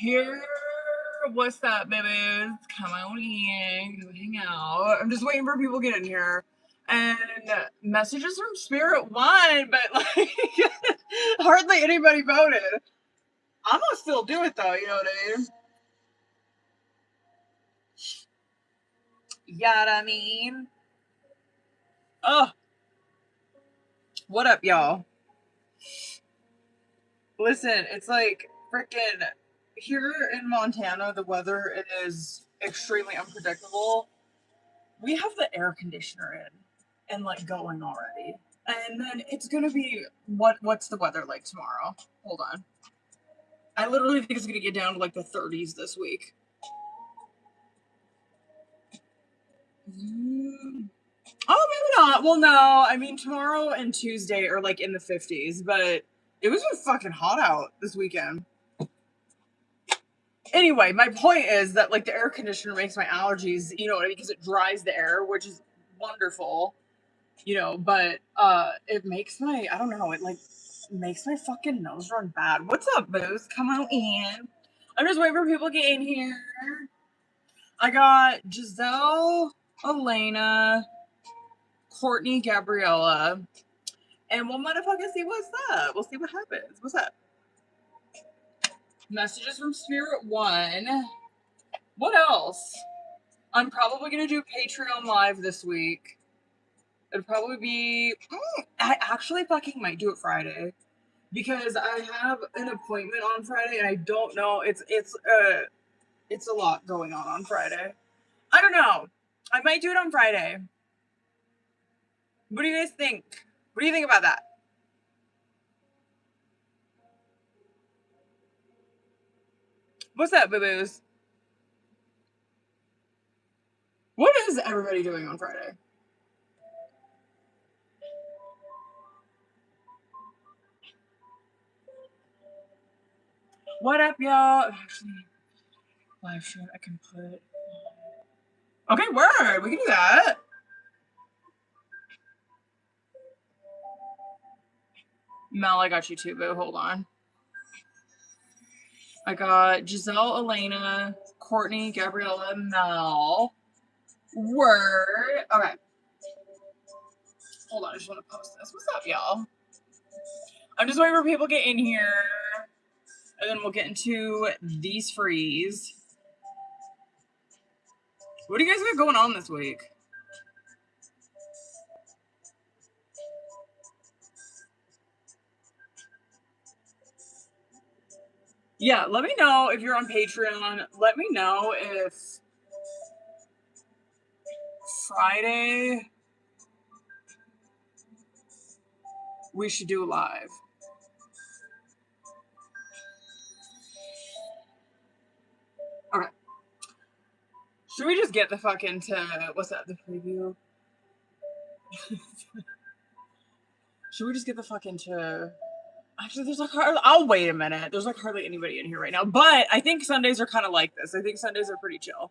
Here, what's up, babies? Come on in, go hang out. I'm just waiting for people to get in here. And messages from Spirit won, but like hardly anybody voted. I'm gonna still do it though, you know what I mean? You know what I mean? Oh, what up, y'all? Listen, it's like freaking here in Montana, the weather it is extremely unpredictable. We have the air conditioner in and like going already. And then it's gonna be what's the weather like tomorrow? Hold on. I literally think it's gonna get down to like the 30s this week. Oh, maybe not. Well, no. I mean, tomorrow and Tuesday are like in the 50s, but it was just fucking hot out this weekend. Anyway, my point is that like the air conditioner makes my allergies, you know what I mean? Because it dries the air, which is wonderful, you know, but it makes my, I don't know, it like makes my fucking nose run bad. What's up, Booze? Come on in. I'm just waiting for people to get in here. I got Giselle, Elena, Courtney, Gabriella, and we'll motherfucking see what's up. We'll see what happens. What's up? Messages from Spirit One. What else? I'm probably gonna do Patreon live this week. It'll probably be. I actually fucking might do it Friday because I have an appointment on Friday and I don't know. It's a lot going on Friday. I don't know. I might do it on Friday. What do you guys think? What do you think about that? What's up, boo-boos? What is everybody doing on Friday? What up, y'all? Actually, live stream I can put. Okay, word. We can do that. Mel, I got you too, boo. Hold on. I got Giselle, Elena, Courtney, Gabriella, Mel. Word. Okay. Hold on, I just want to post this. What's up, y'all? I'm just waiting for people to get in here. And then we'll get into these frees. What do you guys got going on this week? Yeah, let me know if you're on Patreon. Let me know if Friday we should do a live. Okay. Should we just get the fuck into, what's that, the preview? Should we just get the fuck into, actually there's like, I'll wait a minute. There's like hardly anybody in here right now, but I think Sundays are kind of like this. I think Sundays are pretty chill.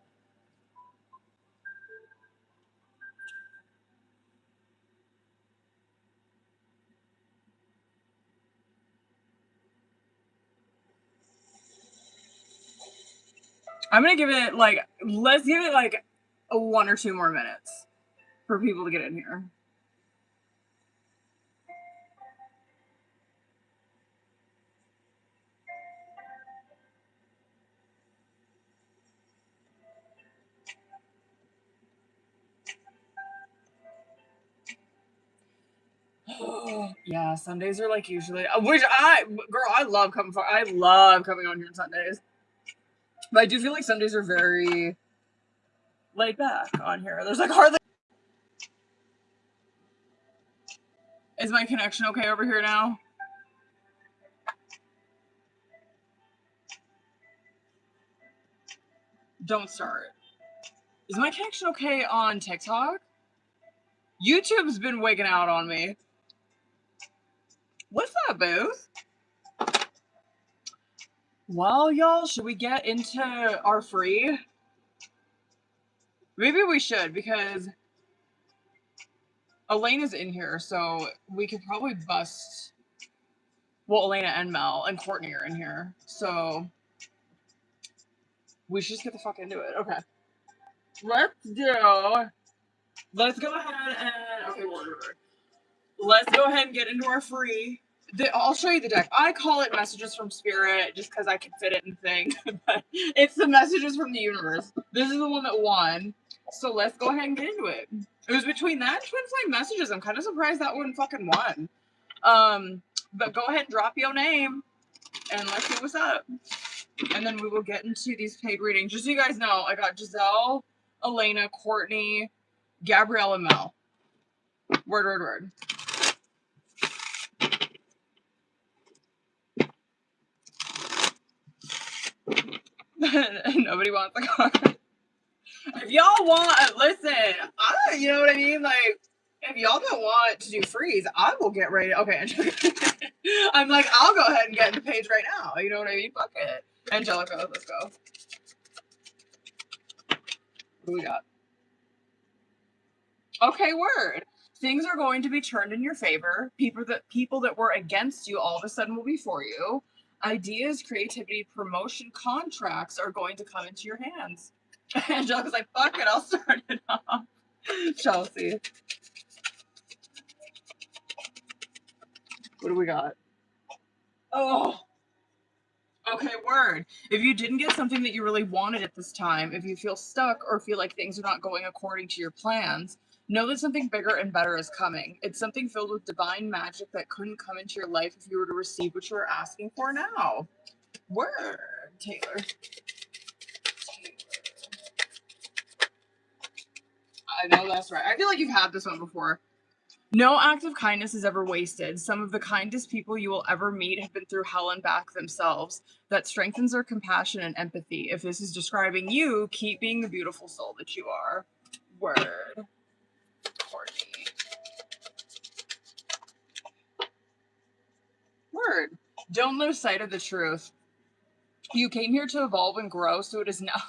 I'm gonna give it like, let's give it like 1 or 2 more minutes for people to get in here. Yeah, Sundays are like usually, which I love coming on here on Sundays. But I do feel like Sundays are very laid back on here. There's like hardly. Is my connection okay over here now? Don't start. Is my connection okay on TikTok? YouTube's been wigging out on me. What's up, Booth? Well, y'all, should we get into our free? Maybe we should, because Elena's in here, so we could probably bust. Well, Elena and Mel and Courtney are in here, so We should just get the fuck into it. Okay. Let's go ahead and, okay, word. Let's go ahead and get into our free. I'll show you the deck. I call it Messages from Spirit just because I can fit it in the thing. But it's the Messages from the Universe. This is the one that won. So let's go ahead and get into it. It was between that and Twin Flame Messages. I'm kind of surprised that one fucking won. But go ahead and drop your name and let's see what's up. And then we will get into these paid readings. Just so you guys know, I got Giselle, Elena, Courtney, Gabrielle, and Mel. Word. Nobody wants a card. If y'all want, listen, you know what I mean? Like, if y'all don't want to do freeze, I will get ready. Okay, I'm like, I'll go ahead and get the page right now. You know what I mean? Fuck it. Angelica, let's go. What do we got? Okay, word. Things are going to be turned in your favor. People that were against you all of a sudden will be for you. Ideas, creativity, promotion, contracts are going to come into your hands. Angelica's like, fuck it, I'll start it off. Chelsea. What do we got? Oh. Okay, word. If you didn't get something that you really wanted at this time, if you feel stuck or feel like things are not going according to your plans, know that something bigger and better is coming. It's something filled with divine magic that couldn't come into your life if you were to receive what you're asking for now. Word, Taylor. I know that's right. I feel like you've had this one before. No act of kindness is ever wasted. Some of the kindest people you will ever meet have been through hell and back themselves. That strengthens their compassion and empathy. If this is describing you, keep being the beautiful soul that you are. Word. Courtney. Word. Don't lose sight of the truth. You came here to evolve and grow, so it is now.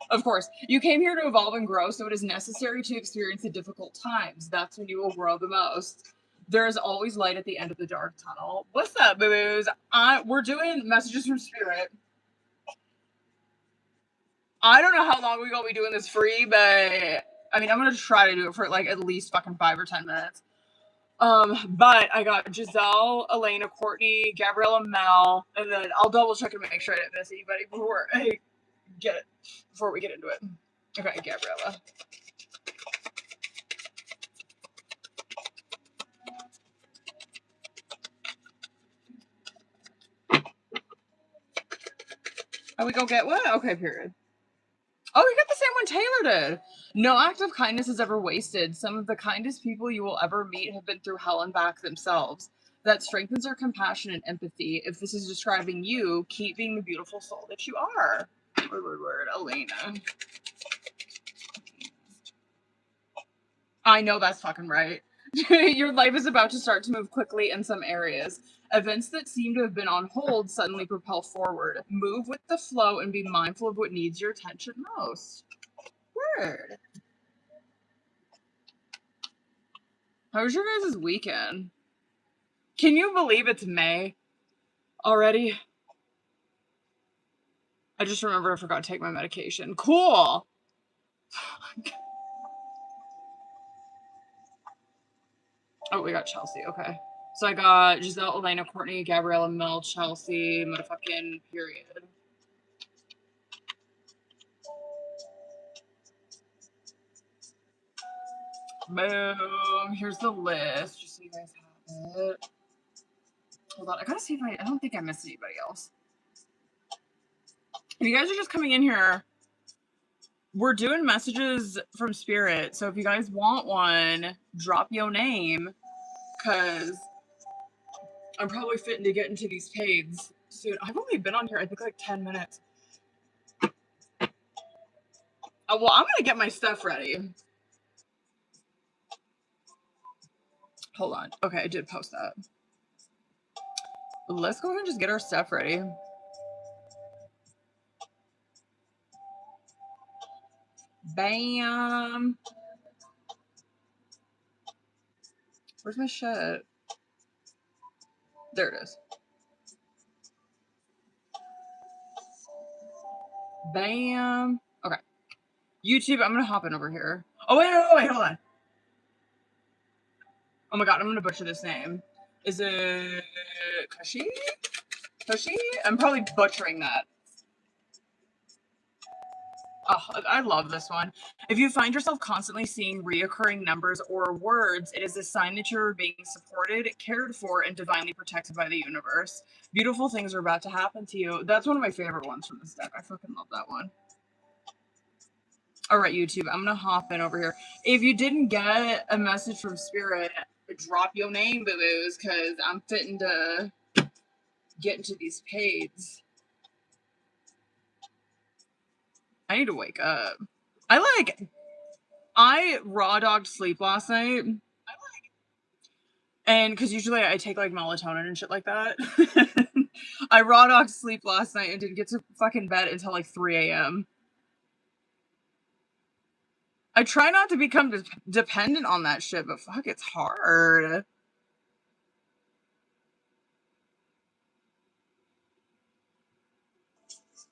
Of course, you came here to evolve and grow, so it is necessary to experience the difficult times. That's when you will grow the most. There is always light at the end of the dark tunnel. What's up, boo-boos? We're doing Messages from Spirit. I don't know how long we're going to be doing this free, but I mean, I'm going to try to do it for like at least fucking 5 or 10 minutes. But I got Giselle, Elena, Courtney, Gabriella, Mel, and then I'll double check and make sure I didn't miss anybody before we get into it. Okay, Gabriella. Oh, we go get what? Okay, period. Oh, we got the same one Taylor did. No act of kindness is ever wasted. Some of the kindest people you will ever meet have been through hell and back themselves. That strengthens our compassion and empathy. If this is describing you, keep being the beautiful soul that you are. Word, Elena. I know that's fucking right. Your life is about to start to move quickly in some areas. Events that seem to have been on hold suddenly propel forward. Move with the flow and be mindful of what needs your attention most. Word. How was your guys' weekend? Can you believe it's May already? I just remembered I forgot to take my medication. Cool. Oh, we got Chelsea. Okay. So I got Giselle, Elena, Courtney, Gabriella, Mel, Chelsea, motherfucking period. Boom. Here's the list, just so you guys have it. Hold on. I gotta see if I don't think I missed anybody else. If you guys are just coming in here, we're doing Messages from Spirit. So if you guys want one, drop your name, because I'm probably fitting to get into these paids soon. I've only been on here, I think, like 10 minutes. Well, I'm gonna get my stuff ready. Hold on. Okay, I did post that. Let's go ahead and just get our stuff ready. Bam. Where's my shit? There it is. Bam. Okay. YouTube, I'm gonna hop in over here. Oh, wait, hold on. Oh my god, I'm gonna butcher this name. Is it Kashi? Kashi? I'm probably butchering that. Oh, I love this one. If you find yourself constantly seeing reoccurring numbers or words, it is a sign that you're being supported, cared for, and divinely protected by the universe. Beautiful things are about to happen to you. That's one of my favorite ones from this deck. I fucking love that one. All right, YouTube, I'm gonna hop in over here. If you didn't get a message from Spirit, drop your name, boo-boos, because I'm fitting to get into these paids. I need to wake up. I raw dogged sleep last night. And because usually I take like melatonin and shit like that. I raw dogged sleep last night and didn't get to fucking bed until like 3 a.m. I try not to become dependent on that shit, but fuck, it's hard.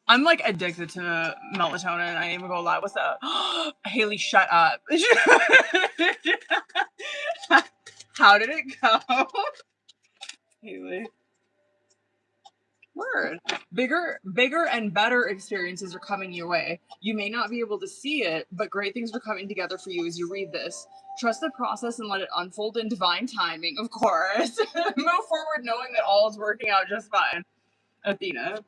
I'm like addicted to melatonin. I ain't even gonna lie. What's up? Haley, shut up. How did it go? Haley. Word. Bigger and better experiences are coming your way. You may not be able to see it, but great things are coming together for you as you read this. Trust the process and let it unfold in divine timing, of course. Move forward knowing that all is working out just fine. Athena.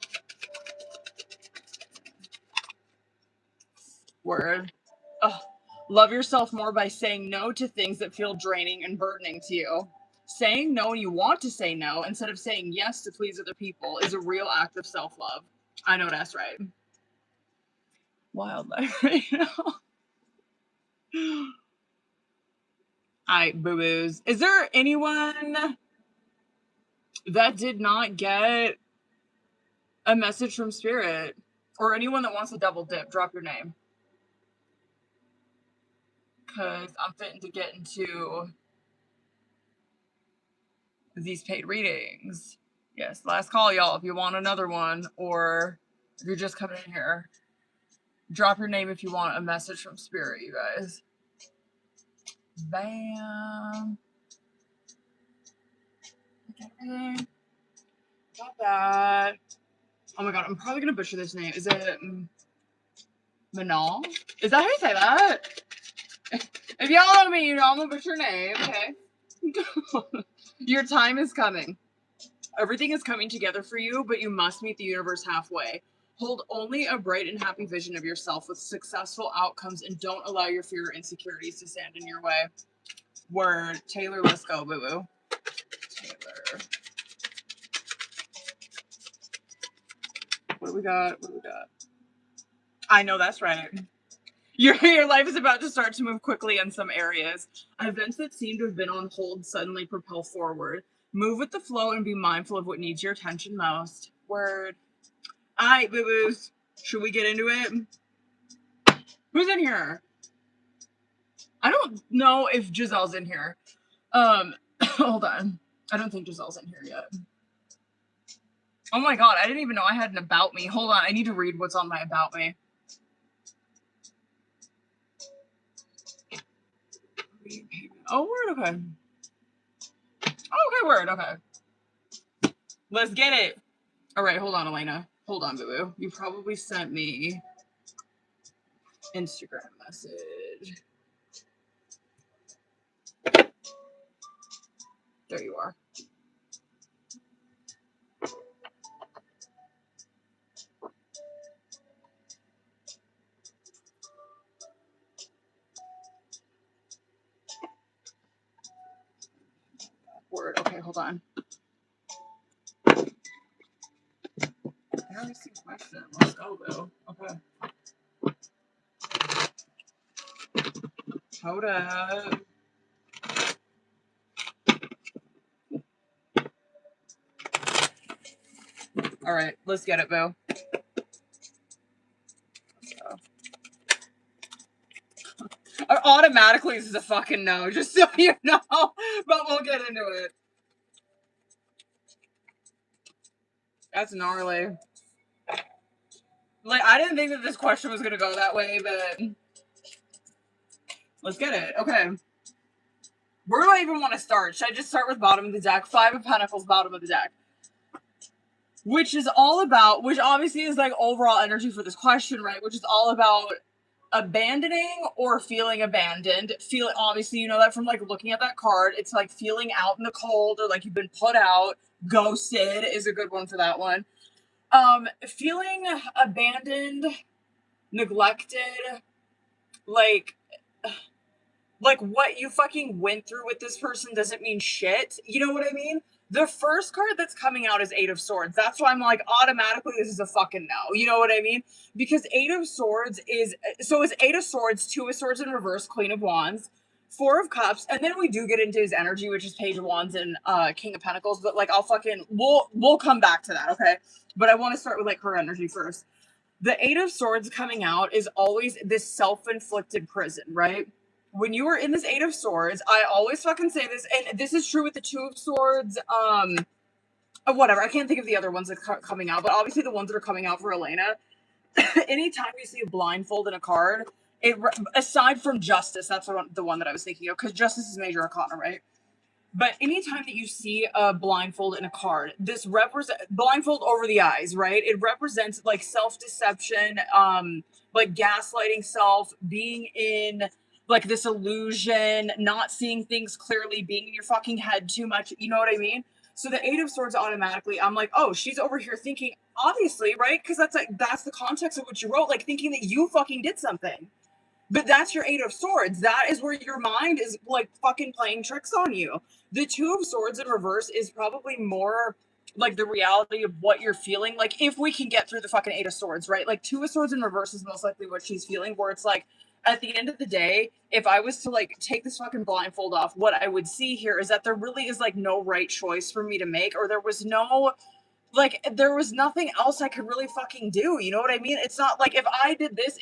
Word. Ugh. Love yourself more by saying no to things that feel draining and burdening to you. Saying no when you want to say no instead of saying yes to please other people is a real act of self-love. I know that's right. Wildlife right now. Alright, boo-boos. Is there anyone that did not get a message from Spirit? Or anyone that wants a double dip? Drop your name. Because I'm fitting to get into these paid readings. Yes, last call, y'all. If you want another one, or if you're just coming in here, drop your name if you want a message from Spirit, you guys. Bam. Okay. Got that. Oh my god, I'm probably gonna butcher this name. Is it Manal? Is that how you say that? If y'all know me, you know I'm gonna butcher your name, okay? Your time is coming. Everything is coming together for you, but you must meet the universe halfway. Hold only a bright and happy vision of yourself with successful outcomes and don't allow your fear or insecurities to stand in your way. Word. Taylor, let's go, boo-boo. Taylor. What do we got? I know that's right. Your life is about to start to move quickly in some areas. Events that seem to have been on hold suddenly propel forward. Move with the flow and be mindful of what needs your attention most. Word. Alright, boo-boos. Should we get into it? Who's in here? I don't know if Giselle's in here. Hold on. I don't think Giselle's in here yet. Oh my god, I didn't even know I had an about me. Hold on, I need to read what's on my about me. Oh, word, okay. Okay, word, okay. Let's get it. All right, hold on, Elena. Hold on, boo-boo. You probably sent me Instagram message. There you are. Word. Okay, hold on. Interesting question. Let's go, boo. Okay. Hold up. All right, let's get it, boo. Automatically, this is a fucking no, just so you know. But we'll get into it. That's gnarly. Like, I didn't think that this question was gonna go that way, but let's get it. Okay. Where do I even want to start? Should I just start with bottom of the deck? 5 of Pentacles, bottom of the deck. Which is all about, which obviously is like overall energy for this question, right? Which is all about abandoning or feeling abandoned. Feeling, obviously, you know that from like looking at that card. It's like feeling out in the cold or like you've been put out. Ghosted is a good one for that one. Feeling abandoned, neglected, like what you fucking went through with this person doesn't mean shit. You know what I mean? The first card that's coming out is 8 of Swords. That's why I'm like, automatically, this is a fucking no. You know what I mean? Because 8 of Swords is, so it's 8 of Swords, 2 of Swords in reverse, Queen of Wands, 4 of Cups, and then we do get into his energy, which is Page of Wands and King of Pentacles, but like, we'll come back to that, okay? But I want to start with like her energy first. The 8 of Swords coming out is always this self-inflicted prison, right? When you are in this 8 of Swords, I always fucking say this, and this is true with the 2 of Swords, whatever, I can't think of the other ones that are coming out, but obviously the ones that are coming out for Elena, anytime you see a blindfold in a card, aside from Justice, that's the one that I was thinking of, because Justice is Major Arcana, right? But anytime that you see a blindfold in a card, this blindfold over the eyes, right? It represents like self-deception, like gaslighting self, being in like this illusion, not seeing things clearly, being in your fucking head too much. You know what I mean? So the 8 of Swords automatically, I'm like, oh, she's over here thinking, obviously, right? Because that's the context of what you wrote, like thinking that you fucking did something. But that's your 8 of Swords. That is where your mind is like fucking playing tricks on you. The 2 of Swords in reverse is probably more like the reality of what you're feeling. Like if we can get through the fucking 8 of Swords, right? Like 2 of Swords in reverse is most likely what she's feeling, where it's like, at the end of the day, if I was to like take this fucking blindfold off, what I would see here is that there really is like no right choice for me to make, or there was nothing else I could really fucking do. You know what I mean? It's not like if I did this,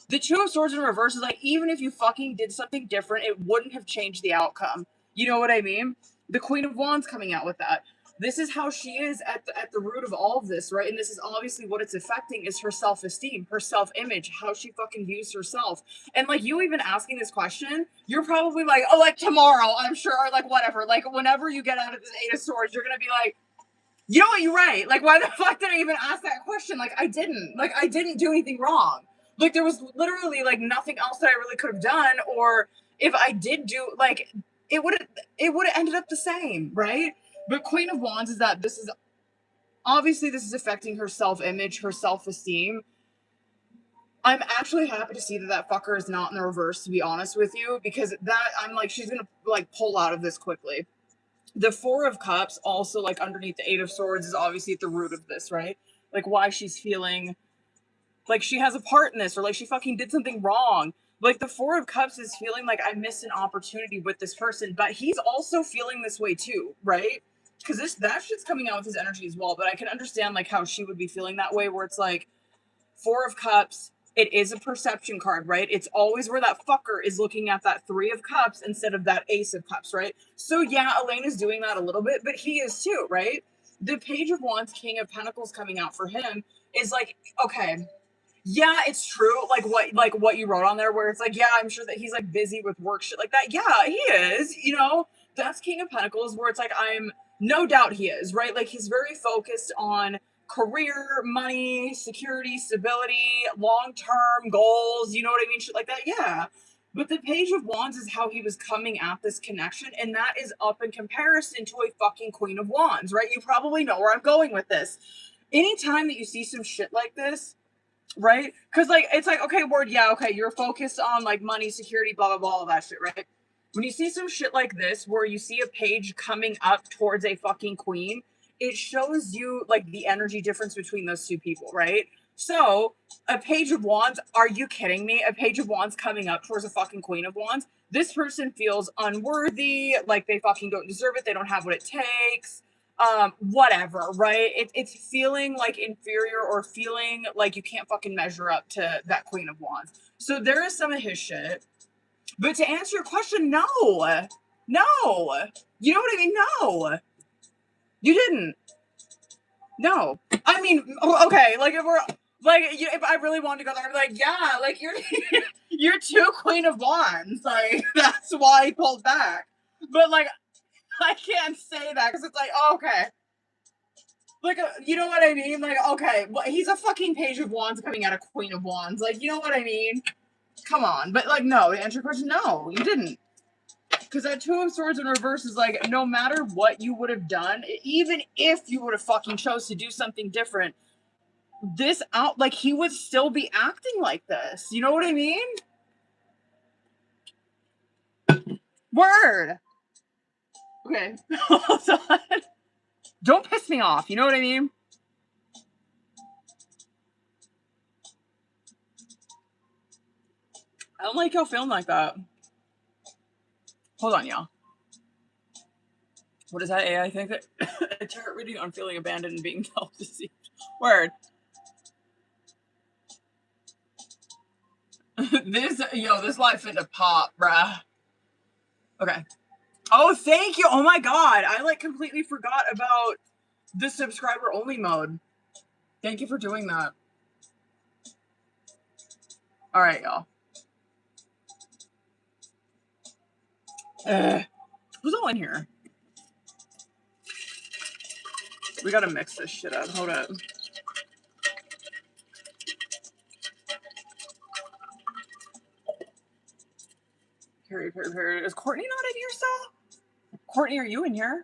the 2 of Swords in reverse is like, even if you fucking did something different, it wouldn't have changed the outcome. You know what I mean? The Queen of Wands coming out with that. This is how she is at the root of all of this, right? And this is obviously what it's affecting is her self-esteem, her self-image, how she fucking views herself. And like you even asking this question, you're probably like, oh, like tomorrow, I'm sure, or like whatever. Like whenever you get out of this 8 of Swords, you're gonna be like, you know what, you're right. Like, why the fuck did I even ask that question? Like, I didn't do anything wrong. Like, there was literally, like, nothing else that I really could have done, or if I did do, like, it would have ended up the same, right? But Queen of Wands is that this is, obviously this is affecting her self-image, her self-esteem. I'm actually happy to see that fucker is not in the reverse, to be honest with you, because I'm like, she's gonna, like, pull out of this quickly. The 4 of Cups, also like underneath the 8 of Swords, is obviously at the root of this, right? Like why she's feeling like she has a part in this, or like she fucking did something wrong. Like the 4 of Cups is feeling like I missed an opportunity with this person, but he's also feeling this way too, right? Because that shit's coming out with his energy as well. But I can understand like how she would be feeling that way, where it's like 4 of Cups, it is a perception card, right? It's always where that fucker is looking at that 3 of Cups instead of that Ace of Cups, right? So yeah, Elena's doing that a little bit, but he is too, right? The Page of Wands, King of Pentacles coming out for him is like, okay, yeah, it's true. Like what you wrote on there, where it's like, yeah, I'm sure that he's like busy with work shit like that. Yeah, he is. You know, that's King of Pentacles, where it's like I'm no doubt he is, right? Like he's very focused on career, money, security, stability, long-term goals. You know what I mean? Shit like that. Yeah. But the Page of Wands is how he was coming at this connection, and that is up in comparison to a fucking Queen of Wands, right? You probably know where I'm going with this. Anytime that you see some shit like this, right? Because like it's like, okay, word, yeah, okay, you're focused on like money, security, blah blah blah, all that shit, right? When you see some shit like this, where you see a page coming up towards a fucking queen, it shows you like the energy difference between those two people, right? So a Page of Wands, are you kidding me? A Page of Wands coming up towards a fucking Queen of Wands. This person feels unworthy, like they fucking don't deserve it, they don't have what it takes, whatever, right? It's feeling like inferior, or feeling like you can't fucking measure up to that Queen of Wands. So there is some of his shit. But to answer your question, no. No. You know what I mean? No. You didn't. No. I mean, okay, like if we're Like, if I really wanted to go there, I'd be like, yeah, like you're too Queen of Wands. Like, that's why he pulled back. But like, I can't say that because it's like, oh, okay. Like, you know what I mean? Like, okay, well, he's a fucking Page of Wands coming out of Queen of Wands. Like, you know what I mean? Come on. But like, no, to answer your question, no, you didn't. Because that Two of Swords in reverse is like, no matter what you would have done, even if you would have fucking chose to do something different, this out, like, he would still be acting like this. You know what I mean? Word. Okay. Don't piss me off. You know what I mean? I don't like y'all feeling like that. Hold on, y'all. What is that AI think that a tarot reading on feeling abandoned and being self-deceived? Word. This life finna pop, bruh. Okay. Oh, thank you. Oh my god. I like completely forgot about the subscriber only mode. Thank you for doing that. All right, y'all. Who's all in here? We gotta mix this shit up. Hold up. Perry. Is Courtney not in here still? Courtney, are you in here?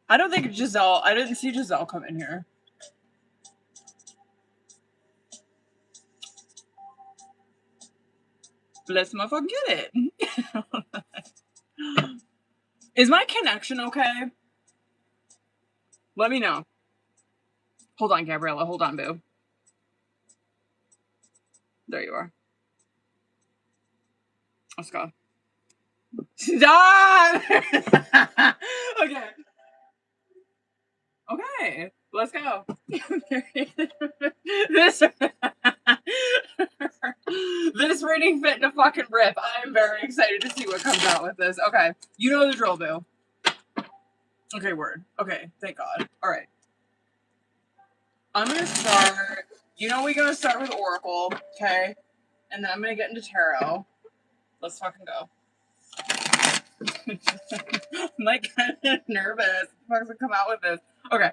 I don't think Giselle. I didn't see Giselle come in here. Let's motherfucking get it. Is my connection okay? Let me know. Hold on, Gabriella. Hold on, boo. There you are. Let's go. Stop! Okay. Okay. Let's go. This reading fit in a fucking rip. I am very excited to see what comes out with this. Okay. You know the drill, boo. Okay, word. Okay, thank God. All right. I'm going to start. You know, we're going to start with Oracle, okay? And then I'm going to get into Tarot. Let's fucking go. I'm like kind of nervous. What the fuck's going to come out with this? Okay.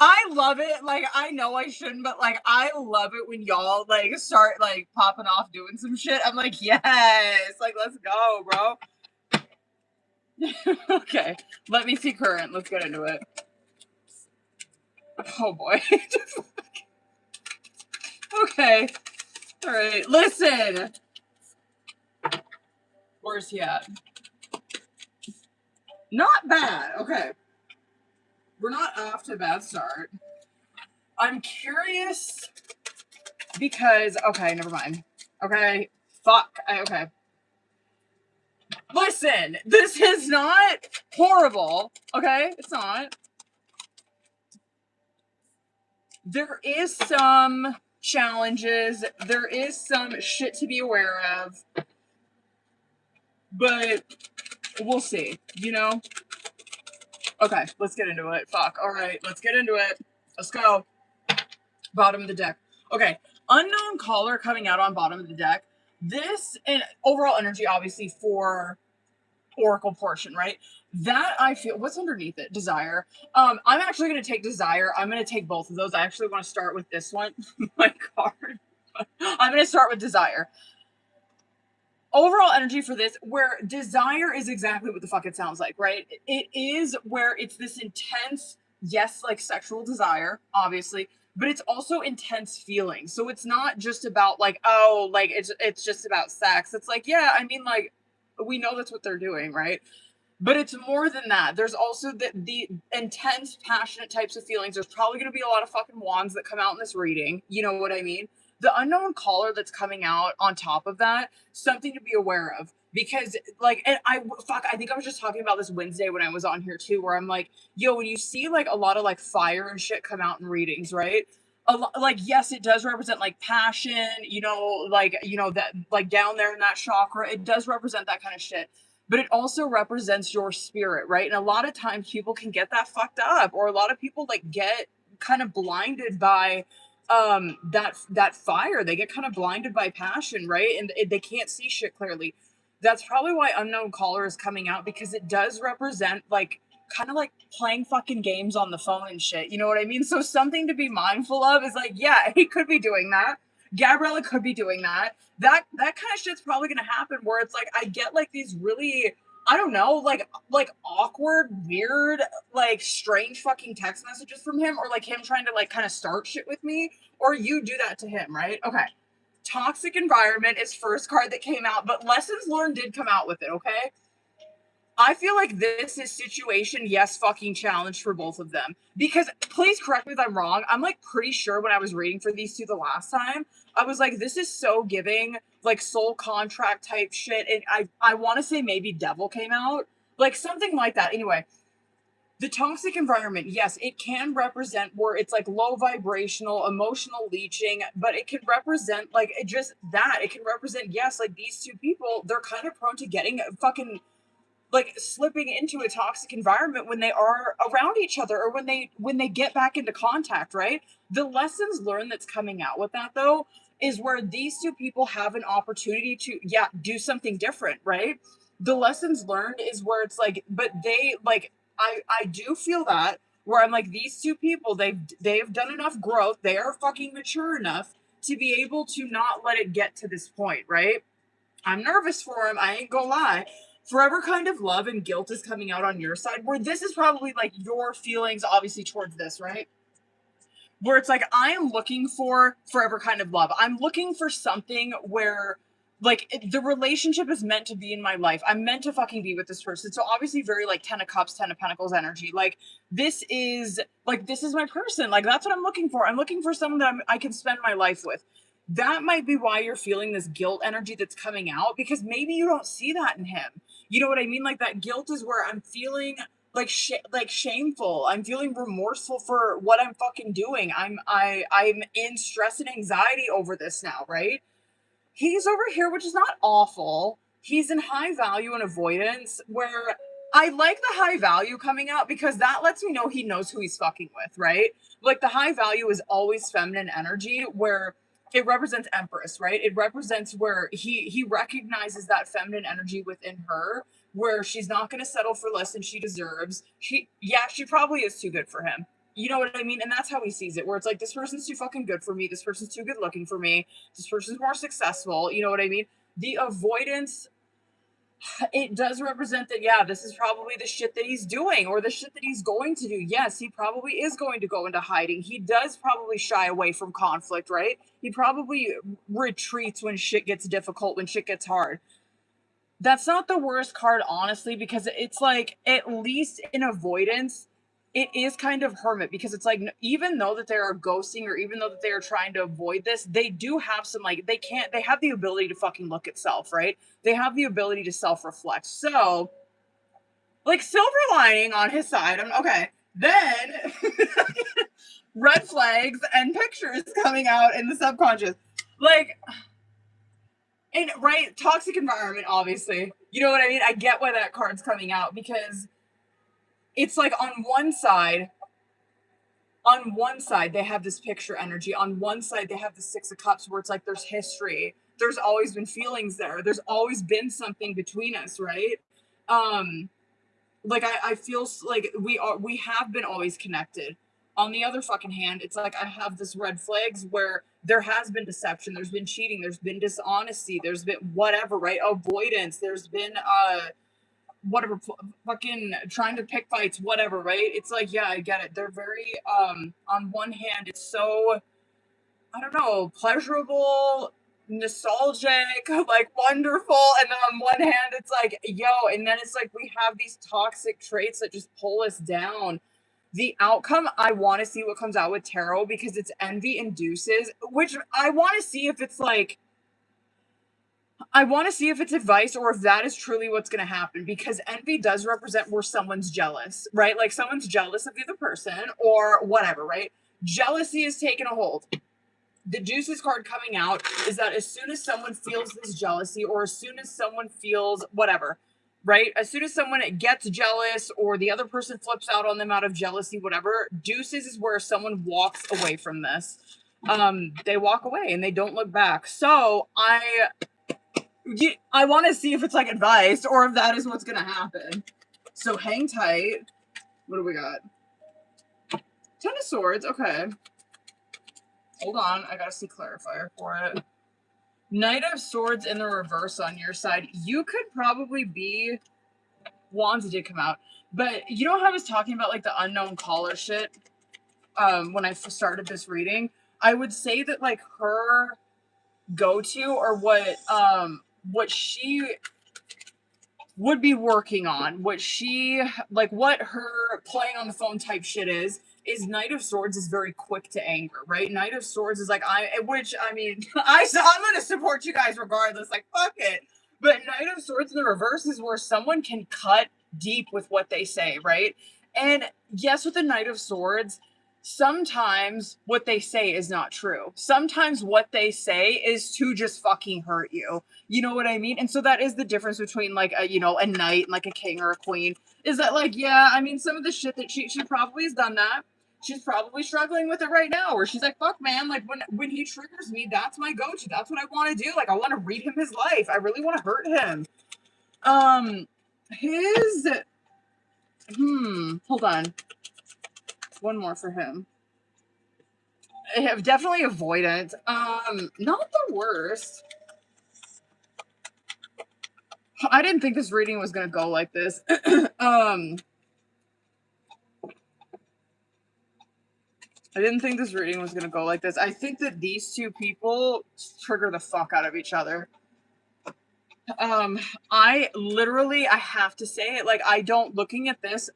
I love it. Like, I know I shouldn't, but like, I love it when y'all like start like popping off doing some shit. I'm like, yes, like, let's go, bro. Okay, let me see current. Let's get into it. Oh boy. Okay. All right. Listen. Where's he at? Not bad. Okay. We're not off to a bad start. I'm curious because, okay, never mind. Okay. Fuck. Okay. Listen, this is not horrible. Okay? It's not. There is some challenges. There is some shit to be aware of. But we'll see, you know? Okay, let's get into it. Fuck. All right, let's get into it. Let's go. Bottom of the deck. Okay, unknown caller coming out on bottom of the deck. This, and overall energy, obviously, for Oracle portion, right? That I feel, what's underneath it? Desire. I'm actually going to take Desire. I'm going to take both of those. I actually want to start with this one. My card. I'm going to start with Desire. Overall energy for this, where desire is exactly what the fuck it sounds like, right? It is where it's this intense, yes, like sexual desire, obviously, but it's also intense feeling. So it's not just about like, oh, like it's just about sex. It's like, yeah, I mean, like, we know that's what they're doing, right? But it's more than that. There's also the intense, passionate types of feelings. There's probably going to be a lot of fucking wands that come out in this reading. You know what I mean? The unknown caller that's coming out on top of that, something to be aware of. Because, like, and I think I was just talking about this Wednesday when I was on here too, where I'm like, yo, when you see like a lot of like fire and shit come out in readings, right? Like, yes, it does represent like passion, you know, like, you know, that like down there in that chakra, it does represent that kind of shit. but it also represents your spirit, right? And a lot of times people can get that fucked up, or a lot of people like get kind of blinded by that fire. They get kind of blinded by passion, right? And they can't see shit clearly. That's probably why Unknown Caller is coming out, because it does represent like kind of like playing fucking games on the phone and shit. You know what I mean? So something to be mindful of is like, yeah, he could be doing that. Gabriella could be doing that. That kind of shit's probably gonna happen, where it's like I get like these really, I don't know, like awkward, weird, like strange fucking text messages from him, or like him trying to like kind of start shit with me, or you do that to him, right? Okay. Toxic environment is first card that came out, but lessons learned did come out with it, okay? I feel like this is situation yes fucking challenge for both of them. Because please correct me if I'm wrong. I'm like pretty sure when I was reading for these two the last time, I was like, this is so giving like soul contract type shit. And I want to say maybe devil came out. Like something like that. Anyway, the toxic environment, yes, it can represent where it's like low vibrational, emotional leeching, but it can represent like it just that. It can represent, yes, like these two people, they're kind of prone to getting fucking like slipping into a toxic environment when they are around each other, or when they get back into contact, right? The lessons learned that's coming out with that though is where these two people have an opportunity to do something different, right? The lessons learned is where it's like, but they like, I do feel that where I'm like, these two people, they've done enough growth, they are fucking mature enough to be able to not let it get to this point, right? I'm nervous for him. I ain't gonna lie. Forever kind of love and guilt is coming out on your side, where this is probably like your feelings, obviously, towards this, right? Where it's like, I am looking for forever kind of love. I'm looking for something where, like, the relationship is meant to be in my life. I'm meant to fucking be with this person. So, obviously, very like 10 of Cups, 10 of Pentacles energy. Like, this is my person. Like, that's what I'm looking for. I'm looking for someone that I can spend my life with. That might be why you're feeling this guilt energy that's coming out, because maybe you don't see that in him. You know what I mean? Like, that guilt is where I'm feeling like like shameful. I'm feeling remorseful for what I'm fucking doing. I'm in stress and anxiety over this now, right? He's over here, which is not awful. He's in high value and avoidance, where I like the high value coming out because that lets me know he knows who he's fucking with, right? Like the high value is always feminine energy, where it represents Empress, right? It represents where he recognizes that feminine energy within her, where she's not going to settle for less than she deserves. She probably is too good for him. You know what I mean? And that's how he sees it, where it's like, this person's too fucking good for me. This person's too good looking for me. This person's more successful. You know what I mean? The avoidance, it does represent that, yeah, this is probably the shit that he's doing, or the shit that he's going to do. Yes, he probably is going to go into hiding. He does probably shy away from conflict, right? He probably retreats when shit gets difficult, when shit gets hard. That's not the worst card, honestly, because it's like, at least in avoidance, it is kind of hermit, because it's like, even though that they are ghosting, or even though that they are trying to avoid this, they do have some, like, they have the ability to fucking look at self, right? They have the ability to self-reflect. So, like, silver lining on his side. Okay. Then, red flags and pictures coming out in the subconscious. Like, and right, toxic environment, obviously. You know what I mean? I get why that card's coming out, because it's like on one side they have this picture energy. On one side they have the Six of Cups, where it's like there's history. There's always been feelings there. There's always been something between us, right? Like I feel like we have been always connected. On the other fucking hand, it's like I have this red flags where there has been deception, there's been cheating, there's been dishonesty, there's been whatever, right? Avoidance, there's been whatever, fucking trying to pick fights, whatever, right? It's like, yeah, I get it. They're very on one hand, it's so, I don't know, pleasurable, nostalgic, like wonderful, and then on one hand it's like, yo, and then it's like we have these toxic traits that just pull us down. The outcome, I want to see what comes out with tarot, because it's envy induces, which I want to see if it's like, I want to see if it's advice, or if that is truly what's going to happen, because envy does represent where someone's jealous, right? Like someone's jealous of the other person or whatever, right? Jealousy is taking a hold. The Juices card coming out is that as soon as someone feels this jealousy, or as soon as someone feels whatever, right? As soon as someone gets jealous or the other person flips out on them out of jealousy, whatever, deuces is where someone walks away from this. They walk away and they don't look back. So I want to see if it's like advice or if that is what's going to happen. So hang tight. What do we got? 10 of Swords. Okay. Hold on. I got to see clarifier for it. Knight of Swords in the reverse on your side. You could probably be... Wands did come out. But you know how I was talking about like the unknown caller shit when I started this reading? I would say that like her go-to or what she would be working on, what her playing on the phone type shit is Knight of Swords is very quick to anger, right? Knight of Swords is like, I'm gonna support you guys regardless, like, fuck it. But Knight of Swords in the reverse is where someone can cut deep with what they say, right? And yes, with the Knight of Swords, sometimes what they say is not true. Sometimes what they say is to just fucking hurt you. You know what I mean? And so that is the difference between like a knight and like a king or a queen. Is that like, yeah, I mean, some of the shit that she probably has done that. She's probably struggling with it right now, where she's like, fuck man, like when he triggers me, that's my go-to. That's what I want to do. Like I want to read him his life. I really want to hurt him. Hold on. One more for him. I have definitely avoidant. Not the worst. I didn't think this reading was gonna go like this. I didn't think this reading was gonna go like this. I think that these two people trigger the fuck out of each other. I have to say it, like, looking at this,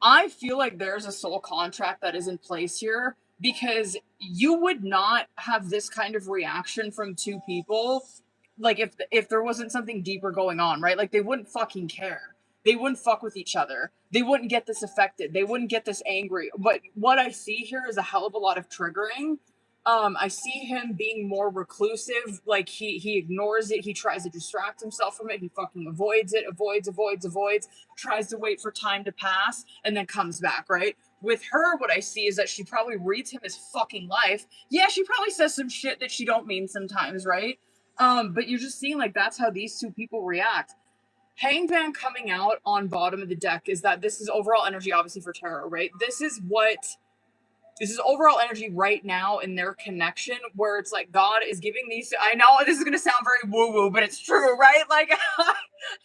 I feel like there's a soul contract that is in place here, because you would not have this kind of reaction from two people, like, if there wasn't something deeper going on, right? Like, they wouldn't fucking care. They wouldn't fuck with each other. They wouldn't get this affected. They wouldn't get this angry. But what I see here is a hell of a lot of triggering. I see him being more reclusive. Like, he ignores it. He tries to distract himself from it. He fucking avoids it, avoids, tries to wait for time to pass, and then comes back, right? With her, what I see is that she probably reads him his fucking life. Yeah, she probably says some shit that she don't mean sometimes, right? But you're just seeing, like, that's how these two people react. Hangman coming out on bottom of the deck is that this is overall energy, obviously, for tarot, right? This is overall energy right now in their connection, where it's like God is giving these. I know this is going to sound very woo-woo, but it's true, right? Like,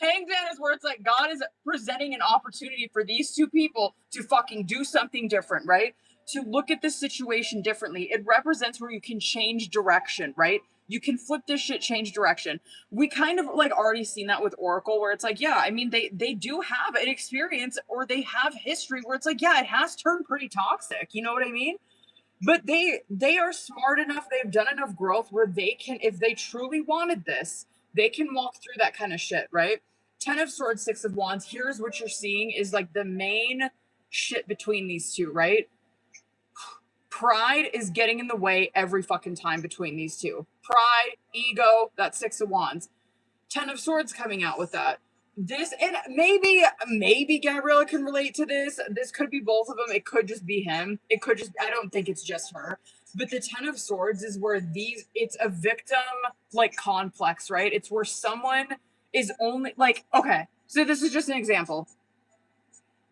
Hangman is where it's like God is presenting an opportunity for these two people to fucking do something different, right? To look at this situation differently. It represents where you can change direction, right? You can flip this shit, change direction. We kind of like already seen that with Oracle, where it's like, yeah, I mean, they do have an experience, or they have history where it's like, yeah, it has turned pretty toxic. You know what I mean? But they are smart enough, they've done enough growth where they can, if they truly wanted this, they can walk through that kind of shit, right? 10 of Swords, 6 of Wands. Here's what you're seeing is like the main shit between these two, right? Pride is getting in the way every fucking time between these two. Pride, ego, that's 6 of Wands. 10 of Swords coming out with that. This, and maybe Gabriella can relate to this. This could be both of them. It could just be him. It could just, I don't think it's just her. But the 10 of Swords is where it's a victim, like, complex, right? It's where someone is only, like, okay, so this is just an example.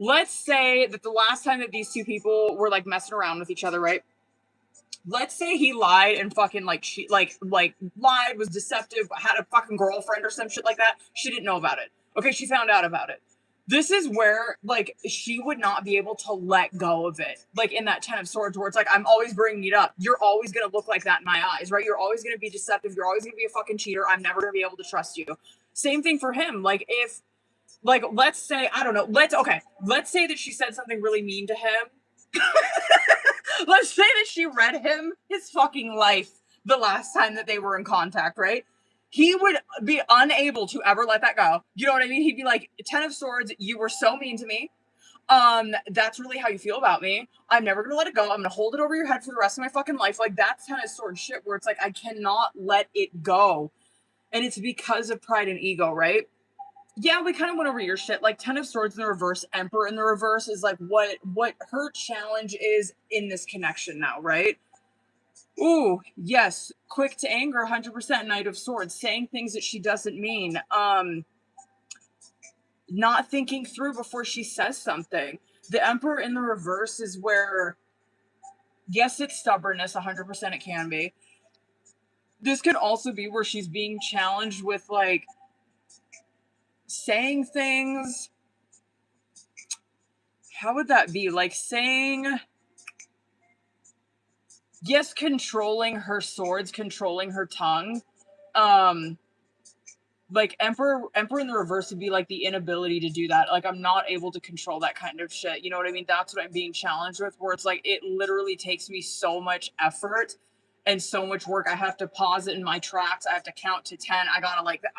Let's say that the last time that these two people were, like, messing around with each other, right? Let's say he lied and fucking, like, she, like, lied, was deceptive, had a fucking girlfriend or some shit like that. She didn't know about it. Okay, she found out about it. This is where, like, she would not be able to let go of it. Like, in that 10 of Swords, where it's like, I'm always bringing it up. You're always going to look like that in my eyes, right? You're always going to be deceptive. You're always going to be a fucking cheater. I'm never going to be able to trust you. Same thing for him. Like, if, like, let's say, I don't know, let's say that she said something really mean to him. Let's say that she read him his fucking life the last time that they were in contact, right? He would be unable to ever let that go. You know what I mean? He'd be like, 10 of Swords, you were so mean to me. That's really how you feel about me. I'm never gonna let it go. I'm gonna hold it over your head for the rest of my fucking life. Like, that's 10 of Swords shit, where it's like, I cannot let it go. And it's because of pride and ego, right? Yeah, we kind of went over your shit. Like 10 of Swords in the reverse, Emperor in the reverse is like what her challenge is in this connection now, right? Ooh, yes, quick to anger, 100% Knight of Swords, saying things that she doesn't mean. Not thinking through before she says something. The Emperor in the reverse is where, yes, it's stubbornness, 100% it can be. This could also be where she's being challenged with like saying things. How would that be? Like saying, yes, controlling her swords, controlling her tongue. Like Emperor in the reverse would be like the inability to do that. Like I'm not able to control that kind of shit. You know what I mean? That's what I'm being challenged with, where it's like it literally takes me so much effort and so much work. I have to pause it in my tracks. I have to count to 10. I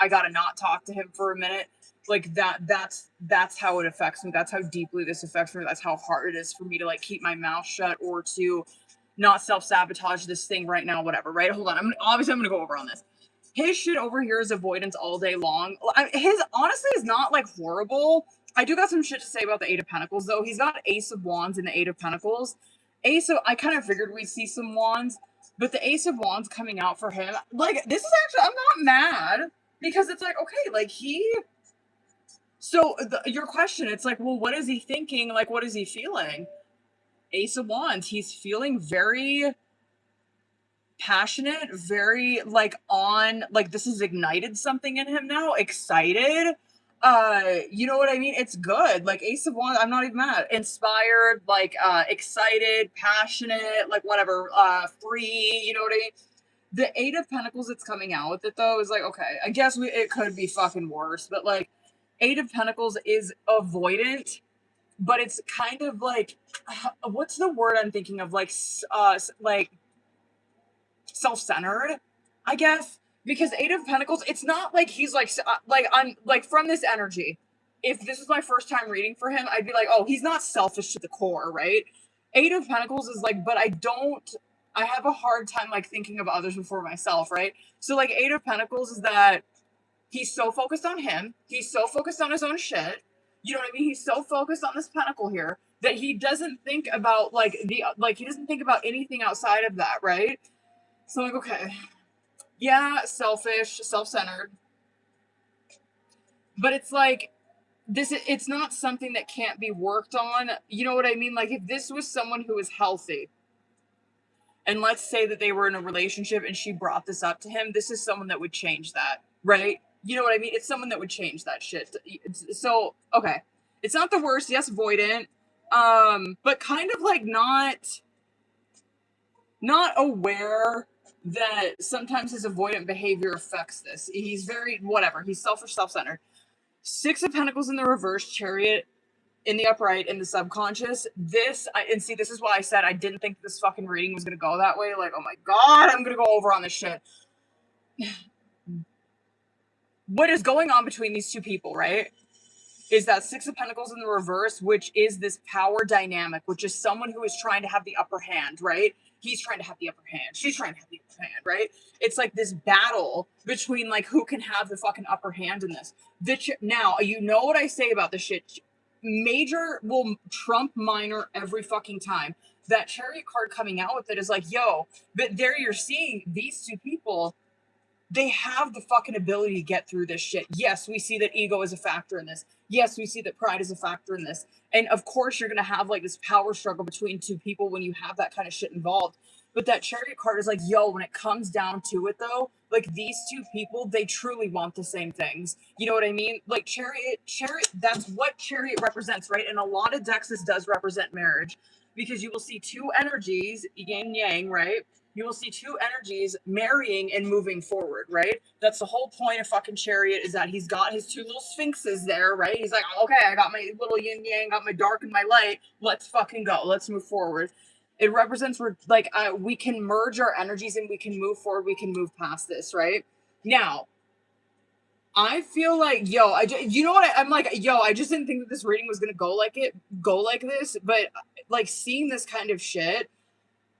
gotta not talk to him for a minute. Like that's how it affects me. That's how deeply this affects me. That's how hard it is for me to like keep my mouth shut or to not self-sabotage this thing right now, whatever, right? Hold on. I'm gonna go over on this. His shit over here is avoidance all day long. His honestly is not like horrible. I do got some shit to say about the Eight of Pentacles though. He's got Ace of Wands and the Eight of Pentacles. I kind of figured we'd see some wands, but the Ace of Wands coming out for him, like this is actually, I'm not mad because it's like, okay, like your question, it's like, well, what is he thinking? Like, what is he feeling? Ace of Wands, he's feeling very passionate, very like on, like this has ignited something in him now, excited. You know what I mean? It's good. Like Ace of Wands, I'm not even mad. Inspired, like excited, passionate, like whatever, free, you know what I mean? The Eight of Pentacles that's coming out with it though is like, okay, I guess it could be fucking worse, but like Eight of Pentacles is avoidant, but it's kind of like what's the word I'm thinking of? Like self-centered, I guess, because Eight of Pentacles, it's not like he's like I'm like from this energy. If this is my first time reading for him, I'd be like, oh, he's not selfish to the core, right? Eight of Pentacles is like, but I have a hard time like thinking of others before myself, right? So like Eight of Pentacles is that he's so focused on him, he's so focused on his own shit. You know what I mean? He's so focused on this pentacle here that he doesn't think about he doesn't think about anything outside of that, right? So like, okay, yeah, selfish, self-centered, but it's like it's not something that can't be worked on. You know what I mean? Like if this was someone who was healthy, and let's say that they were in a relationship and she brought this up to him, this is someone that would change that, right? You know what I mean? It's someone that would change that shit. So okay, it's not the worst. Yes, avoidant, but kind of like not aware that sometimes his avoidant behavior affects this. He's very whatever. He's selfish, self-centered. Six of Pentacles in the reverse, Chariot in the upright, in the subconscious. This is why I said I didn't think this fucking reading was gonna go that way. Like, oh my god, I'm gonna go over on this shit. What is going on between these two people, right? Is that Six of Pentacles in the reverse, which is this power dynamic, which is someone who is trying to have the upper hand, right? He's trying to have the upper hand. She's trying to have the upper hand, right? It's like this battle between like who can have the fucking upper hand in this. Now, you know what I say about this shit. Major will trump minor every fucking time. That Chariot card coming out with it is like, yo, but there you're seeing these two people, they have the fucking ability to get through this shit. Yes, we see that ego is a factor in this. Yes, we see that pride is a factor in this. And of course, you're going to have like this power struggle between two people when you have that kind of shit involved. But that Chariot card is like, yo, when it comes down to it though, like these two people, they truly want the same things. You know what I mean? Like Chariot, that's what Chariot represents, right? And a lot of decks, this does represent marriage because you will see two energies, yin yang, right? You will see two energies marrying and moving forward, right? That's the whole point of fucking Chariot, is that he's got his two little sphinxes there, right? He's like, okay, I got my little yin yang, got my dark and my light. Let's fucking go. Let's move forward. It represents like we can merge our energies and we can move forward. We can move past this, right? Now, I feel like, yo, you know what? I'm like, yo, I just didn't think that this reading was gonna go like this, but like seeing this kind of shit,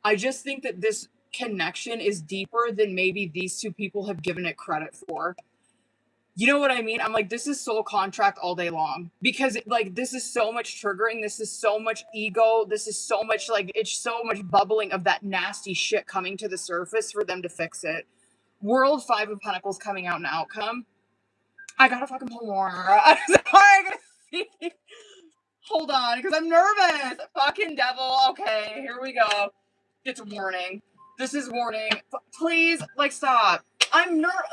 I just think that this connection is deeper than maybe these two people have given it credit for. You know what I mean? I'm like, this is soul contract all day long because like this is so much triggering. This is so much ego. This is so much like it's so much bubbling of that nasty shit coming to the surface for them to fix it. World Five of Pentacles coming out in outcome. I gotta fucking pull more. I'm sorry, I gotta see. Hold on, because I'm nervous. Fucking devil. Okay, here we go. It's warning. This is warning. Please, like, stop.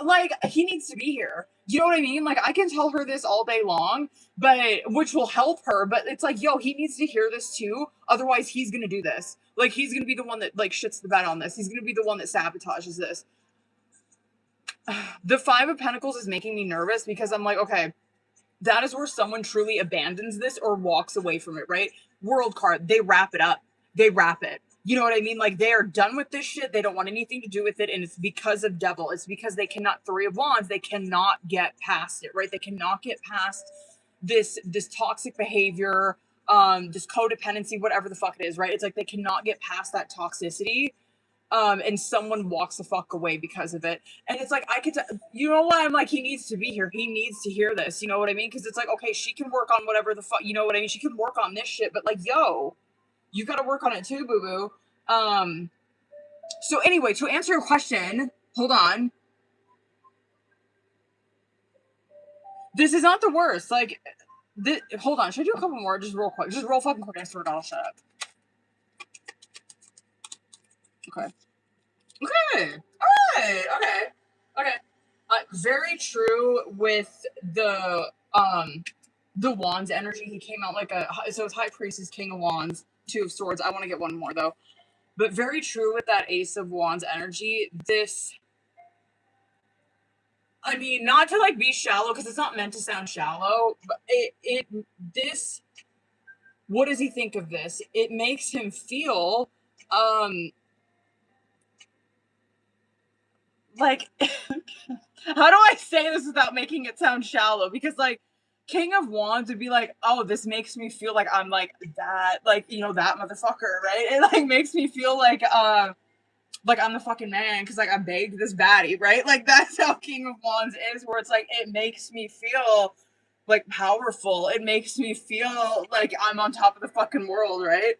Like, he needs to be here. You know what I mean? Like, I can tell her this all day long, but which will help her. But it's like, yo, he needs to hear this too. Otherwise, he's gonna do this. Like, he's gonna be the one that like shits the bed on this. He's gonna be the one that sabotages this. The Five of Pentacles is making me nervous because I'm like, okay, that is where someone truly abandons this or walks away from it, right? World card, they wrap it up. They wrap it. You know what I mean? Like, they are done with this shit. They don't want anything to do with it. And it's because of devil. It's because they cannot, Three of Wands, they cannot get past it, right? They cannot get past this toxic behavior, this codependency, whatever the fuck it is, right? It's like they cannot get past that toxicity. And someone walks the fuck away because of it. And it's like, you know what? I'm like, he needs to be here. He needs to hear this. You know what I mean? Because it's like, okay, she can work on whatever the fuck, you know what I mean? She can work on this shit, but like, yo, you got to work on it too, boo boo. So anyway, to answer your question, hold on. This is not the worst. Like, hold on. Should I do a couple more? Just real quick. Just real fucking quick. I swear to God, I'll shut up. Okay. Okay. All right. Okay. Okay. Very true with the Wands energy. He came out like so it's High Priestess, King of Wands, Two of Swords. I want to get one more though. But very true with that Ace of Wands energy. I mean, not to like be shallow because it's not meant to sound shallow, but this, what does he think of this? It makes him feel like how do I say this without making it sound shallow? Because like King of Wands would be like, oh, this makes me feel like I'm like that, like, you know, that motherfucker, right? It like makes me feel like I'm the fucking man because like I begged this baddie, right? Like that's how King of Wands is, where it's like it makes me feel like powerful. It makes me feel like I'm on top of the fucking world, right?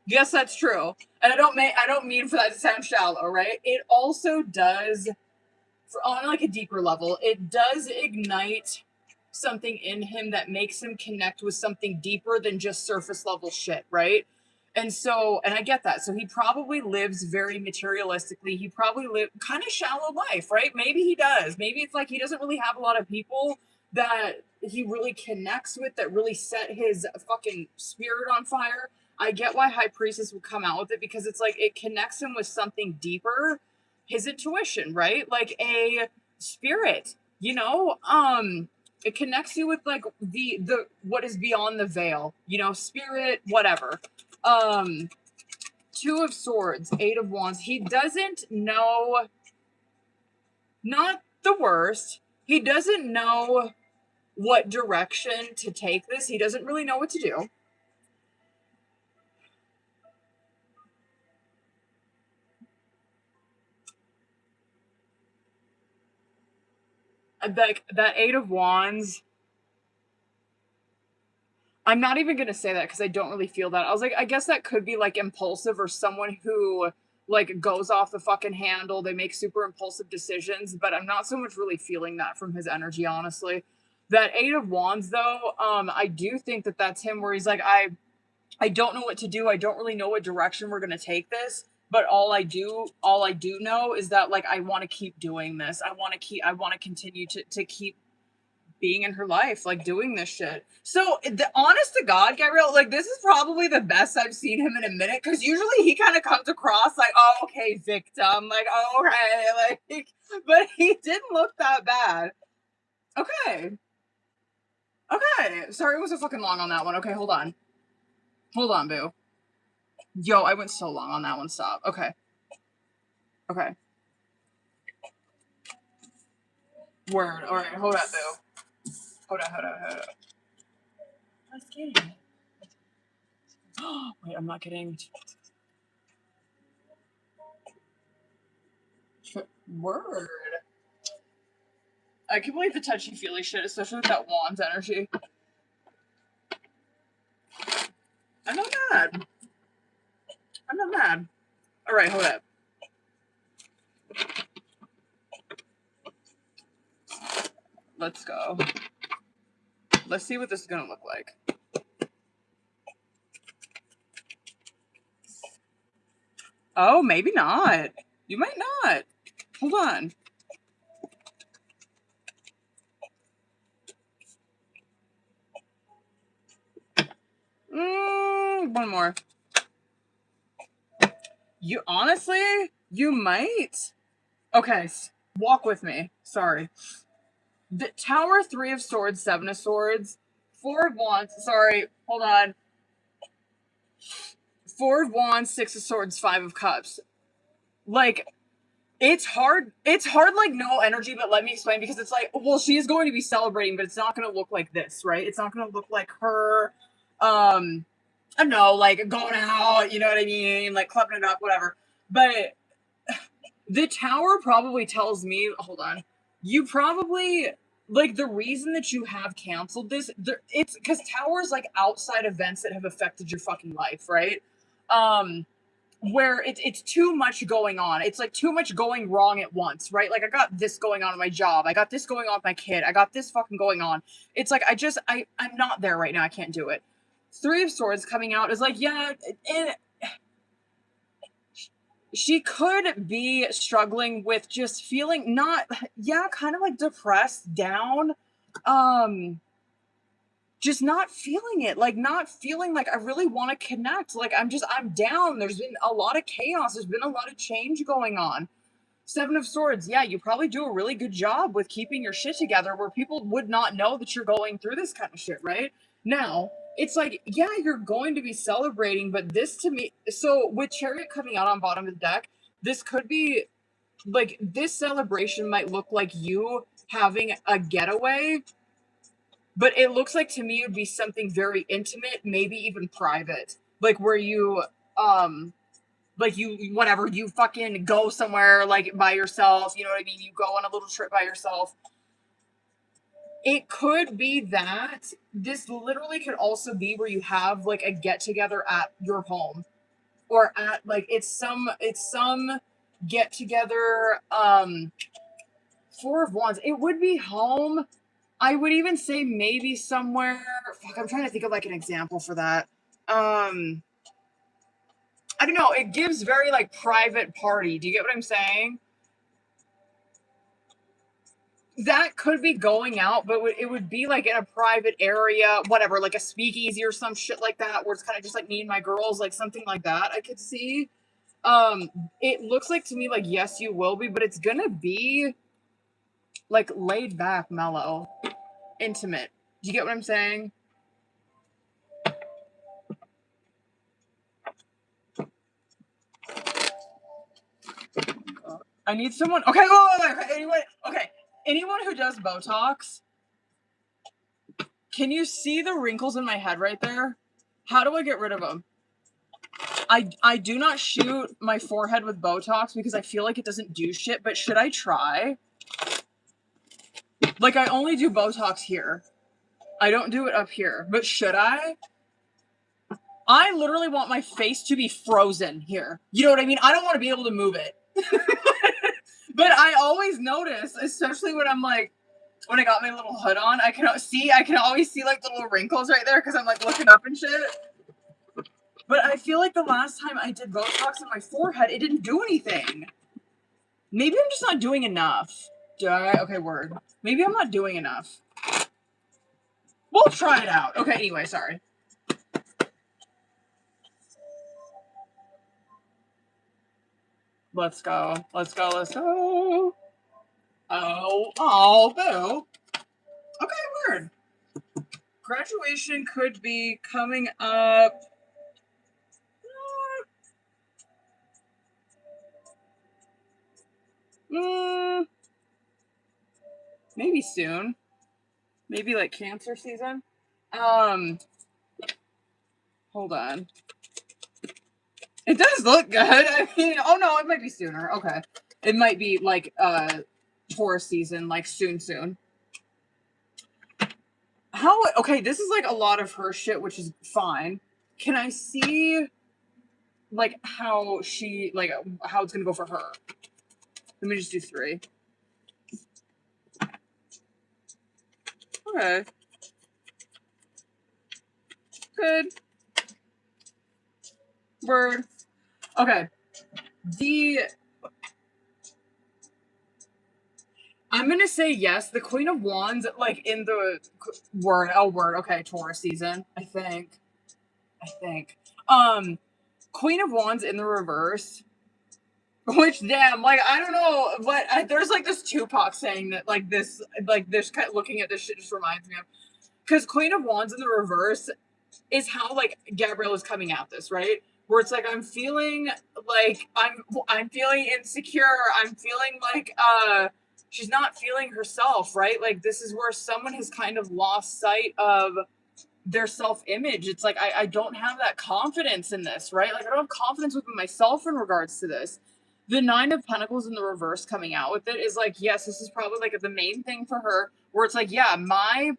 Yes, that's true. And I don't mean for that to sound shallow, right? It also does, on like a deeper level, it does ignite something in him that makes him connect with something deeper than just surface level shit, right? And so, and I get that. So he probably lives very materialistically. He probably live kind of shallow life, right? Maybe he does. Maybe it's like he doesn't really have a lot of people that he really connects with that really set his fucking spirit on fire. I get why High Priestess would come out with it because it's like it connects him with something deeper, his intuition, right? Like a spirit, you know? It connects you with like the what is beyond the veil, you know, spirit, whatever. Two of Swords, Eight of Wands. He doesn't know, not the worst. He doesn't know what direction to take this. He doesn't really know what to do. Like that Eight of Wands, I'm not even gonna say that because I don't really feel that. I was like, I guess that could be like impulsive or someone who like goes off the fucking handle. They make super impulsive decisions, but I'm not so much really feeling that from his energy, honestly. That Eight of Wands, though, I do think that that's him, where he's like, I don't know what to do. I don't really know what direction we're gonna take this. But all I do know is that like I want to keep doing this. I want to continue to keep being in her life, like doing this shit. So, honest to God, Gabrielle, like this is probably the best I've seen him in a minute because usually he kind of comes across like, oh, okay, victim, like, oh, okay, like, but he didn't look that bad. Okay. Okay. Sorry, it was a fucking long on that one. Okay, hold on. Hold on, boo. Yo, I went so long on that one. Stop. Okay. Okay. Word. All right, hold up, boo. Hold on. I was kidding. Wait, I'm not kidding. Word. I can't believe the touchy-feely shit, especially with that Wands energy. I'm not mad. I'm not mad. Alright, hold up. Let's go. Let's see what this is gonna look like. Oh, maybe not. You might not. Hold on. One more. You honestly, you might. Okay, walk with me. Sorry. The Tower, 3 of Swords, 7 of Swords, 4 of Wands. Sorry, hold on. 4 of Wands, 6 of Swords, 5 of Cups. Like, it's hard, like, no energy, but let me explain, because it's like, well, she is going to be celebrating, but it's not going to look like this, right? It's not going to look like her, I don't know, like, going out, you know what I mean? Like, clubbing it up, whatever. But the Tower probably tells me, hold on, you probably, like, the reason that you have canceled this, it's because Tower's, like, outside events that have affected your fucking life, right? Where it's too much going on. It's like too much going wrong at once, right? Like, I got this going on in my job. I got this going on with my kid. I got this fucking going on. It's like, I'm not there right now. I can't do it. 3 of Swords coming out is like, yeah, and she could be struggling with just feeling kind of like depressed, down, just not feeling it, like not feeling like I really want to connect. Like I'm down. There's been a lot of chaos. There's been a lot of change going on. 7 of Swords. Yeah, you probably do a really good job with keeping your shit together where people would not know that you're going through this kind of shit, right? Now, it's like, yeah, you're going to be celebrating, but this to me, so with Chariot coming out on bottom of the deck, this could be, like, this celebration might look like you having a getaway, but it looks like to me it would be something very intimate, maybe even private. Like where you, like you fucking go somewhere like by yourself, you know what I mean? You go on a little trip by yourself. It could be that. This literally could also be where you have like a get together at your home. Or at like it's some get together, 4 of Wands. It would be home. I would even say maybe somewhere. Fuck, I'm trying to think of like an example for that. I don't know. It gives very like private party. Do you get what I'm saying? That could be going out, but it would be like in a private area, whatever, like a speakeasy or some shit like that, where it's kind of just like me and my girls, like something like that. I could see. It looks like to me like yes, you will be, but it's gonna be like laid back, mellow, intimate. Do you get what I'm saying? I need someone. Okay, anyone who does Botox, can you see the wrinkles in my head right there? How do I get rid of them? I do not shoot my forehead with Botox because I feel like it doesn't do shit, but should I try? Like, I only do Botox here. I don't do it up here, but should I? I literally want my face to be frozen here. You know what I mean? I don't want to be able to move it. But I always notice, especially when I'm like, when I got my little hood on, I can always see like the little wrinkles right there because I'm like looking up and shit. But I feel like the last time I did Botox on my forehead, it didn't do anything. Maybe I'm just not doing enough. Okay, word. Maybe I'm not doing enough. We'll try it out. Okay, anyway, sorry. Let's go. Let's go. Let's go. Oh, boo. Okay, word. Graduation could be coming up. Maybe soon. Maybe like Cancer season. Hold on. It does look good. I mean, oh no, it might be sooner. Okay. It might be like Taurus season, like soon. How, okay, this is like a lot of her shit, which is fine. Can I see like how she, like how it's gonna go for her? Let me just do 3. Okay. Good. Word. Okay. I'm gonna say yes. The Queen of Wands, like in the word, word. Okay, Taurus season. I think. Queen of Wands in the reverse. Which damn, like I don't know, but there's like this Tupac saying that like this kind of looking at this shit just reminds me of, because Queen of Wands in the reverse is how like Gabrielle is coming at this, right? Where it's like I'm feeling like I'm feeling insecure. I'm feeling like she's not feeling herself, right? Like this is where someone has kind of lost sight of their self-image. It's like I don't have that confidence in this, right? Like I don't have confidence within myself in regards to this. The 9 of Pentacles in the reverse coming out with it is like, yes, this is probably like the main thing for her, where it's like, yeah, my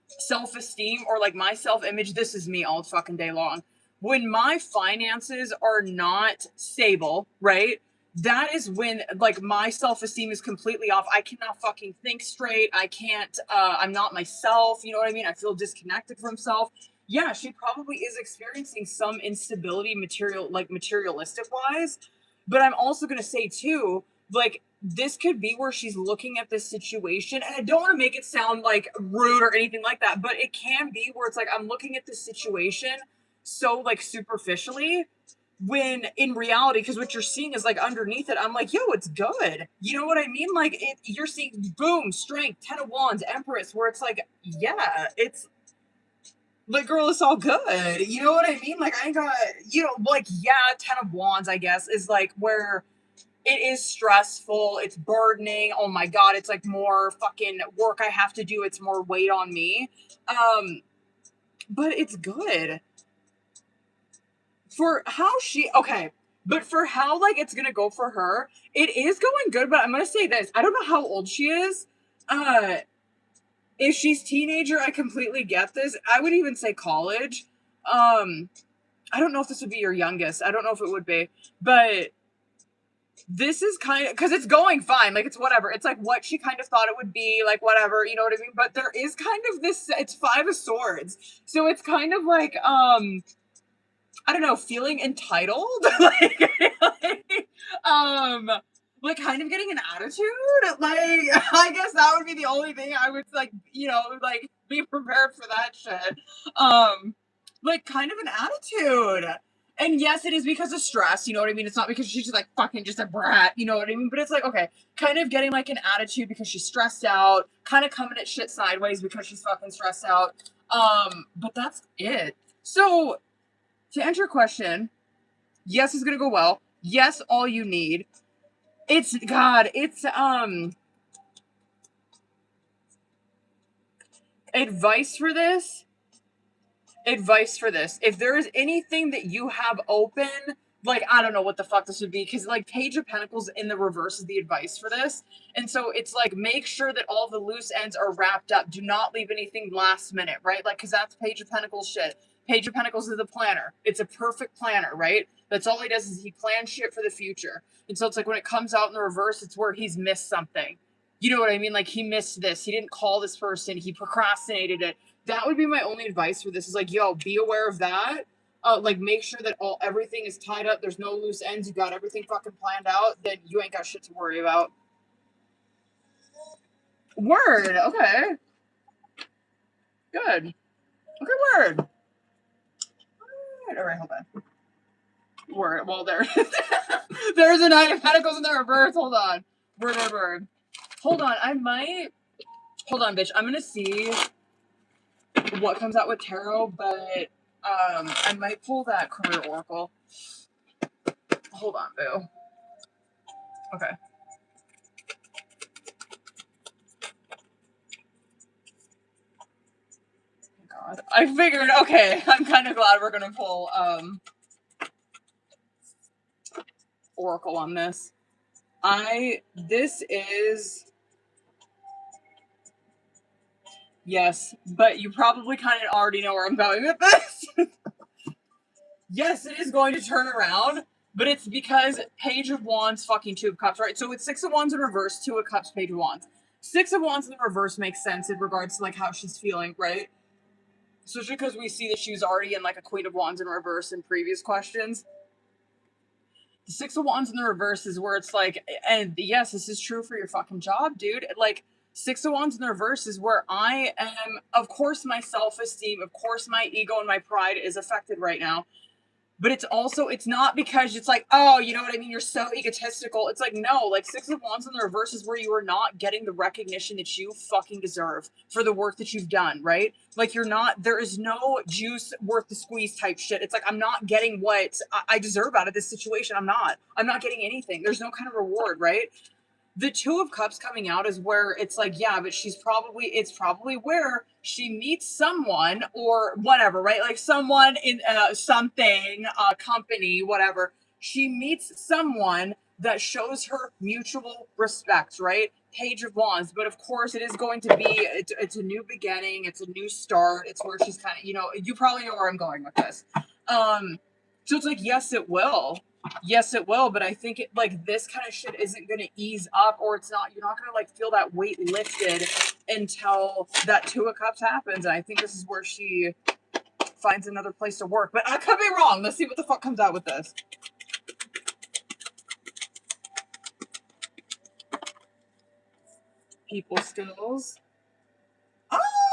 self-esteem or like my self-image, this is me all fucking day long. When my finances are not stable, right? That is when like my self-esteem is completely off. I cannot fucking think straight. I can't I'm not myself, you know what I mean? I feel disconnected from self. Yeah, she probably is experiencing some instability materialistic wise. But I'm also going to say too, like this could be where she's looking at this situation, and I don't want to make it sound like rude or anything like that, but it can be where it's like I'm looking at this situation so like superficially, when in reality, because what you're seeing is like underneath it, I'm like, yo, it's good, you know what I mean? Like you're seeing boom, strength, 10 of Wands, Empress, where it's like, yeah, it's like, girl, it's all good, you know what I mean? Like I ain't got, like, yeah, 10 of Wands, I guess, is like where it is stressful, it's burdening, oh my god, it's like more fucking work I have to do, it's more weight on me. But it's good for how she, okay, but for how like it's gonna go for her, it is going good. But I'm gonna say this, I don't know how old she is. uh if she's teenager, I completely get this. I would even say college. I don't know if this would be your youngest, I don't know if it would be, but this is kind of, because it's going fine, like it's whatever, it's like what she kind of thought it would be, like whatever, you know what I mean? But there is kind of this, it's 5 of Swords, so it's kind of like I don't know, feeling entitled, um like kind of getting an attitude, like I guess that would be the only thing I would like, like be prepared for that shit. Like kind of an attitude. And yes, it is because of stress, you know what I mean? It's not because she's just like fucking just a brat, you know what I mean? But it's like, okay, kind of getting like an attitude because she's stressed out, kind of coming at shit sideways because she's fucking stressed out. But that's it. So to answer your question, yes, it's gonna go well. Yes, all you need. It's God, it's advice for this. Advice for this. If there is anything that you have open, like I don't know what the fuck this would be, because like Page of Pentacles in the reverse is the advice for this. And so it's like make sure that all the loose ends are wrapped up. Do not leave anything last minute, right? Like because that's Page of Pentacles shit. Page of Pentacles is a planner. It's a perfect planner, right? That's all he does is he plans shit for the future. And so it's like when it comes out in the reverse, it's where he's missed something. You know what I mean? Like he missed this. He didn't call this person. He procrastinated it. That would be my only advice for this is like, yo, be aware of that. Like make sure that everything is tied up. There's no loose ends. You got everything fucking planned out. Then you ain't got shit to worry about. Word. Okay. Good. Okay. Word. All right. Hold on. Word. Well, there. There's a 9 of Pentacles in the reverse. Hold on. Word. Word. Word. Hold on. I might. Hold on, bitch. I'm gonna see what comes out with tarot, but I might pull that career oracle. Hold on, boo. Okay. God. I figured, okay, I'm kind of glad we're gonna pull oracle on this. This is Yes, but you probably kind of already know where I'm going with this. Yes, it is going to turn around, but it's because Page of Wands, fucking Two of Cups, right? So it's Six of Wands in reverse, Two of Cups, Page of Wands. Six of Wands in the reverse makes sense in regards to like how she's feeling, right? Especially because we see that she was already in like a Queen of Wands in reverse in previous questions. The Six of Wands in the reverse is where it's like, and yes, this is true for your fucking job, dude. Like, Six of Wands in the reverse is where I am, of course, my self esteem, of course, my ego and my pride is affected right now. But it's also, it's not because it's like, oh, you know what I mean? You're so egotistical. It's like, no, like Six of Wands in the reverse is where you are not getting the recognition that you fucking deserve for the work that you've done, right? Like you're not, there is no juice worth the squeeze type shit. It's like, I'm not getting what I deserve out of this situation. I'm not getting anything. There's no kind of reward, right? The Two of Cups coming out is where it's like, yeah, but it's probably where she meets someone or whatever, right? Like someone in something, company, whatever. She meets someone that shows her mutual respect, right? Page of Wands. But of course, it is going to be, it's a new beginning. It's a new start. It's where she's kind of, you probably know where I'm going with this. So it's like, yes, it will. Yes, it will, but I think it like this kind of shit isn't going to ease up, or it's not. You're not going to like feel that weight lifted until that Two of Cups happens. And I think this is where she finds another place to work. But I could be wrong. Let's see what the fuck comes out with this. People skills.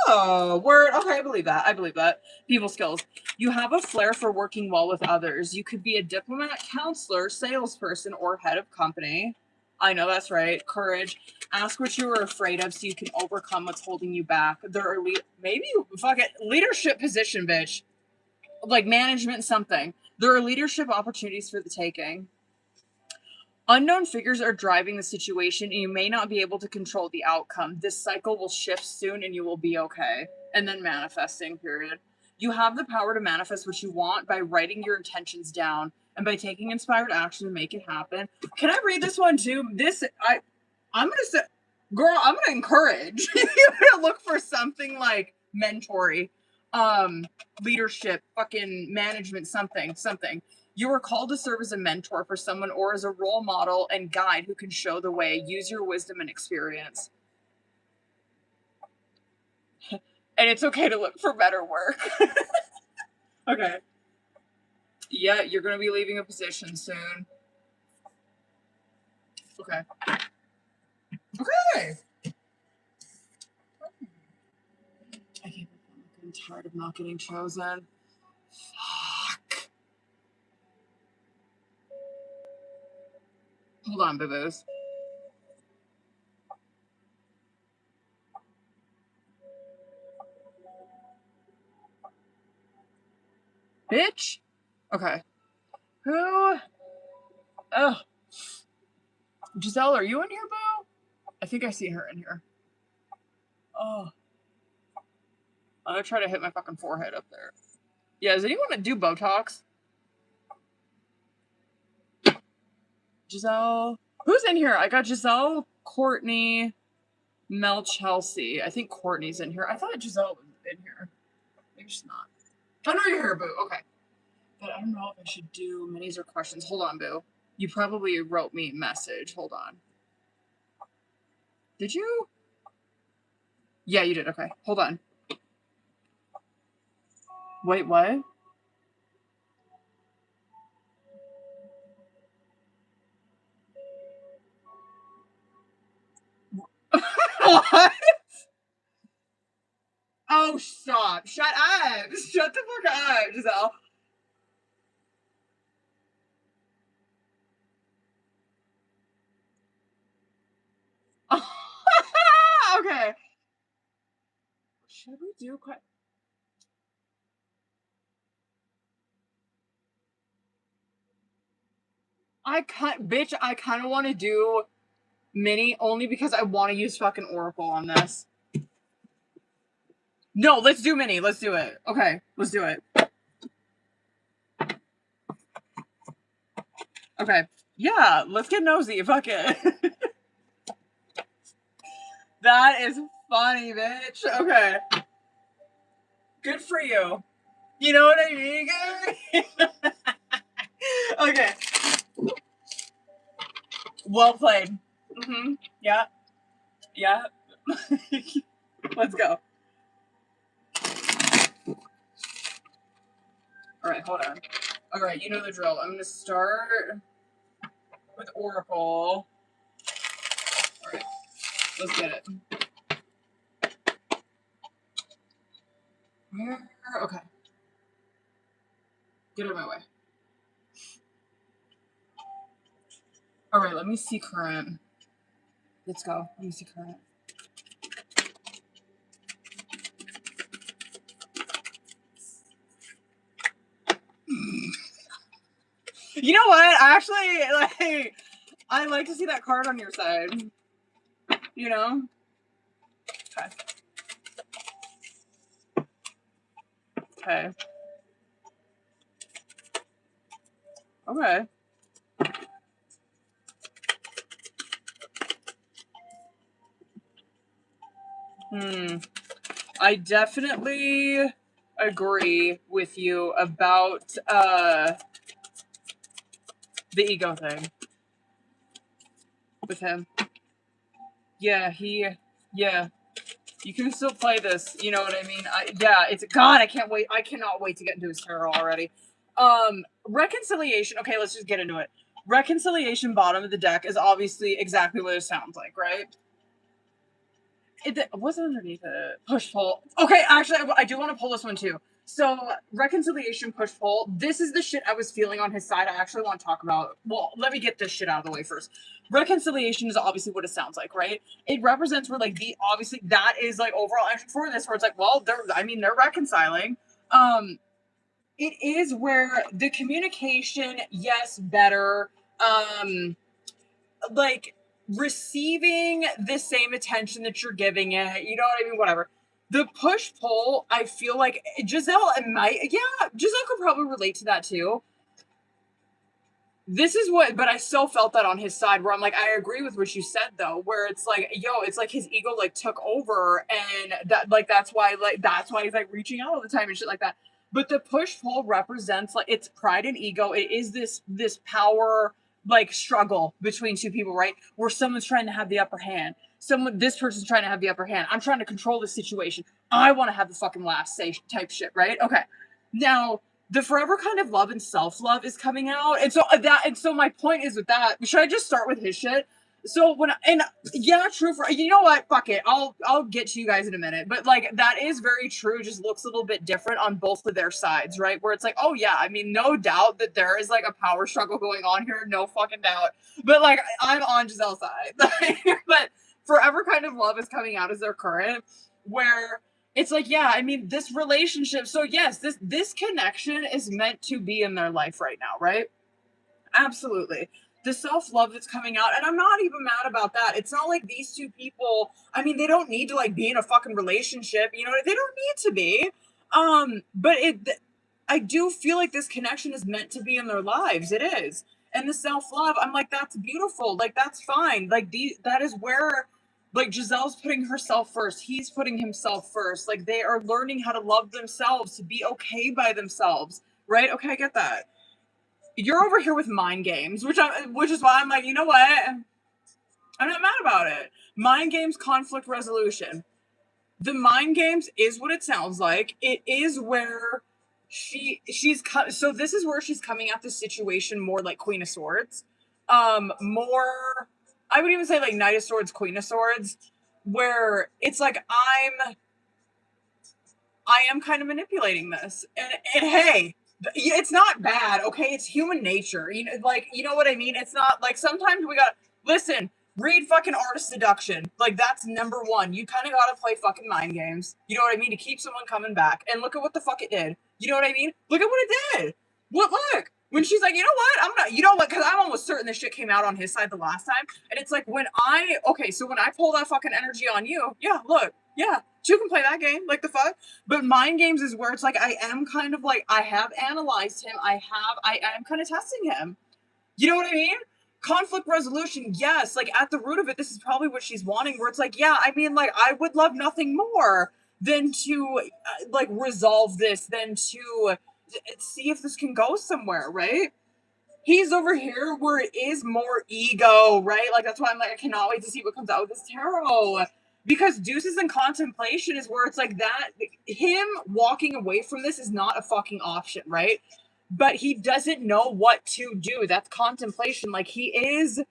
Oh, word. Okay, I believe that. I believe that. People skills. You have a flair for working well with others. You could be a diplomat, counselor, salesperson, or head of company. I know that's right. Courage. Ask what you are afraid of so you can overcome what's holding you back. There are maybe fuck it, leadership position, bitch. Like management something. There are leadership opportunities for the taking. Unknown figures are driving the situation, and you may not be able to control the outcome. This cycle will shift soon, and you will be okay. And then manifesting, period. You have the power to manifest what you want by writing your intentions down and by taking inspired action to make it happen. Can I read this one too? I'm gonna say, girl, I'm gonna encourage you to look for something like mentory, leadership, fucking management, something. You are called to serve as a mentor for someone or as a role model and guide who can show the way. Use your wisdom and experience. And it's okay to look for better work. Okay. Yeah, you're going to be leaving a position soon. Okay. Okay. I'm tired of not getting chosen. Fuck. Hold on, boo-boos. Bitch. Okay. Who? Oh. Giselle, are you in here, boo? I think I see her in here. Oh. I'm gonna try to hit my fucking forehead up there. Yeah, does anyone do Botox? Giselle. Who's in here? I got Giselle, Courtney, Mel, Chelsea. I think Courtney's in here. I thought Giselle was in here. Maybe she's not. Oh, no, you're here, boo. Okay. But I don't know if I should do minis or questions. Hold on, boo. You probably wrote me a message. Hold on. Did you? Yeah, you did. Okay. Hold on. Wait, what? What? Oh, stop. Shut up. Shut the fuck up, Giselle. Okay. Should we do I kind of want to do mini only because I want to use fucking Oracle on this. No, let's do mini. Let's do it. Okay, let's do it. Okay. Yeah, let's get nosy. Fuck it. That is Funny, bitch. Okay. Good for you. You know what I mean? Okay. Well played. Mm-hmm. Yeah. Yeah. Let's go. Alright, hold on. Alright, you know the drill. I'm gonna start with Oracle. Alright, let's get it. Okay. Get out of my way. Alright, let me see current. Let's go. Let me see current. You know what? Actually, I like to see that card on your side. You know? Okay. Okay. Okay. I definitely agree with you about the ego thing with him. Yeah, yeah. You can still play this, you know what I mean? It's God, I can't wait. I cannot wait to get into his tarot already. Reconciliation. Okay, let's just get into it. Reconciliation bottom of the deck is obviously exactly what it sounds like, right? What's underneath it? Push pull. Okay, actually, I do want to pull this one too. So, reconciliation, push pull. This is the shit I was feeling on his side. I actually want to talk about. Well, let me get this shit out of the way first. Reconciliation is obviously what it sounds like, right? It represents where like obviously that is like overall action for this, where it's like, well, they're reconciling. It is where the communication, yes, better. Like receiving the same attention that you're giving it, you know what I mean? Whatever. The push pull, I feel like Giselle Giselle could probably relate to that too. But I still felt that on his side where I'm like, I agree with what you said though, where it's like, it's like his ego like took over and that's why he's like reaching out all the time and shit like that. But the push pull represents like it's pride and ego. It is this power like struggle between two people, right? Where someone's trying to have the upper hand. This person's trying to have the upper hand. I'm trying to control the situation. I want to have the fucking last say type shit, right? Okay. Now, the forever kind of love and self-love is coming out. And so my point is with that, should I just start with his shit? So true for you know what? Fuck it. I'll get to you guys in a minute. But like that is very true, just looks a little bit different on both of their sides, right? Where it's like, oh yeah, I mean, no doubt that there is like a power struggle going on here, no fucking doubt. But like I'm on Giselle's side. But forever kind of love is coming out as their current, where it's like, yeah, I mean, this relationship. So yes, this connection is meant to be in their life right now, right? Absolutely. The self-love that's coming out, and I'm not even mad about that. It's not like these two people, I mean, they don't need to like be in a fucking relationship, you know, they don't need to be. But I do feel like this connection is meant to be in their lives. It is. And the self-love, I'm like, that's beautiful. Like, that's fine. Like, that is where, like, Giselle's putting herself first. He's putting himself first. Like, they are learning how to love themselves, to be okay by themselves, right? Okay, I get that. You're over here with mind games, which is why I'm like, you know what? I'm not mad about it. Mind games, conflict resolution. The mind games is what it sounds like. It is where so this is where she's coming at the situation more like Queen of Swords. More I would even say like Knight of Swords, Queen of Swords, where it's like I am kind of manipulating this. And hey, it's not bad, okay? It's human nature. You know what I mean? It's not like sometimes we got listen, read fucking Art of Seduction. Like that's number one. You kind of gotta play fucking mind games. You know what I mean? To keep someone coming back. And look at what the fuck it did. You know what I mean? Look at what it did. Look. When she's like, you know what? I'm not, you know what? Because I'm almost certain this shit came out on his side the last time. And it's like when I pull that fucking energy on you, yeah, look, yeah, you can play that game. Like the fuck? But mind games is where it's like I am kind of like I have analyzed him. I am kind of testing him. You know what I mean? conflict resolution, yes, like at the root of it, this is probably what she's wanting, where it's like, yeah, I mean, like, I would love nothing more than to like resolve this, than to see if this can go somewhere, right? He's over here where it is more ego, right? Like, that's why I'm like, I cannot wait to see what comes out with this tarot. Because deuces and contemplation is where it's like that, him walking away from this is not a fucking option, right? But he doesn't know what to do. That's contemplation. Like, it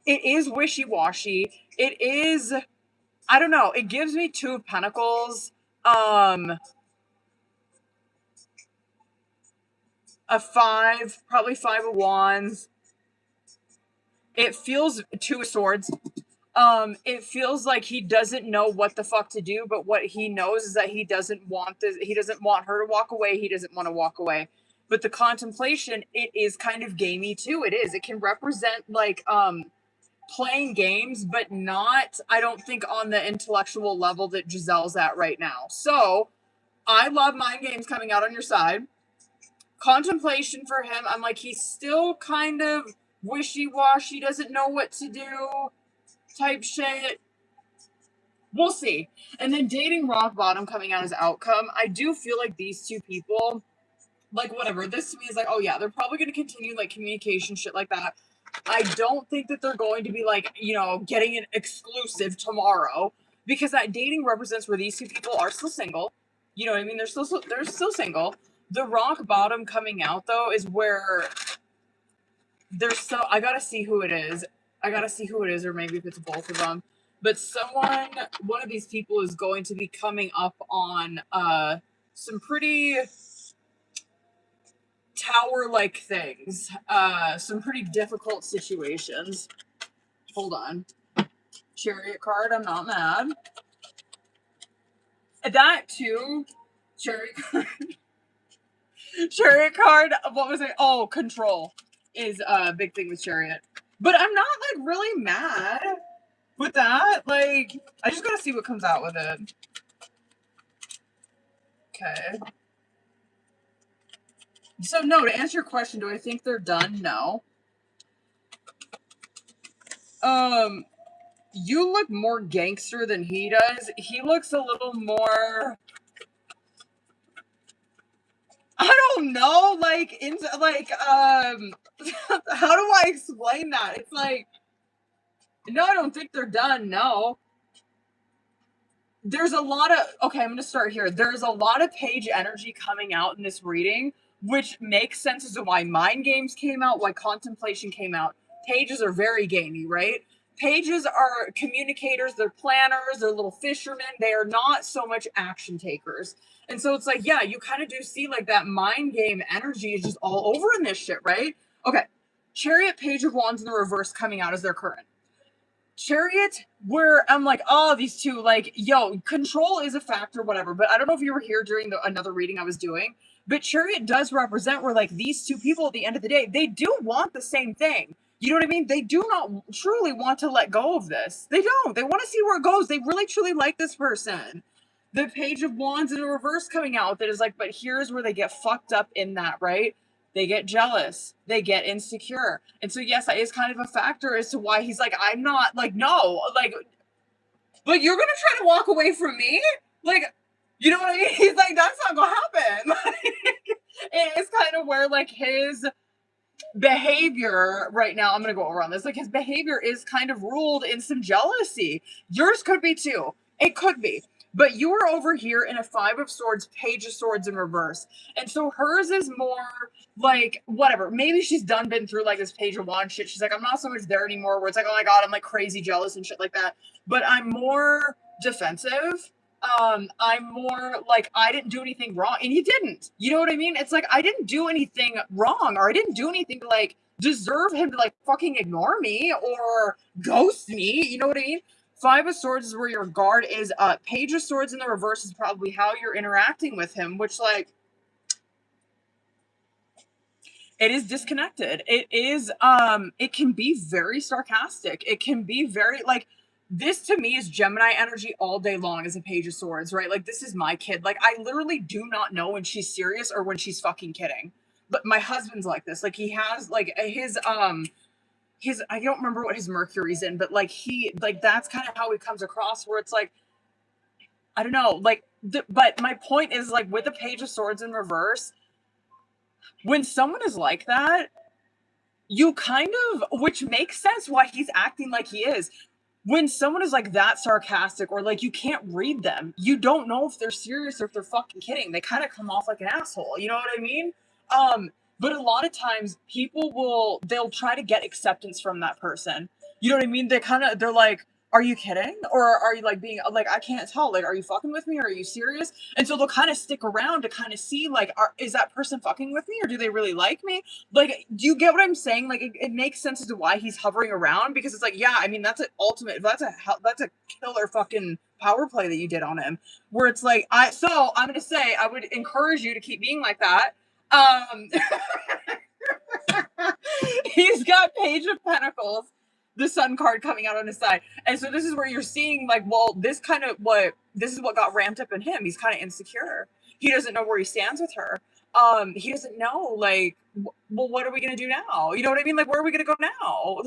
is wishy-washy. It is, I don't know. It gives me Two of Pentacles, a 5, probably 5 of Wands. It feels Two of Swords. It feels like he doesn't know what the fuck to do, but what he knows is that he doesn't want this, he doesn't want her to walk away, he doesn't want to walk away. But the contemplation, it is kind of gamey too. It is. It can represent like playing games, but not, I don't think, on the intellectual level that Giselle's at right now. So I love mind games coming out on your side. Contemplation for him, I'm like, he's still kind of wishy-washy, doesn't know what to do type shit. We'll see. And then dating rock bottom coming out as outcome. I do feel like these two people, like, whatever, this to me is like, oh yeah, they're probably going to continue like communication shit like that. I don't think that they're going to be like, you know, getting an exclusive tomorrow, because that dating represents where these two people are still single. You know what I mean? They're still single. The rock bottom coming out though is where they're so, I gotta see who it is. Or maybe if it's both of them. But one of these people is going to be coming up on some pretty tower-like things. Some pretty difficult situations. Hold on. Chariot card, I'm not mad. That too. Chariot card. Chariot card, what was it? Oh, control is a big thing with Chariot. But I'm not, like, really mad with that. Like, I just gotta see what comes out with it. Okay. So, no, to answer your question, do I think they're done? No. You look more gangster than he does. He looks a little more... I don't know, like, how do I explain that? It's like, no, I don't think they're done, no. There's a lot of, okay, I'm going to start here. There's a lot of page energy coming out in this reading, which makes sense as to why mind games came out, why contemplation came out. Pages are very gamey, right? Pages are communicators, they're planners, they're little fishermen. They are not so much action takers. And so it's like, yeah, you kind of do see like that mind game energy is just all over in this shit, right? Okay, Chariot, Page of Wands in the reverse coming out as their current. Chariot, where I'm like, oh, these two, like, yo, control is a factor, whatever. But I don't know if you were here during another reading I was doing. But Chariot does represent where, like, these two people at the end of the day, they do want the same thing. You know what I mean? They do not truly want to let go of this. They don't. They want to see where it goes. They really, truly like this person. The Page of Wands in a reverse coming out that is like, but here's where they get fucked up in that, right? They get jealous. They get insecure. And so, yes, that is kind of a factor as to why he's like, I'm not, like, no, like you're going to try to walk away from me? Like, you know what I mean? He's like, that's not going to happen. It is kind of where, like, his behavior right now, I'm going to go around this, like, his behavior is kind of ruled in some jealousy. Yours could be too. It could be. But you are over here in a 5 of Swords, Page of Swords in reverse. And so hers is more like, whatever. Maybe she's been through like this Page of Wands shit. She's like, I'm not so much there anymore, where it's like, oh my God, I'm like crazy jealous and shit like that. But I'm more defensive. I'm more like, I didn't do anything wrong. And you didn't. You know what I mean? It's like, I didn't do anything wrong, or I didn't do anything to like deserve him to like fucking ignore me or ghost me. You know what I mean? 5 of Swords is where your guard is up. Page of Swords in the reverse is probably how you're interacting with him, which, like, it is disconnected. It is, it can be very sarcastic. It can be very, like, this to me is Gemini energy all day long as a Page of Swords, right? Like, this is my kid. Like, I literally do not know when she's serious or when she's fucking kidding. But my husband's like this. Like, he has, like, I don't remember what his Mercury's in, but like that's kind of how he comes across, where it's like, I don't know, like, but my point is, like, with the Page of Swords in reverse, when someone is like that, you kind of, which makes sense why he's acting like he is. When someone is like that sarcastic, or like you can't read them, you don't know if they're serious or if they're fucking kidding. They kind of come off like an asshole. You know what I mean? But a lot of times they'll try to get acceptance from that person. You know what I mean? They're like, are you kidding? Or are you like being like, I can't tell. Like, are you fucking with me? Or are you serious? And so they'll kind of stick around to kind of see, like, is that person fucking with me, or do they really like me? Like, do you get what I'm saying? Like, it makes sense as to why he's hovering around, because it's like, yeah, I mean, that's an ultimate, that's a killer fucking power play that you did on him, where it's like, I'm gonna say, I would encourage you to keep being like that. He's got Page of Pentacles, the Sun card coming out on his side. And so this is where you're seeing, like, well, this is what got ramped up in him. He's kind of insecure. He doesn't know where he stands with her. He doesn't know, like, well, what are we gonna do now? You know what I mean? Like, where are we gonna go now?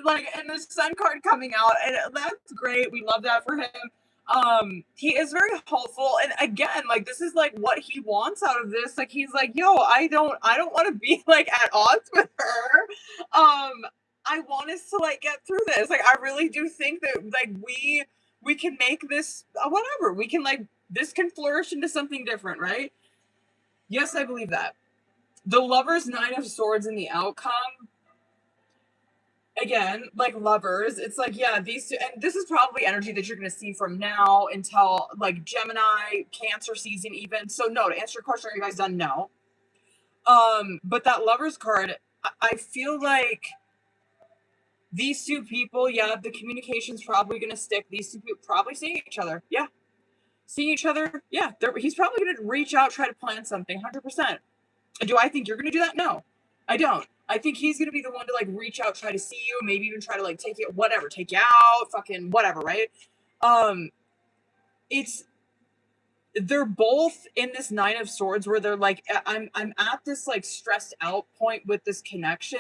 Like, and the Sun card coming out, and that's great. We love that for him. He is very hopeful, and again, like, this is like what he wants out of this. Like, he's like, yo, I don't want to be like at odds with her. I want us to like get through this. Like, I really do think that, like, we can make this whatever. We can, like, this can flourish into something different, right? Yes, I believe that. The Lovers, Nine of Swords in the outcome. Again, like lovers, it's like, yeah, these two, and this is probably energy that you're going to see from now until like Gemini, Cancer season even. So no, to answer your question, are you guys done? No. But that Lovers card, I feel like these two people, yeah, the communication's probably going to stick. These two people probably seeing each other. Yeah. Seeing each other. Yeah. He's probably going to reach out, try to plan something 100%. Do I think you're going to do that? No, I don't. I think he's going to be the one to like reach out, try to see you, maybe even try to like take you out, fucking whatever, right? They're both in this Nine of Swords where they're like, I'm at this like stressed out point with this connection.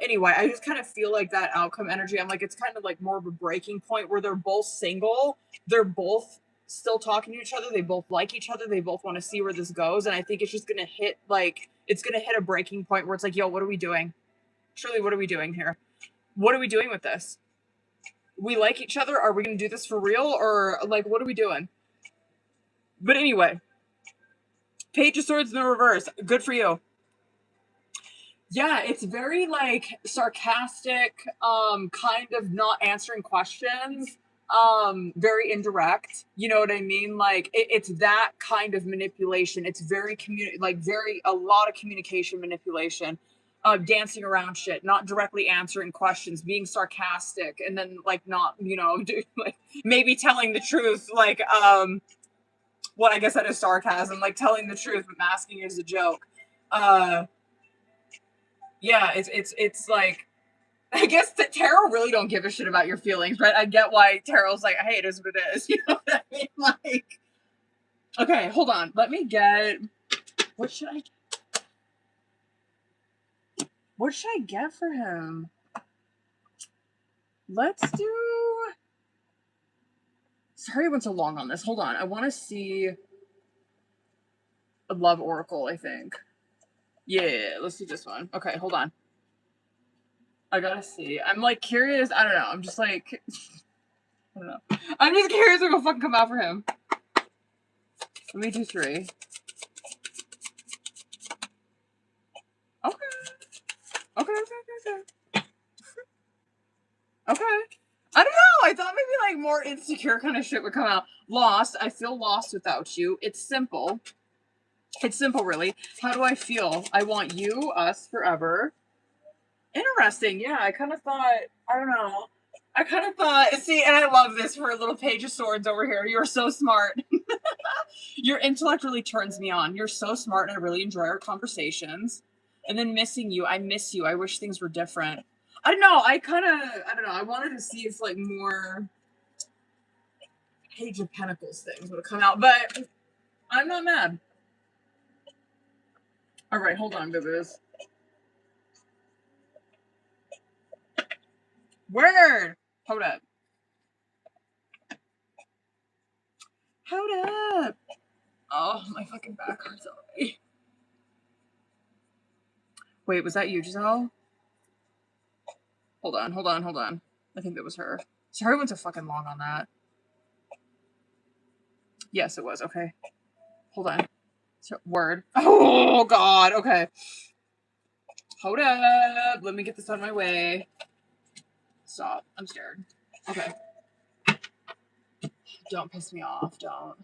Anyway, I just kind of feel like that outcome energy, I'm like, it's kind of like more of a breaking point where they're both single. They're both still talking to each other. They both like each other. They both want to see where this goes. And I think it's just going to hit, like, it's going to hit a breaking point where it's like, yo, what are we doing? Truly, what are we doing here? What are we doing with this? We like each other. Are we going to do this for real? Or like, what are we doing? But anyway, Page of Swords in the reverse. Good for you. Yeah, it's very like sarcastic, kind of not answering questions, very indirect. You know what I mean? Like it's that kind of manipulation. It's very a lot of communication manipulation, dancing around shit, not directly answering questions, being sarcastic, and then like not, like maybe telling the truth, like what I guess that is sarcasm, like telling the truth but masking it as a joke. Yeah, it's like, I guess that tarot really don't give a shit about your feelings, right? I get why tarot's like, hey, it is what it is. You know what I mean? Like, okay, hold on. Let me get, what should I get for him? Let's do, sorry I went so long on this. Hold on. I want to see a love oracle, I think. Yeah, let's do this one. Okay, hold on. I gotta see. I'm like curious. I don't know. I'm just like, I don't know. I'm just curious what will fucking come out for him. Let me do 3. Okay. Okay. Okay. I don't know. I thought maybe like more insecure kind of shit would come out. Lost. I feel lost without you. It's simple. It's simple, really. How do I feel? I want you, us, forever. Interesting. Yeah, I kind of thought, I don't know. I kind of thought, see, and I love this for a little Page of Swords over here. You're so smart. Your intellect really turns me on. You're so smart, and I really enjoy our conversations. And then missing you. I miss you. I wish things were different. I don't know. I don't know. I wanted to see if like more Page of Pentacles things would have come out, but I'm not mad. All right, hold on, boo-boos. Word. Hold up. Hold up. Oh, my fucking back hurts already. Wait, was that you, Giselle? Hold on. I think that was her. Sorry, went so fucking long on that. Yes, it was. Okay. Hold on. Word. Oh, God. Okay. Hold up. Let me get this out of my way. Stop. I'm scared. Okay. Don't piss me off. Don't.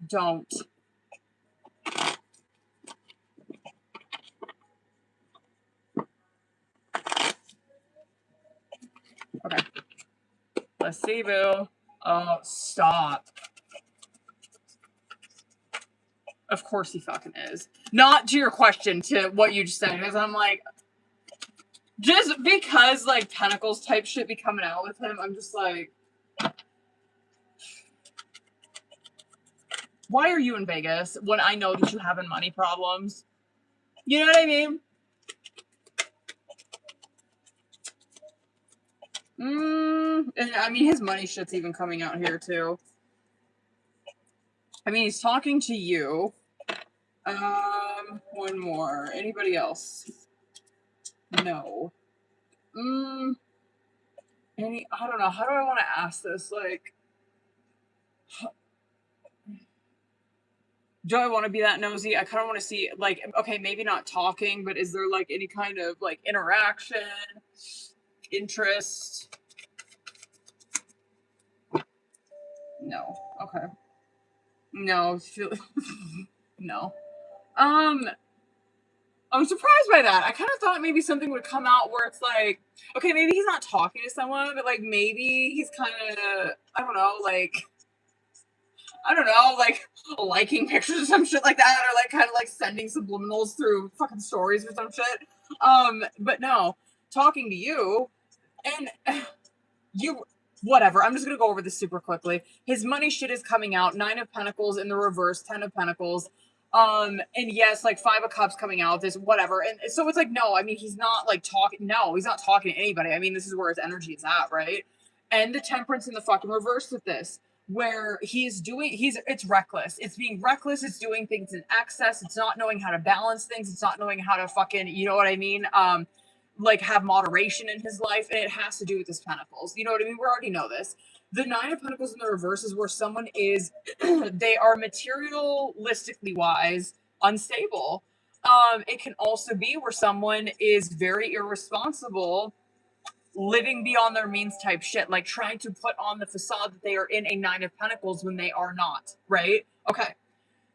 Don't. Okay. Let's see, boo. Oh, stop. Of course he fucking is. Not to your question, to what you just said, because I'm like, just because, like, Pentacles type shit be coming out with him, I'm just like, why are you in Vegas when I know that you having money problems? You know what I mean? And I mean, his money shit's even coming out here, too. I mean, he's talking to you. One more. Anybody else? No. I don't know. How do I want to ask this? Like, do I want to be that nosy? I kind of want to see, like, okay, maybe not talking, but is there, like, any kind of, like, interaction, interest? No. Okay. No. No. I'm surprised by that. I kind of thought maybe something would come out where it's like, okay, maybe he's not talking to someone, but, like, maybe he's kind of, I don't know, like, liking pictures or some shit like that, or, like, kind of, like, sending subliminals through fucking stories or some shit. But no, talking to you, and you, whatever, I'm just gonna go over this super quickly. His money shit is coming out, 9 of Pentacles in the reverse, 10 of Pentacles. And yes, like 5 of Cups coming out, this, whatever. And so it's like, no, I mean, he's not, like, talking, no, he's not talking to anybody. I mean, this is where his energy is at, right? And the Temperance in the fucking reverse with this, where it's reckless. It's being reckless. It's doing things in excess. It's not knowing how to balance things. It's not knowing how to fucking, you know what I mean? Like, have moderation in his life, and it has to do with his Pentacles. You know what I mean? We already know this. The 9 of Pentacles in the reverse is where someone is, they are materialistically wise, unstable. It can also be where someone is very irresponsible, living beyond their means type shit, like trying to put on the facade that they are in a 9 of Pentacles when they are not, right? Okay.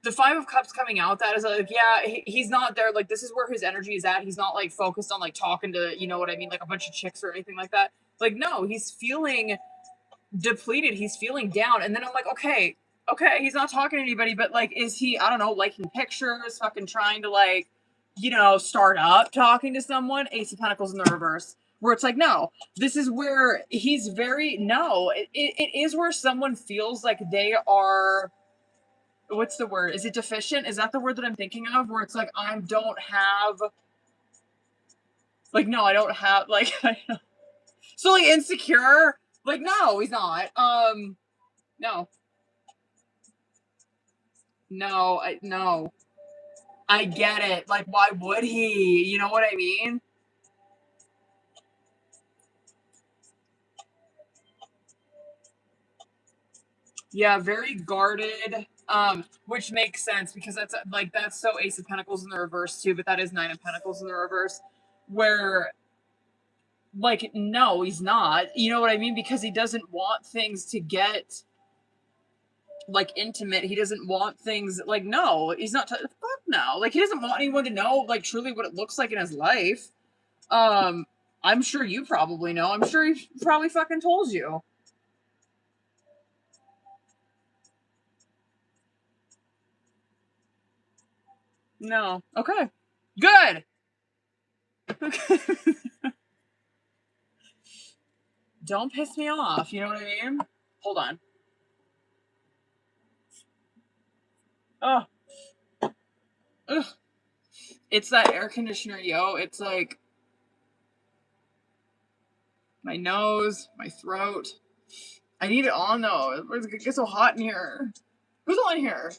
The 5 of Cups coming out, that is like, yeah, he's not there. Like, this is where his energy is at. He's not, like, focused on, like, talking to, you know what I mean, like a bunch of chicks or anything like that. Like, no, he's feeling depleted. He's feeling down. And then I'm like, okay, he's not talking to anybody, but, like, is he, I don't know, liking pictures, fucking trying to, like, you know, start up talking to someone? Ace of Pentacles in the reverse. Where it's like, no, this is where he's very, no, it is where someone feels like they are, what's the word? Is it deficient? Is that the word that I'm thinking of? Where it's like, I don't have, like, no, I don't have, like, so, like, insecure? Like, no, he's not. No. No. I get it. Like, why would he? You know what I mean? Yeah, very guarded. Which makes sense because that's, like, that's so Ace of Pentacles in the reverse too, but that is 9 of Pentacles in the reverse, where, like, no, he's not. You know what I mean? Because he doesn't want things to get, like, intimate. He doesn't want things, like, no, he's not, fuck no. Like, he doesn't want anyone to know, like, truly what it looks like in his life. I'm sure you probably know. I'm sure he probably fucking told you. No. Okay. Good. Don't piss me off. You know what I mean? Hold on. Oh. Ugh. It's that air conditioner, yo. It's like my nose, my throat. I need it on though. It's gonna get so hot in here. Who's on here?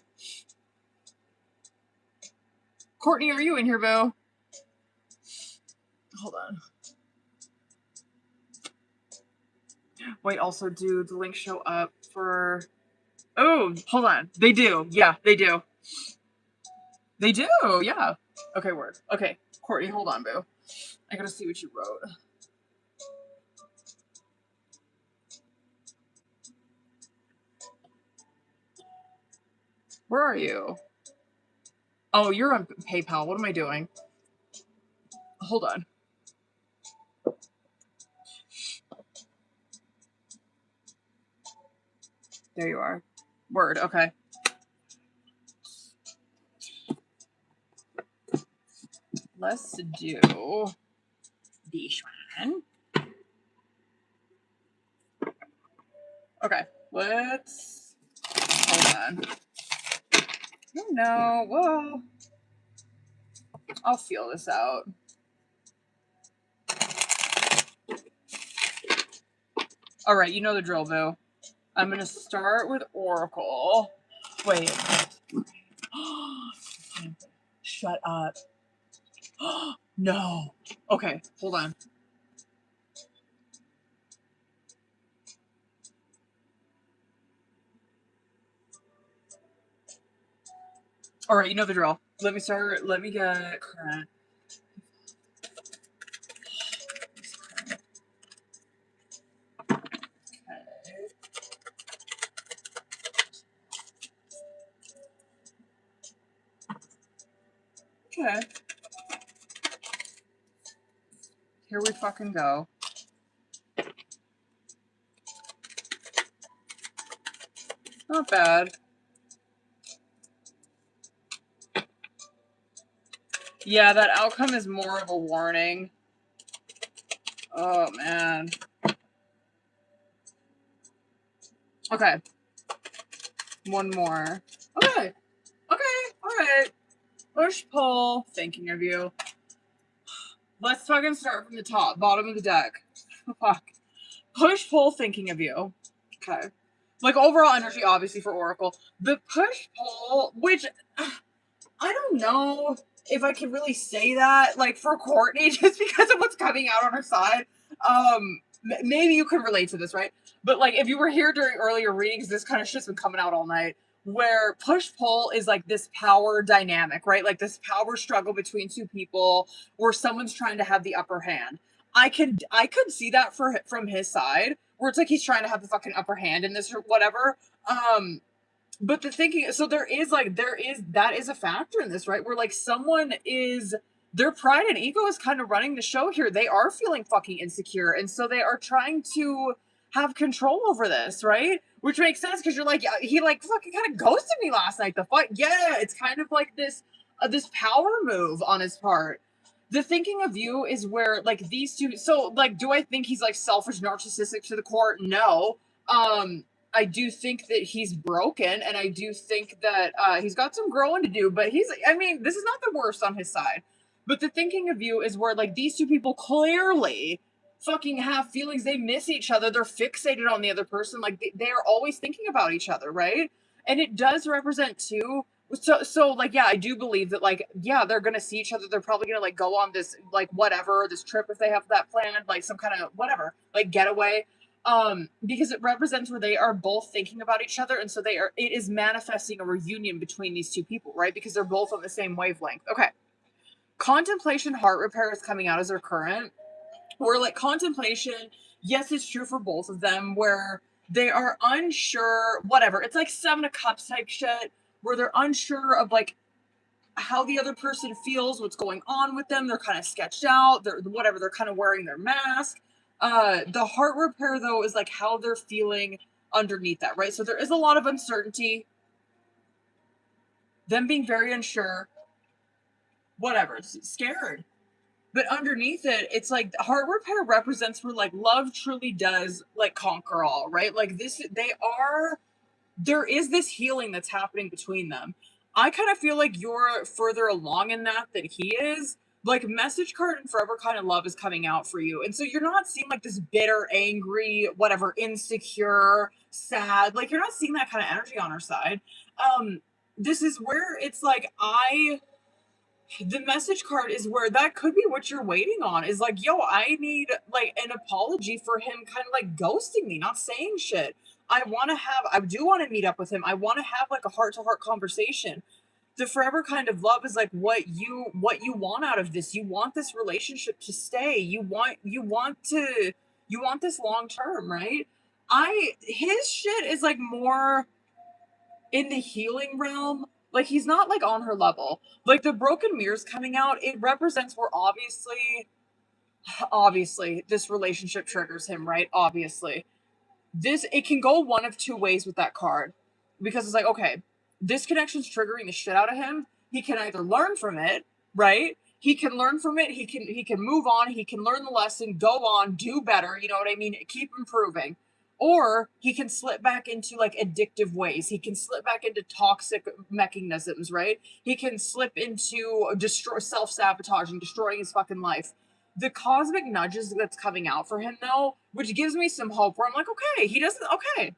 Courtney, are you in here, boo? Hold on. Wait, also, do the links show up for... Oh, hold on. They do. Yeah, they do. They do, yeah. Okay, word. Okay, Courtney, hold on, boo. I gotta see what you wrote. Where are you? Oh, you're on PayPal. What am I doing? Hold on. There you are. Word, okay. Let's do this one. Okay, let's... Hold on. Oh no, whoa. I'll feel this out. All right, you know the drill, boo. I'm gonna start with Oracle. Wait. Shut up. No. Okay, hold on. All right, you know the drill. Let me get current. Okay. Here we fucking go. Not bad. Yeah, that outcome is more of a warning. Oh, man. Okay. One more. Okay. Okay. All right. Push, pull. Thinking of you. Let's fucking start from the top. Bottom of the deck. Fuck. Push, pull. Thinking of you. Okay. Like, overall energy, obviously, for Oracle. The push, pull, which... I don't know if I can really say that, like, for Courtney, just because of what's coming out on her side. Maybe you can relate to this, right? But, like, if you were here during earlier readings, this kind of shit's been coming out all night, where push-pull is, like, this power dynamic, right? Like, this power struggle between two people where someone's trying to have the upper hand. I could see that from his side, where it's like he's trying to have the fucking upper hand in this or whatever. But the thinking, so that is a factor in this, right? Where like someone is, their pride and ego is kind of running the show here. They are feeling fucking insecure. And so they are trying to have control over this, right? Which makes sense because you're like, yeah, he like fucking kind of ghosted me last night. The fuck? Yeah, it's kind of like this power move on his part. The thinking of you is where like these two, so like, do I think he's like selfish, narcissistic to the core? No. I do think that he's broken, and I do think that he's got some growing to do, but I mean, this is not the worst on his side. But the thinking of you is where, like, these two people clearly fucking have feelings. They miss each other. They're fixated on the other person. Like, they are always thinking about each other, right? And it does represent, too. So, like, yeah, I do believe that, like, yeah, they're going to see each other. They're probably going to, like, go on this, like, whatever, this trip if they have that planned, like, some kind of, whatever, like, getaway. Because it represents where they are both thinking about each other, and so it is manifesting a reunion between these two people, right? Because they're both on the same wavelength. Okay. Contemplation heart repair is coming out as their current. Where like contemplation, yes, it's true for both of them, where they are unsure, whatever. It's like 7 of Cups type shit, where they're unsure of like how the other person feels, what's going on with them. They're kind of sketched out. They're kind of wearing their mask. The heart repair, though, is like how they're feeling underneath that, right? So there is a lot of uncertainty, them being very unsure, whatever, scared. But underneath it, it's like heart repair represents where like love truly does like conquer all, right? Like there is this healing that's happening between them. I kind of feel like you're further along in that than he is. Like message card and forever kind of love is coming out for you. And so you're not seeing like this bitter, angry, whatever, insecure, sad. Like you're not seeing that kind of energy on her side. Um, this is where it's like the message card is where that could be what you're waiting on is like, yo, I need like an apology for him kind of like ghosting me, not saying shit. I do want to meet up with him. I want to have like a heart to heart conversation. The forever kind of love is like what you want out of this. You want this relationship to stay. You want this long term, right? His shit is like more in the healing realm. Like he's not like on her level. Like the broken mirrors coming out, it represents where obviously this relationship triggers him, right? Obviously this it can go one of two ways with that card because it's like, okay, this connection's triggering the shit out of him. He can either learn from it, right? He can learn from it. He can move on. He can learn the lesson, go on, do better. You know what I mean? Keep improving. Or he can slip back into like addictive ways. He can slip back into toxic mechanisms, right? He can slip into self-sabotaging, destroying his fucking life. The cosmic nudges that's coming out for him though, which gives me some hope where I'm like, okay, he doesn't okay.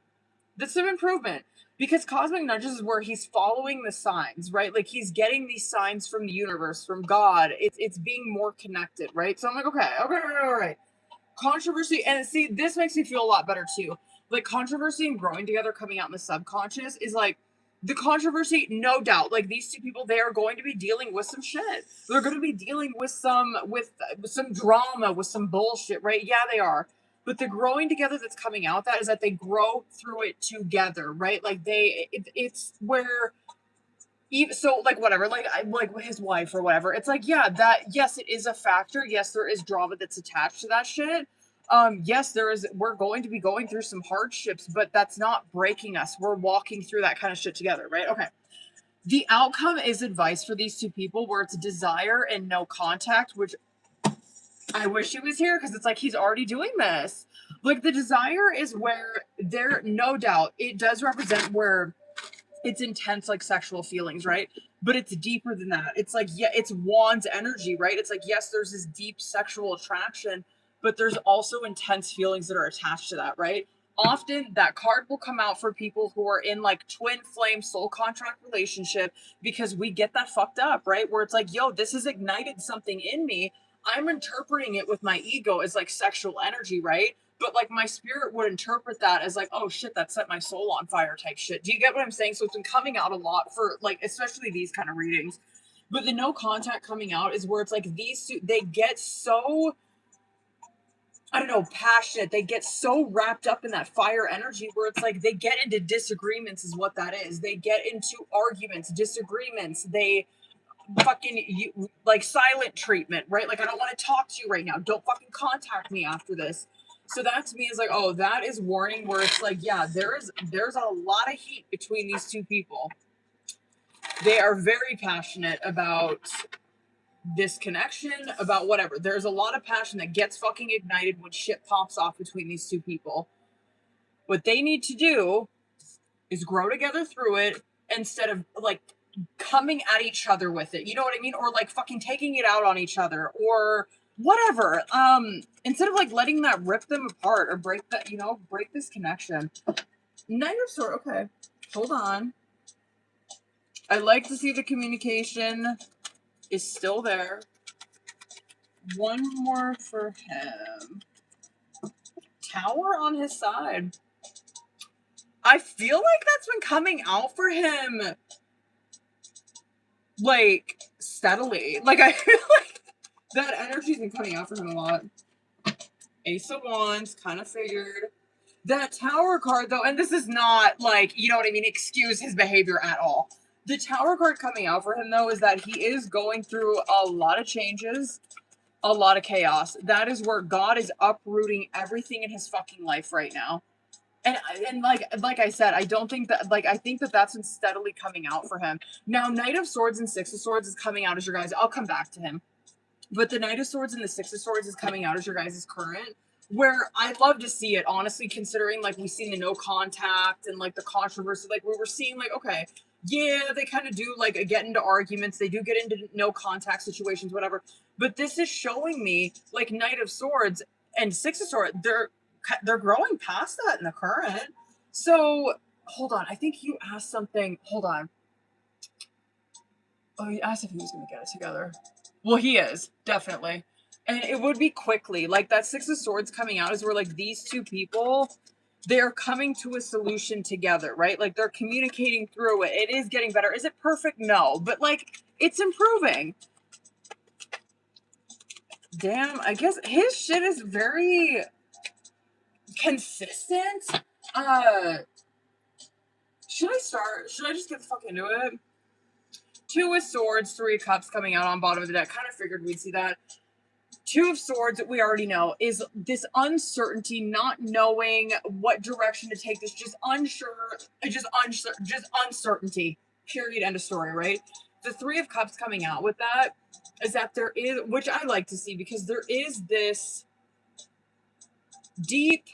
That's some improvement. Because cosmic nudges is where he's following the signs, right? Like he's getting these signs from the universe, from God. It's being more connected, right? So I'm like, okay, all right. Controversy, and see, this makes me feel a lot better too. Like controversy and growing together coming out in the subconscious is like the controversy, no doubt. Like these two people, they are going to be dealing with some shit. They're going to be dealing with some drama, with some bullshit, right? Yeah, they are. But the growing together that's coming out that is that they grow through it together, right? Like it's where even so like whatever like I like his wife or whatever, it's like yeah, that yes, it is a factor. Yes, there is drama that's attached to that shit. Yes, there is, we're going to be going through some hardships, but that's not breaking us. We're walking through that kind of shit together, right? Okay, the outcome is advice for these two people where it's desire and no contact, which I wish he was here because it's like he's already doing this. Like the desire is where there, no doubt it does represent where it's intense like sexual feelings, right? But it's deeper than that. It's like, yeah, it's Wands energy, right? It's like, yes, there's this deep sexual attraction, but there's also intense feelings that are attached to that, right? Often that card will come out for people who are in like twin flame soul contract relationship because we get that fucked up, right? Where it's like, yo, this has ignited something in me. I'm interpreting it with my ego as like sexual energy, right? But like my spirit would interpret that as like, oh shit, that set my soul on fire type shit. Do you get what I'm saying? So it's been coming out a lot for like, especially these kind of readings. But the no contact coming out is where it's like these two, they get so, I don't know, passionate. They get so wrapped up in that fire energy where it's like they get into disagreements, is what that is. They get into arguments, disagreements. They fucking like silent treatment, right? Like I don't want to talk to you right now. Don't fucking contact me after this. So that to me is like, oh, that is warning where it's like, yeah, there's a lot of heat between these two people. They are very passionate about this connection, about whatever. There's a lot of passion that gets fucking ignited when shit pops off between these two people. What they need to do is grow together through it instead of like coming at each other with it. You know what I mean? Or like fucking taking it out on each other or whatever. Instead of like letting that rip them apart or break that, break this connection. Knight of Swords. Okay. Hold on. I like to see the communication is still there. One more for him. Tower on his side. I feel like that's been coming out for him like steadily. Like I feel like that energy's been coming out for him a lot. Ace of Wands, kind of figured. That Tower card though, and this is not like, you know what I mean, excuse his behavior at all. The Tower card coming out for him though is that he is going through a lot of changes, a lot of chaos. That is where God is uprooting everything in his fucking life right now. And like I said, I don't think that I think that that's been steadily coming out for him. Now, Knight of Swords and Six of Swords is coming out as your guys. I'll come back to him, but the Knight of Swords and the Six of Swords is coming out as your guys' current. Where I'd love to see it, honestly, considering like we've seen the no contact and like the controversy, like we were seeing like okay, Yeah, they kind of do like get into arguments. They do get into no contact situations, whatever. But this is showing me like Knight of Swords and Six of Swords. They're growing past that in the current. So hold on. I think you asked something. Hold on. Oh, you asked if he was going to get it together. Well, he is definitely, and it would be quickly. Like that Six of Swords coming out is where like these two people, they're coming to a solution together, right? Like they're communicating through it. It is getting better. Is it perfect? No, but like it's improving. Damn, I guess his shit is very consistent. Uh, should I start? Should I just get the fuck into it? Two of Swords, Three of Cups coming out on bottom of the deck. Kind of figured we'd see that. Two of Swords, we already know, is this uncertainty, not knowing what direction to take this, just unsure, just uncertainty. Period. End of story, right? The Three of Cups coming out with that is that there is, which I like to see, because there is this deep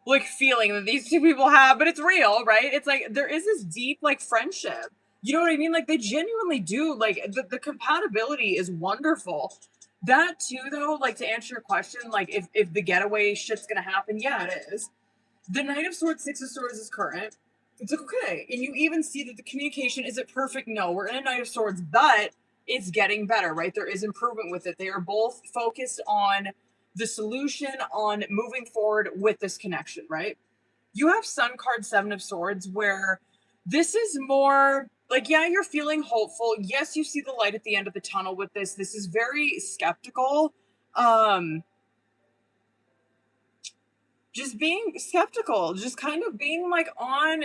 like feeling that these two people have, but it's real, right? It's like there is this deep like friendship. You know what I mean? Like they genuinely do. Like the compatibility is wonderful. That too, though, like to answer your question, like if the getaway shit's gonna happen, yeah, it is. The Knight of Swords, Six of Swords is current. It's like okay, and you even see that the communication isn't perfect. No, we're in a Knight of Swords, but it's getting better, right? There is improvement with it. They are both focused on the solution, on moving forward with this connection, right? You have Sun card, Seven of Swords, where this is more like, yeah, you're feeling hopeful. Yes, you see the light at the end of the tunnel with this. This is very skeptical. Just being skeptical, just kind of being like on,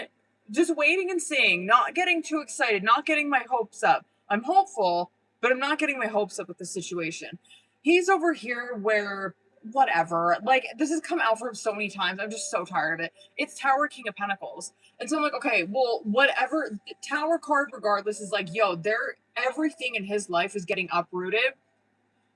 just waiting and seeing, not getting too excited, not getting my hopes up. I'm hopeful, but I'm not getting my hopes up with the situation. He's over here where whatever, like this has come out for him so many times. I'm just so tired of it. It's Tower, King of Pentacles. And so I'm like, okay, well, whatever. Tower card, regardless, is like, yo, everything in his life is getting uprooted.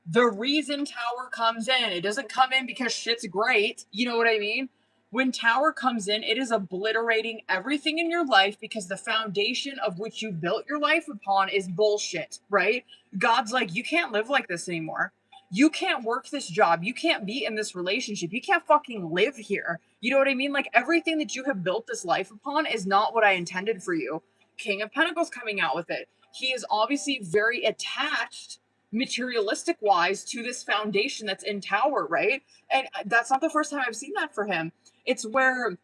The reason Tower comes in, it doesn't come in because shit's great. You know what I mean? When Tower comes in, it is obliterating everything in your life because the foundation of which you built your life upon is bullshit, right? God's like, you can't live like this anymore. You can't work this job. You can't be in this relationship. You can't fucking live here. You know what I mean? Like everything that you have built this life upon is not what I intended for you. King of Pentacles coming out with it. He is obviously very attached materialistic wise to this foundation that's in Tower, right? And that's not the first time I've seen that for him. It's where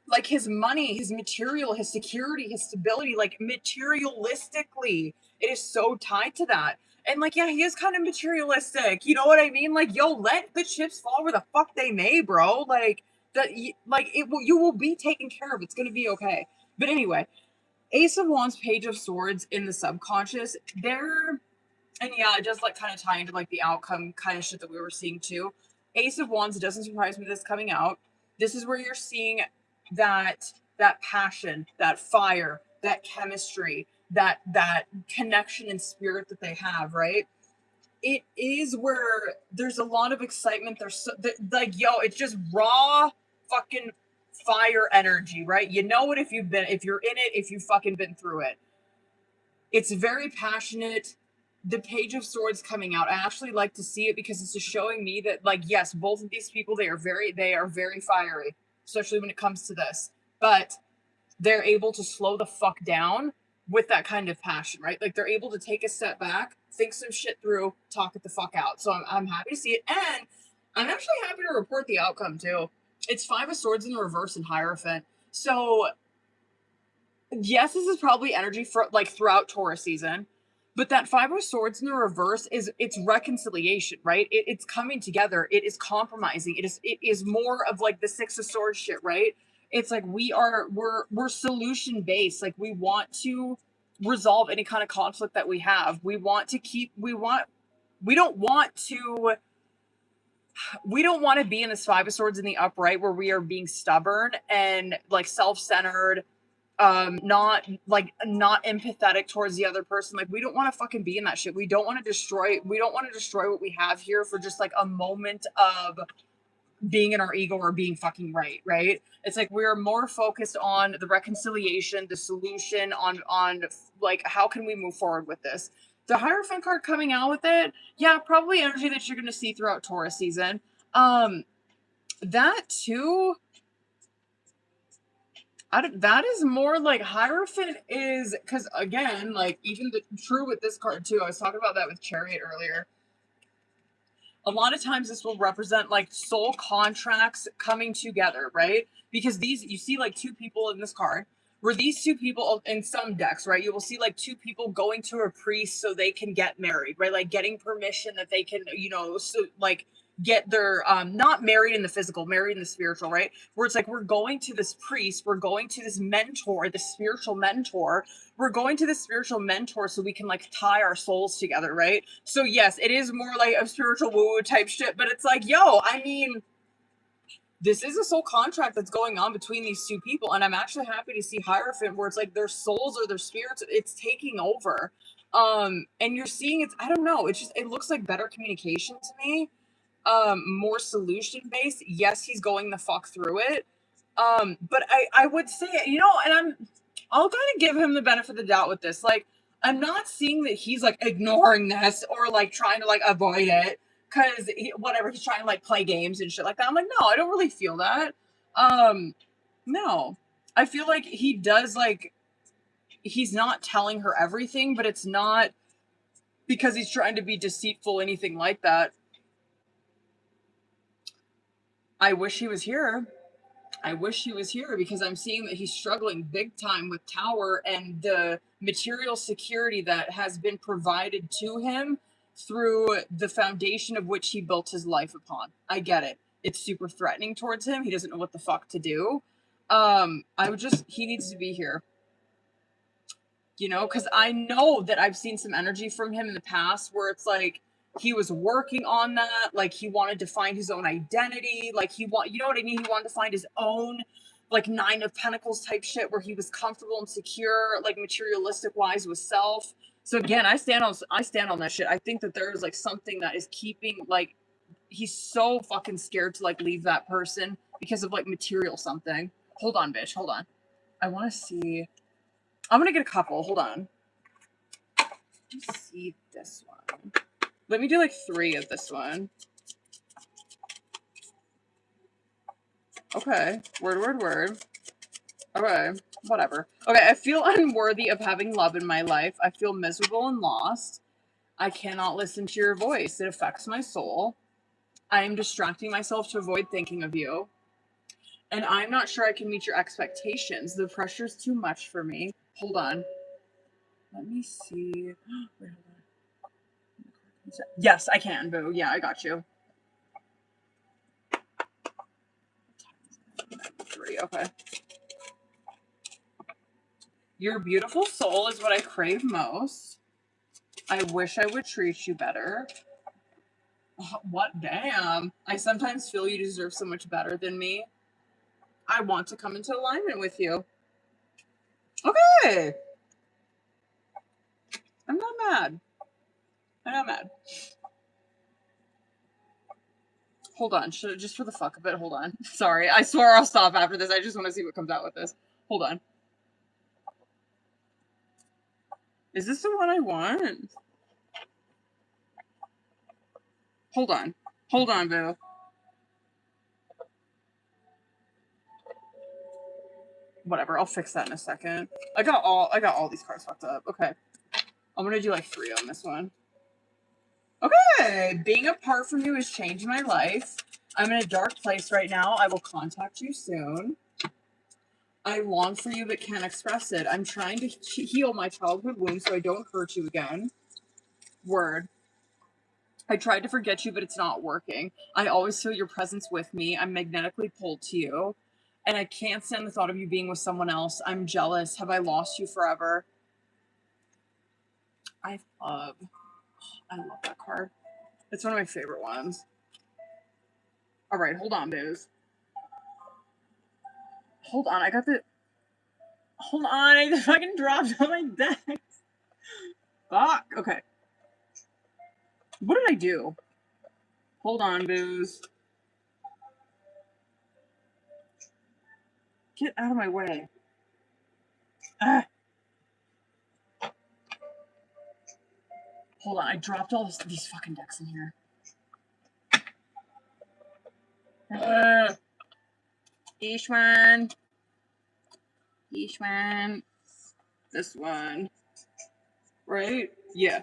like his money, his material, his security, his stability, like materialistically, it is so tied to that. And like, yeah, he is kind of materialistic. You know what I mean? Like, yo, let the chips fall where the fuck they may, bro. Like that, like it will, you will be taken care of. It's gonna be okay. But anyway, Ace of Wands, Page of Swords in the subconscious, they're, and yeah, it does like kind of tie into like the outcome kind of shit that we were seeing too. Ace of Wands, it doesn't surprise me this coming out. This is where you're seeing that passion, that fire, that chemistry, that connection and spirit that they have, right? It is where there's a lot of excitement. There's like, yo, it's just raw fucking fire energy, right? You know it if you're in it, if you've fucking been through it. It's very passionate. The Page of Swords coming out, I actually like to see it because it's just showing me that, like, yes, both of these people, they are very fiery, especially when it comes to this. But they're able to slow the fuck down with that kind of passion, right? Like they're able to take a step back, think some shit through, talk it the fuck out. So I'm happy to see it. And I'm actually happy to report the outcome too. It's Five of Swords in the reverse and Hierophant. So yes, this is probably energy for like throughout Taurus season, but that Five of Swords in the reverse it's reconciliation, right? It's coming together. It is compromising. It is more of like the Six of Swords shit, right? It's like we're solution based. Like we want to resolve any kind of conflict that we have. We want to keep. We don't want to. We don't want to be in this Five of Swords in the upright where we are being stubborn and like self-centered, not empathetic towards the other person. Like we don't want to fucking be in that shit. We don't want to destroy what we have here for just like a moment of being in our ego or being fucking right, right? It's like we're more focused on the reconciliation, the solution, on like how can we move forward with this. The Hierophant card coming out with it, yeah, probably energy that you're going to see throughout Taurus season. That too, that is more like Hierophant is, because again, like even true with this card too. I was talking about that with Chariot earlier. A lot of times this will represent like soul contracts coming together, right? Because these, you see like two people in this card, where these two people in some decks, right? You will see like two people going to a priest so they can get married, right? Like getting permission that they can, so like get their not married in the physical, married in the spiritual, right? Where it's like we're going to this priest, we're going to this mentor, this spiritual mentor, we're going to the spiritual mentor so we can like tie our souls together, right? So yes, it is more like a spiritual woo-woo type shit, but it's like, yo, I mean, this is a soul contract that's going on between these two people, and I'm actually happy to see Hierophant where it's like their souls or their spirits, it's taking over. And you're seeing it's, I don't know, it's just, it looks like better communication to me. More solution based. Yes, he's going the fuck through it. But I would say, and I'll kind of give him the benefit of the doubt with this. Like, I'm not seeing that he's like ignoring this or like trying to like avoid it because whatever, he's trying to like play games and shit like that. I'm like, no, I don't really feel that. No, I feel like he does, like, he's not telling her everything, but it's not because he's trying to be deceitful, anything like that. I wish he was here. I wish he was here because I'm seeing that he's struggling big time with Tower and the material security that has been provided to him through the foundation of which he built his life upon. I get it. It's super threatening towards him. He doesn't know what the fuck to do. He needs to be here. Because I know that I've seen some energy from him in the past where it's like, he was working on that, like he wanted to find his own identity, like you know what I mean? He wanted to find his own, like, Nine of Pentacles type shit where he was comfortable and secure, like materialistic wise with self. So again, I stand on that shit. I think that there is like something that is keeping, like, he's so fucking scared to like leave that person because of like material something. Hold on, bitch. Hold on. I want to see. I'm gonna get a couple. Hold on. Let's see this one. Let me do like 3 of this one. Okay. Word. Okay. Whatever. Okay, I feel unworthy of having love in my life. I feel miserable and lost. I cannot listen to your voice. It affects my soul. I am distracting myself to avoid thinking of you. And I'm not sure I can meet your expectations. The pressure's too much for me. Hold on. Let me see. Wait, hold on. Yes, I can, boo. Yeah, I got you. 3, okay. Your beautiful soul is what I crave most. I wish I would treat you better. Oh, what? Damn. I sometimes feel you deserve so much better than me. I want to come into alignment with you. Okay. I'm not mad. I'm not mad. Hold on. Just for the fuck of it, hold on. Sorry. I swear I'll stop after this. I just want to see what comes out with this. Hold on. Is this the one I want? Hold on. Hold on, boo. Whatever. I'll fix that in a second. I got all these cards fucked up. Okay. I'm gonna do like 3 on this one. Okay. Being apart from you has changed my life. I'm in a dark place right now. I will contact you soon. I long for you but can't express it. I'm trying to heal my childhood wound so I don't hurt you again. Word. I tried to forget you, but it's not working. I always feel your presence with me. I'm magnetically pulled to you. And I can't stand the thought of you being with someone else. I'm jealous. Have I lost you forever? I love that card. It's one of my favorite ones. All right, hold on, booze. Hold on, hold on, I fucking dropped all my decks. Fuck, okay. What did I do? Hold on, booze. Get out of my way. Ah. Hold on, I dropped all these fucking decks in here. Each one. Each one. This one. Right? Yeah.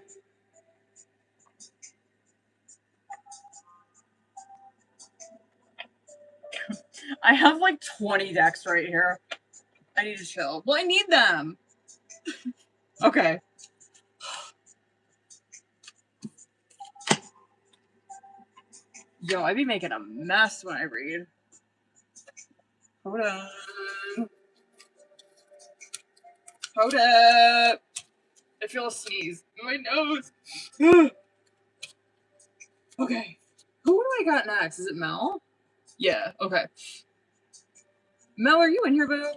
I have like 20 decks right here. I need to chill. Well, I need them. Okay. Yo, I be making a mess when I read. Hold on. Hold up. I feel a sneeze in my nose. Okay. Who do I got next? Is it Mel? Yeah, okay. Mel, are you in here, boo?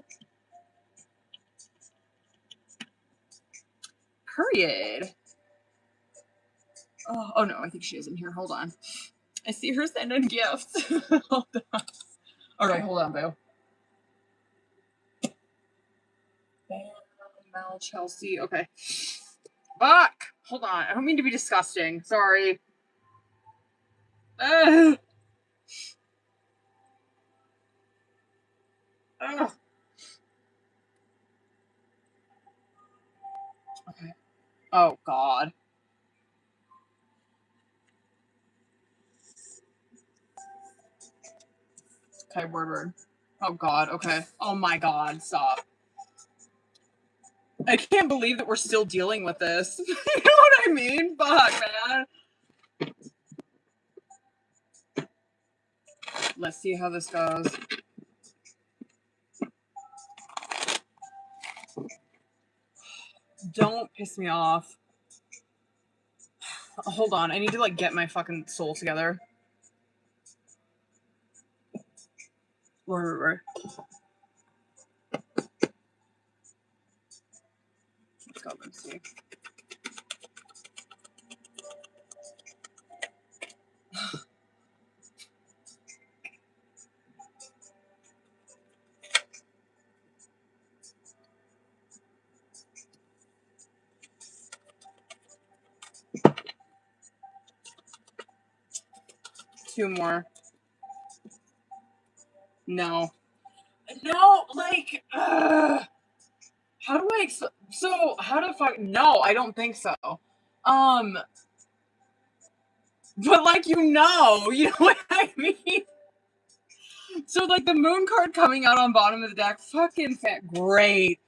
Period. Oh no, I think she is in here. Hold on. I see her sending gifts. Hold on. Alright, hold on, boo. Mel, Chelsea. Okay. Fuck! Hold on. I don't mean to be disgusting. Sorry. Ugh. Ugh. Okay. Oh, God. Okay, word. Oh, God. Okay. Oh, my God. Stop. I can't believe that we're still dealing with this. You know what I mean? Fuck, man. Let's see how this goes. Don't piss me off. Hold on. I need to, like, get my fucking soul together. Word. Let's go. Let's see. Two more. No, like, how do I, so, how the fuck, no, I don't think so. But, like, you know what I mean? So, like, the moon card coming out on bottom of the deck, fucking great.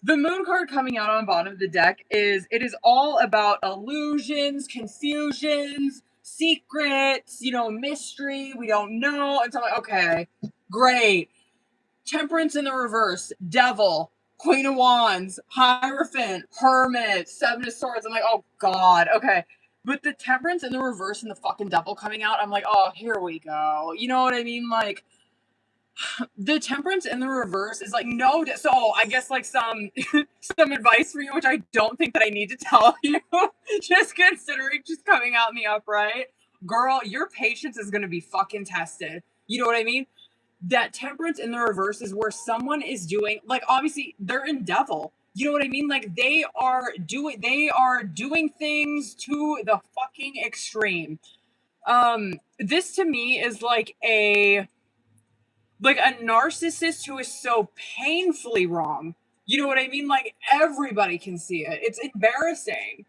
The moon card coming out on bottom of the deck it is all about illusions, confusions, secrets, mystery, we don't know. And so I'm like, okay, great. Temperance in the reverse, Devil, Queen of Wands, Hierophant, Hermit, Seven of Swords. I'm like, oh God, okay. But the Temperance in the reverse and the fucking Devil coming out, I'm like, oh, here we go. You know what I mean? Like, the Temperance in the reverse is like, no. So I guess like some advice for you, which I don't think that I need to tell you. Just considering just coming out in the upright, girl, your patience is gonna be fucking tested. You know what I mean? That Temperance in the reverse is where someone is doing, like, obviously they're in Devil. You know what I mean? Like they are doing things to the fucking extreme. This to me is like a narcissist who is so painfully wrong. You know what I mean? Like everybody can see it. It's embarrassing.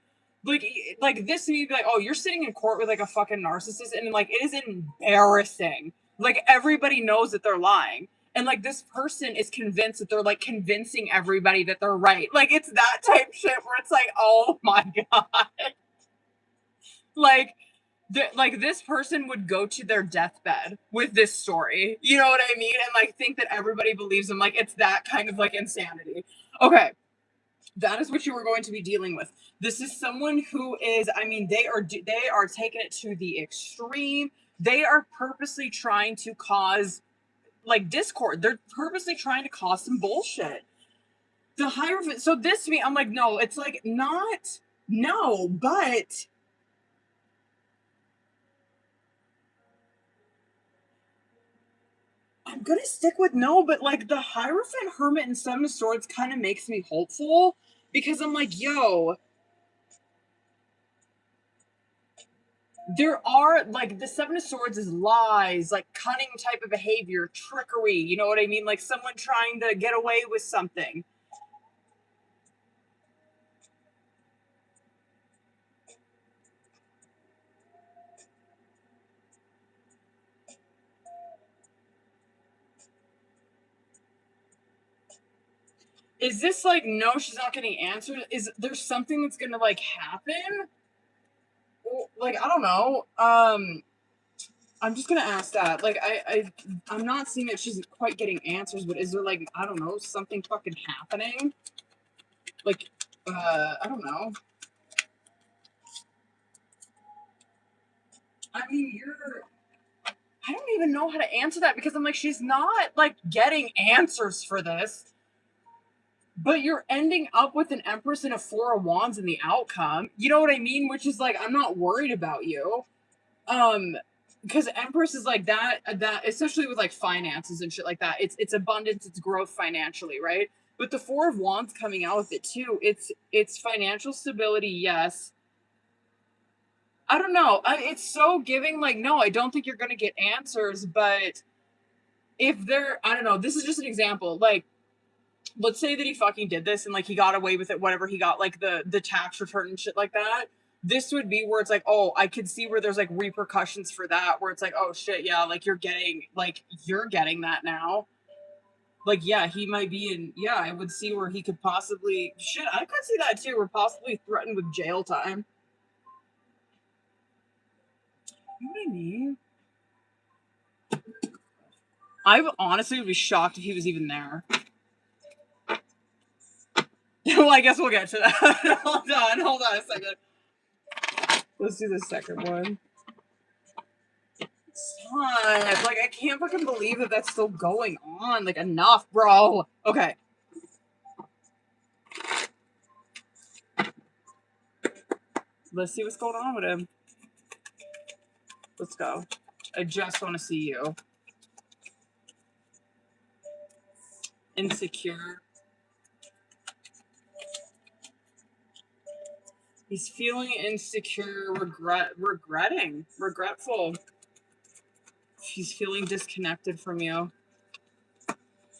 Like this to me be like, oh, you're sitting in court with like a fucking narcissist, and like it is embarrassing. Like everybody knows that they're lying. And like this person is convinced that they're like convincing everybody that they're right. Like it's that type shit where it's like, oh my God. Like this person would go to their deathbed with this story. You know what I mean? And like think that everybody believes them. Like it's that kind of like insanity. Okay. That is what you are going to be dealing with. This is someone who is, I mean, they are taking it to the extreme. They are purposely trying to cause like discord. They're purposely trying to cause some bullshit. The Hierophant. So this to me, I'm like, no, it's like not, no, but I'm gonna stick with no, but like the Hierophant, Hermit, and Seven of Swords kind of makes me hopeful because I'm like, yo, there are like the Seven of Swords is lies, like cunning type of behavior, trickery, you know what I mean? Like someone trying to get away with something. Is this like no, she's not getting answered? Is there something that's gonna like happen? Like I don't know. I'm just gonna ask that. Like I'm not seeing that she's quite getting answers, but is there like I don't know something fucking happening? Like I don't know. I mean you're. I don't even know how to answer that because I'm like she's not like getting answers for this. But you're ending up with an Empress and a Four of Wands in the outcome. You know what I mean? Which is like I'm not worried about you. Um, because Empress is like that especially with like finances and shit like that. It's abundance, it's growth financially, right? But the Four of Wands coming out with it too. It's financial stability, yes. I don't know. It's so giving like no, I don't think you're gonna get answers, but if they're I don't know. This is just an example. Like let's say that he fucking did this and like he got away with it, whatever he got, like the tax return and shit like that. This would be where it's like, oh, I could see where there's like repercussions for that, where it's like, oh shit, yeah, like you're getting that now. Like, yeah, he might be in yeah, I would see where he could possibly shit, I could see that too, we're possibly threatened with jail time. You know what I mean? I honestly would be shocked if he was even there. Well, I guess we'll get to that. Hold on a second. Let's do the second one. Stop. Like, I can't fucking believe that that's still going on. Like, enough, bro. Okay. Let's see what's going on with him. Let's go. I just want to see you. Insecure. He's feeling insecure, regretful. He's feeling disconnected from you.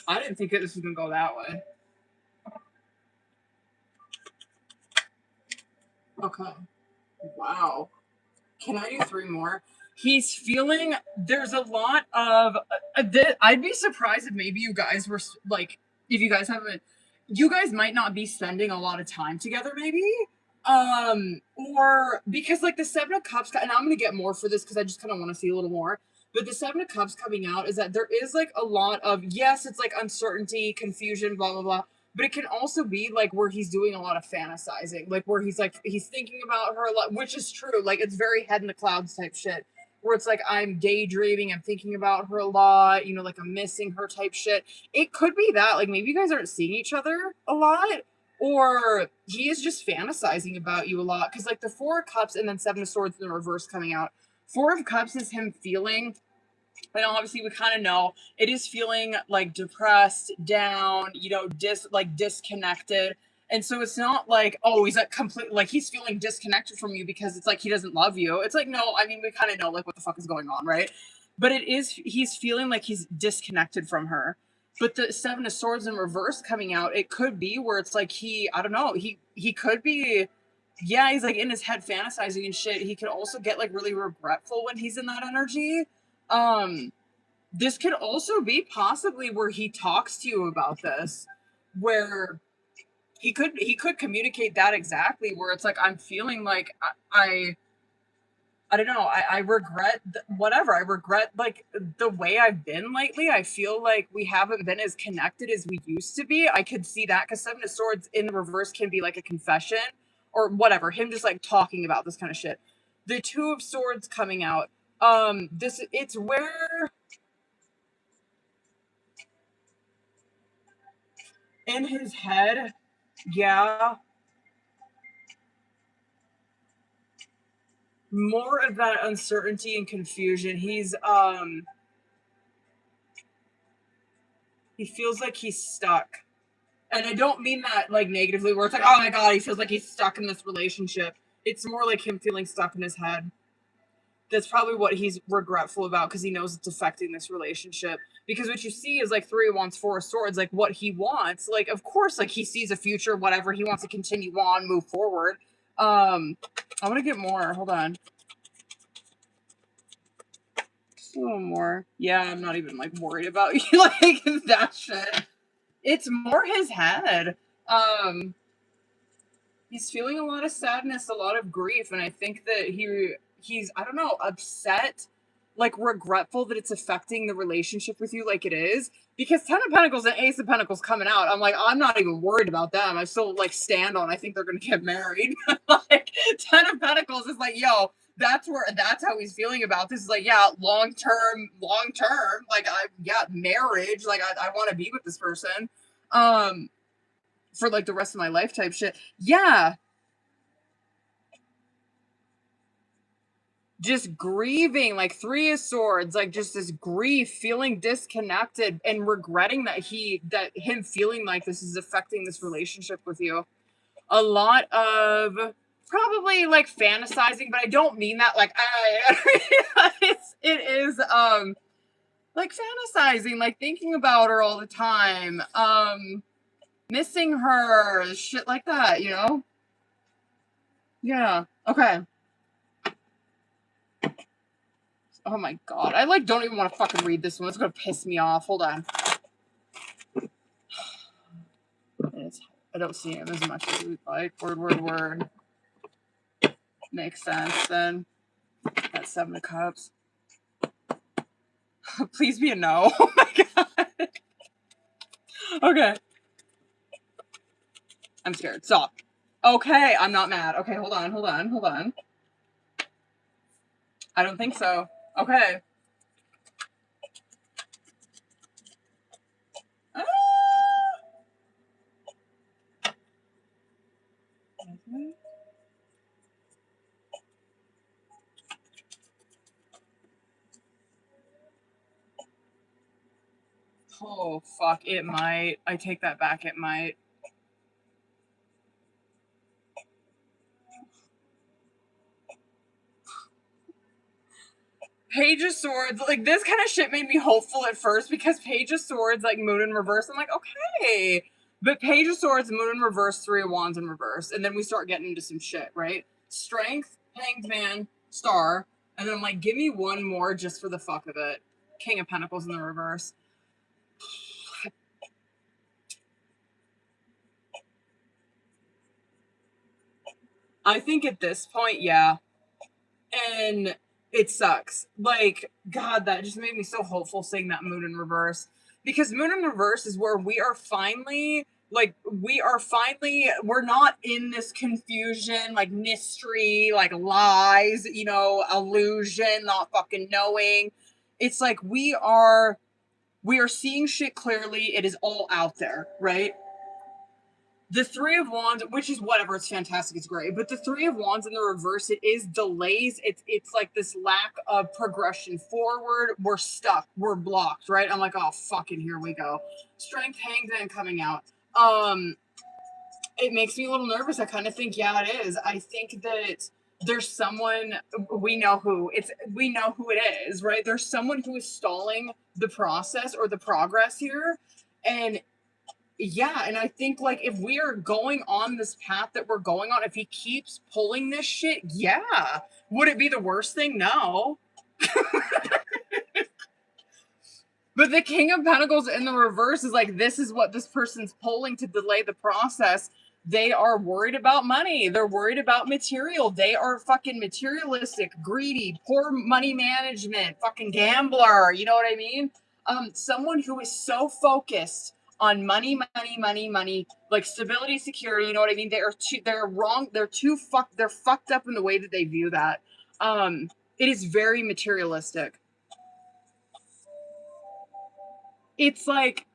I didn't think this was going to go that way. Okay. Wow. Can I do three more? He's feeling there's a lot of I'd be surprised if maybe you guys were like if you guys haven't you guys might not be spending a lot of time together maybe or because like the Seven of Cups and I'm gonna get more for this because I just kind of want to see a little more, but the Seven of Cups coming out is that there is like a lot of yes it's like uncertainty, confusion, blah blah blah, but it can also be like where he's doing a lot of fantasizing, like where he's like he's thinking about her a lot, which is true, like it's very head in the clouds type shit where it's like I'm daydreaming, I'm thinking about her a lot, you know, like I'm missing her type shit. It could be that like maybe you guys aren't seeing each other a lot, or he is just fantasizing about you a lot because like the Four of Cups and then Seven of Swords in the reverse coming out. Four of Cups is him feeling, and obviously we kind of know it is feeling like depressed, down, you know, disconnected. And so it's not like, oh, he's like complete like he's feeling disconnected from you because it's like he doesn't love you. It's like, no, I mean, we kind of know like what the fuck is going on, right? But it is he's feeling like he's disconnected from her. But the Seven of Swords in reverse coming out, it could be where it's like I don't know, he could be yeah, he's like in his head fantasizing and shit. He could also get like really regretful when he's in that energy. Um, this could also be possibly where he talks to you about this, where he could communicate that exactly where it's like I'm feeling like I don't know I regret whatever I regret like the way I've been lately. I feel like we haven't been as connected as we used to be. I could see that because Seven of Swords in the reverse can be like a confession or whatever. Him just like talking about this kind of shit. The Two of Swords coming out. This it's where in his head, yeah, more of that uncertainty and confusion. He's He feels like he's stuck. And I don't mean that like negatively, where it's like, oh my god, he feels like he's stuck in this relationship. It's more like him feeling stuck in his head. That's probably what he's regretful about, because he knows it's affecting this relationship. Because what you see is like 3 of Wands, 4 of Swords, like what he wants. Like, of course, like he sees a future, whatever. He wants to continue on, move forward. I want to get more. Hold on. Just a little more. Yeah, I'm not even like worried about you like that shit. It's more his head. He's feeling a lot of sadness, a lot of grief, and I think that he's I don't know, upset, like regretful that it's affecting the relationship with you like it is. Because 10 of Pentacles and Ace of Pentacles coming out, I'm like, I'm not even worried about them. I still like stand on, I think they're gonna get married. Like 10 of Pentacles is like, yo, that's how he's feeling about this. Is like, yeah, long term, like marriage, like I want to be with this person. For like the rest of my life type shit. Yeah. Just grieving, like 3 of Swords, like just this grief, feeling disconnected and regretting that him feeling like this is affecting this relationship with you. A lot of probably like fantasizing, but I don't mean that like it is like fantasizing, like thinking about her all the time. Missing her, shit like that, you know? Yeah. Okay. Oh my god. I like don't even want to fucking read this one. It's gonna piss me off. Hold on. I don't see him as much as we'd like. Word. Makes sense then. That 7 of Cups. Please be a no. Oh my god. Okay. I'm scared. Stop. Okay, I'm not mad. Okay, hold on. I don't think so. Okay. Oh, fuck. It might. I take that back. It might. Page of Swords, like this kind of shit made me hopeful at first, because Page of Swords, like Moon in reverse, I'm like, okay. But Page of Swords, Moon in reverse, 3 of Wands in reverse. And then we start getting into some shit, right? Strength, Hanged Man, Star. And then I'm like, give me one more just for the fuck of it. King of Pentacles in the reverse. I think at this point, yeah. And it sucks. Like, God, that just made me so hopeful seeing that Moon in reverse. Because Moon in reverse is where we are finally, we're not in this confusion, like mystery, like lies, you know, illusion, not fucking knowing. It's like we are seeing shit clearly. It is all out there, right? The 3 of Wands, which is whatever, it's fantastic, it's great. But the 3 of Wands in the reverse, it is delays. It's like this lack of progression forward. We're stuck. We're blocked, right? I'm like, oh, fucking here we go. Strength, Hanged Man coming out. It makes me a little nervous. I kind of think, yeah, it is. I think that there's someone, we know who it is, right? There's someone who is stalling the process or the progress here. And yeah, and I think like if we are going on this path that we're going on, if he keeps pulling this shit, yeah. Would it be the worst thing? No. But the King of Pentacles in the reverse is like, this is what this person's pulling to delay the process. They are worried about money. They're worried about material. They are fucking materialistic, greedy, poor money management, fucking gambler. You know what I mean? Someone who is so focused on money, like stability, security. You know what I mean? They're wrong. They're fucked up in the way that they view that. It is very materialistic. It's like,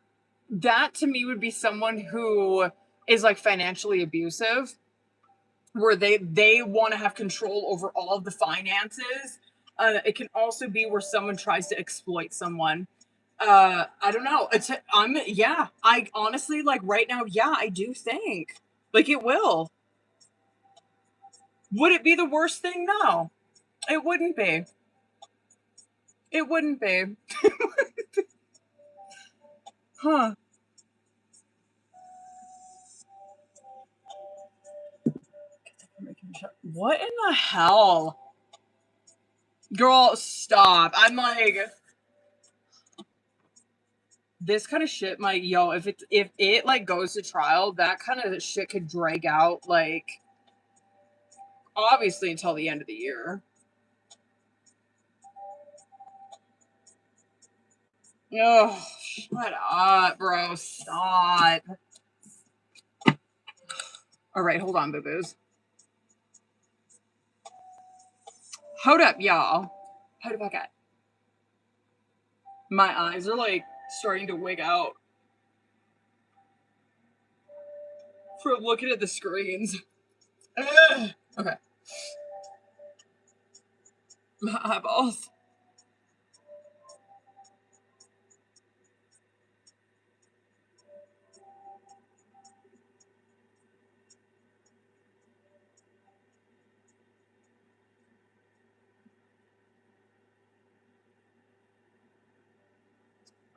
that to me would be someone who is like financially abusive, where they want to have control over all of the finances. It can also be where someone tries to exploit someone. I don't know. Yeah, I honestly, like, right now, yeah, I do think, like, it will. Would it be the worst thing? No, it wouldn't be. It wouldn't be. Huh. What in the hell? Girl, stop. I'm like, this kind of shit might, yo, if it like goes to trial, that kind of shit could drag out, like, obviously until the end of the year. Oh, shut up, bro. Stop. All right, hold on, boo-boos. Hold up, y'all. Hold the fuck up. My eyes are like starting to wig out from looking at the screens. Ugh. Okay. My eyeballs.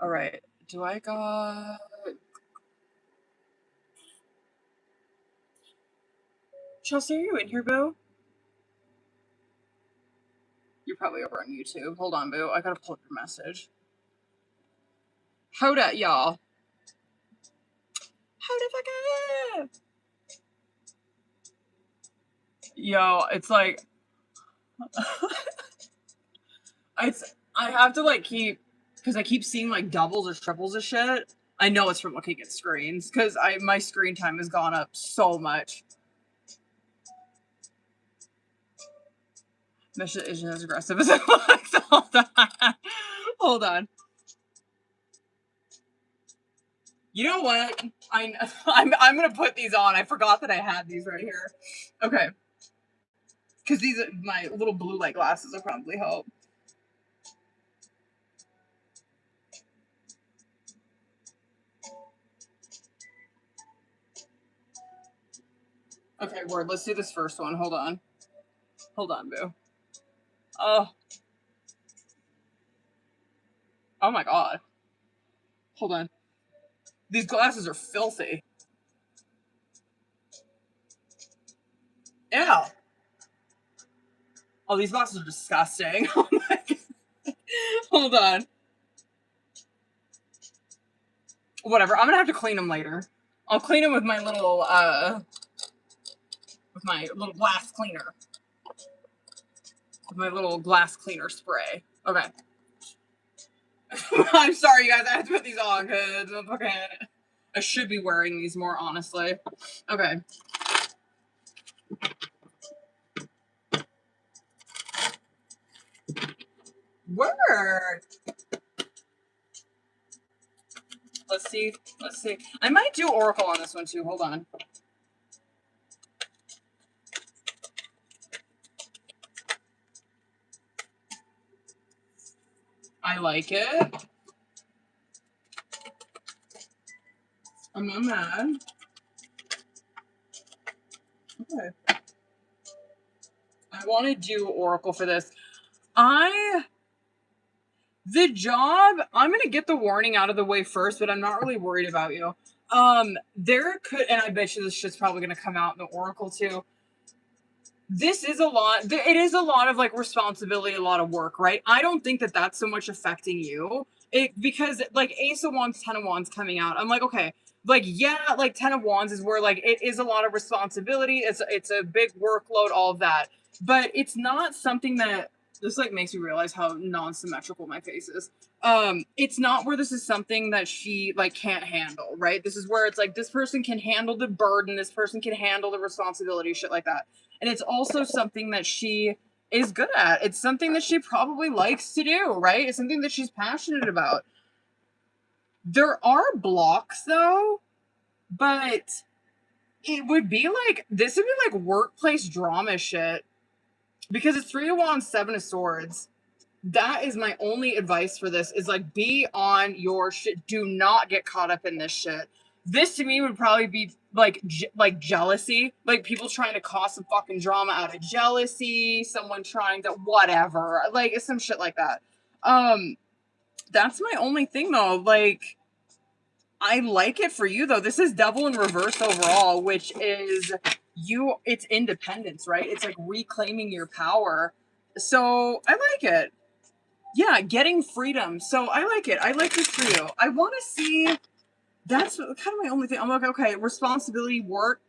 All right. Do I got Chelsea? Are you in here, boo? You're probably over on YouTube. Hold on, boo. I gotta pull up your message. Hold up, y'all. Hold the fuck up. Yo, it's like I have to like keep because I keep seeing like doubles or triples of shit. I know it's from looking at screens because my screen time has gone up so much. This shit isn't as aggressive as it looks. Hold on. Hold on. You know what? I'm gonna put these on. I forgot that I had these right here. Okay. Because these are my little blue light glasses will probably help. Okay, word. Let's do this first one. Hold on. Hold on, boo. Oh. Oh my god. Hold on. These glasses are filthy. Ew. Oh, these glasses are disgusting. Oh my god. Hold on. Whatever. I'm gonna have to clean them later. I'll clean them with my little glass cleaner. With my little glass cleaner spray. Okay. I'm sorry, you guys. I have to put these on because I should be wearing these more, honestly. Okay. Word. Let's see. Let's see. I might do Oracle on this one too. Hold on. I like it. I'm not mad. Okay. I want to do Oracle for this. The job, I'm gonna get the warning out of the way first, but I'm not really worried about you. There could, and I bet you this shit's probably gonna come out in the Oracle too. This is a lot. It is a lot of like responsibility, a lot of work, right? I don't think that that's so much affecting you. Because like Ace of Wands, 10 of Wands coming out. I'm like, okay, like yeah, like 10 of Wands is where like it is a lot of responsibility. It's a big workload, all of that. But it's not something that this like makes me realize how non-symmetrical my face is. It's not where this is something that she like can't handle, right? This is where it's like this person can handle the burden, this person can handle the responsibility, shit like that. And it's also something that she is good at. It's something that she probably likes to do, right? It's something that she's passionate about. There are blocks though, but it would be like this would be like workplace drama shit because it's 3 of Wands, 7 of Swords. That is my only advice for this, is like, be on your shit. Do not get caught up in this shit. This to me would probably be like like jealousy, like people trying to cause some fucking drama out of jealousy, someone trying to whatever, like some shit like that. Um, that's my only thing though. Like, I like it for you though. This is devil in reverse overall, which is it's independence, right? It's like reclaiming your power. So I like it. Yeah, getting freedom. So I like it. I like this for you. I want to see. That's kind of my only thing. I'm like, okay, responsibility, work.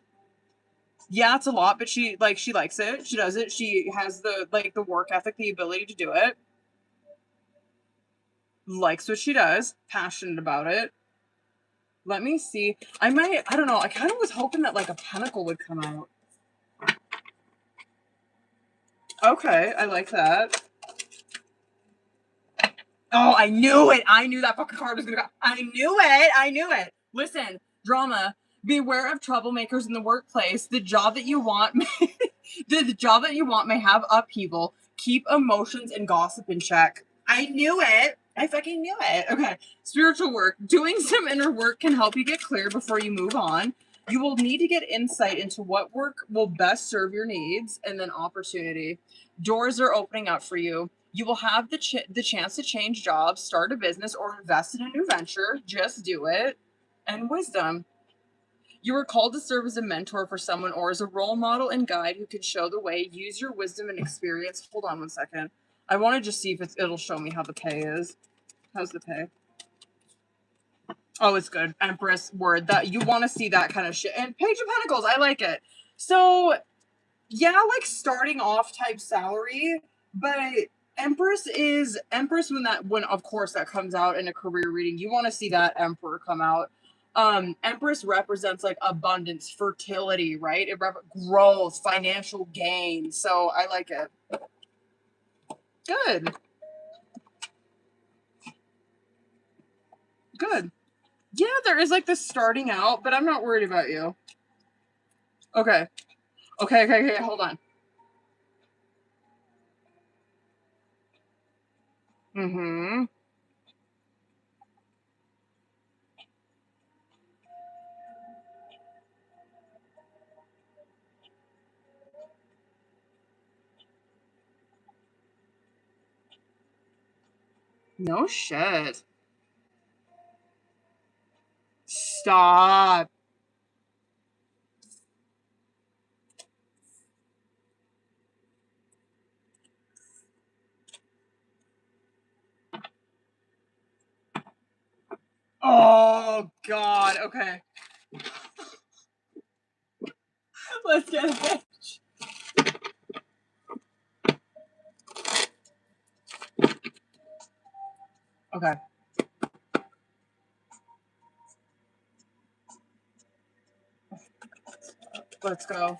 Yeah, it's a lot, but she likes it. She does it. She has the work ethic, the ability to do it. Likes what she does. Passionate about it. Let me see. I don't know. I kind of was hoping that like a pentacle would come out. Okay, I like that. Oh, I knew it. I knew that fucking card was gonna go. I knew it. I knew it. Listen, drama. Beware of troublemakers in the workplace. The job that you want, the job that you want may have upheaval. Keep emotions and gossip in check. I knew it. I fucking knew it. Okay. Spiritual work. Doing some inner work can help you get clear before you move on. You will need to get insight into what work will best serve your needs, and then opportunity. Doors are opening up for you. You will have the chance to change jobs, start a business, or invest in a new venture. Just do it. And wisdom. You are called to serve as a mentor for someone or as a role model and guide who can show the way. Use your wisdom and experience. Hold on one second. I want to just see if it'll show me how the pay is. How's the pay? Oh, it's good. Empress, word. That you want to see that kind of shit. And Page of Pentacles, I like it. So, yeah, like starting off type salary, but Empress when of course that comes out in a career reading. You want to see that Emperor come out. Empress represents like abundance, fertility, right? Growth, financial gain. So I like it. Good. Good. Yeah, there is like this starting out, but I'm not worried about you. Okay. Okay, hold on. Mm-hmm. No shit. Stop. Oh God. Okay. Let's get it. Okay. Let's go.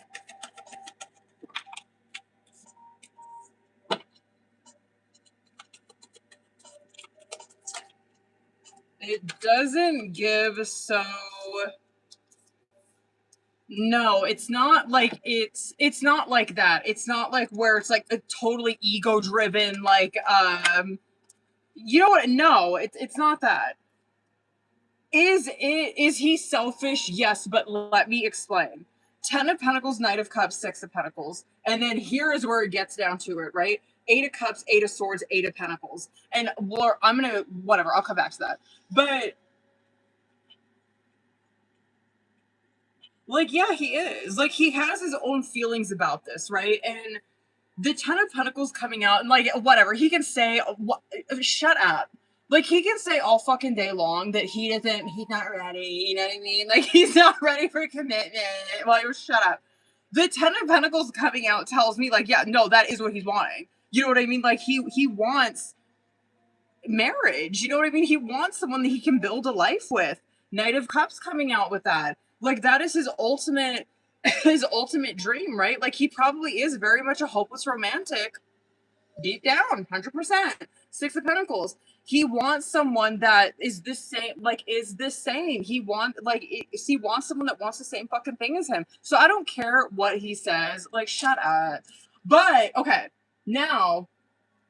It doesn't give so. No, it's not like it's not like that. It's not like where it's like a totally ego driven like you know what? No, it's not that. Is he selfish? Yes, but let me explain. 10 of Pentacles, Knight of Cups, 6 of Pentacles. And then here is where it gets down to it, right? 8 of Cups, 8 of Swords, 8 of Pentacles. And I'm going to, whatever, I'll come back to that. But, like, yeah, he is. Like, he has his own feelings about this, right? And the 10 of Pentacles coming out, and, like, whatever, he can say, shut up. Like, he can say all fucking day long that he's not ready, you know what I mean? Like, he's not ready for commitment. Like, shut up. The 10 of Pentacles coming out tells me, like, yeah, no, that is what he's wanting. You know what I mean? Like, he wants marriage. You know what I mean? He wants someone that he can build a life with. Knight of Cups coming out with that. Like, that is his ultimate dream, right? Like, he probably is very much a hopeless romantic deep down, 100%. 6 of Pentacles. He wants someone that is the same, like, is the same. He wants someone that wants the same fucking thing as him. So I don't care what he says. Like, shut up. But, okay, now,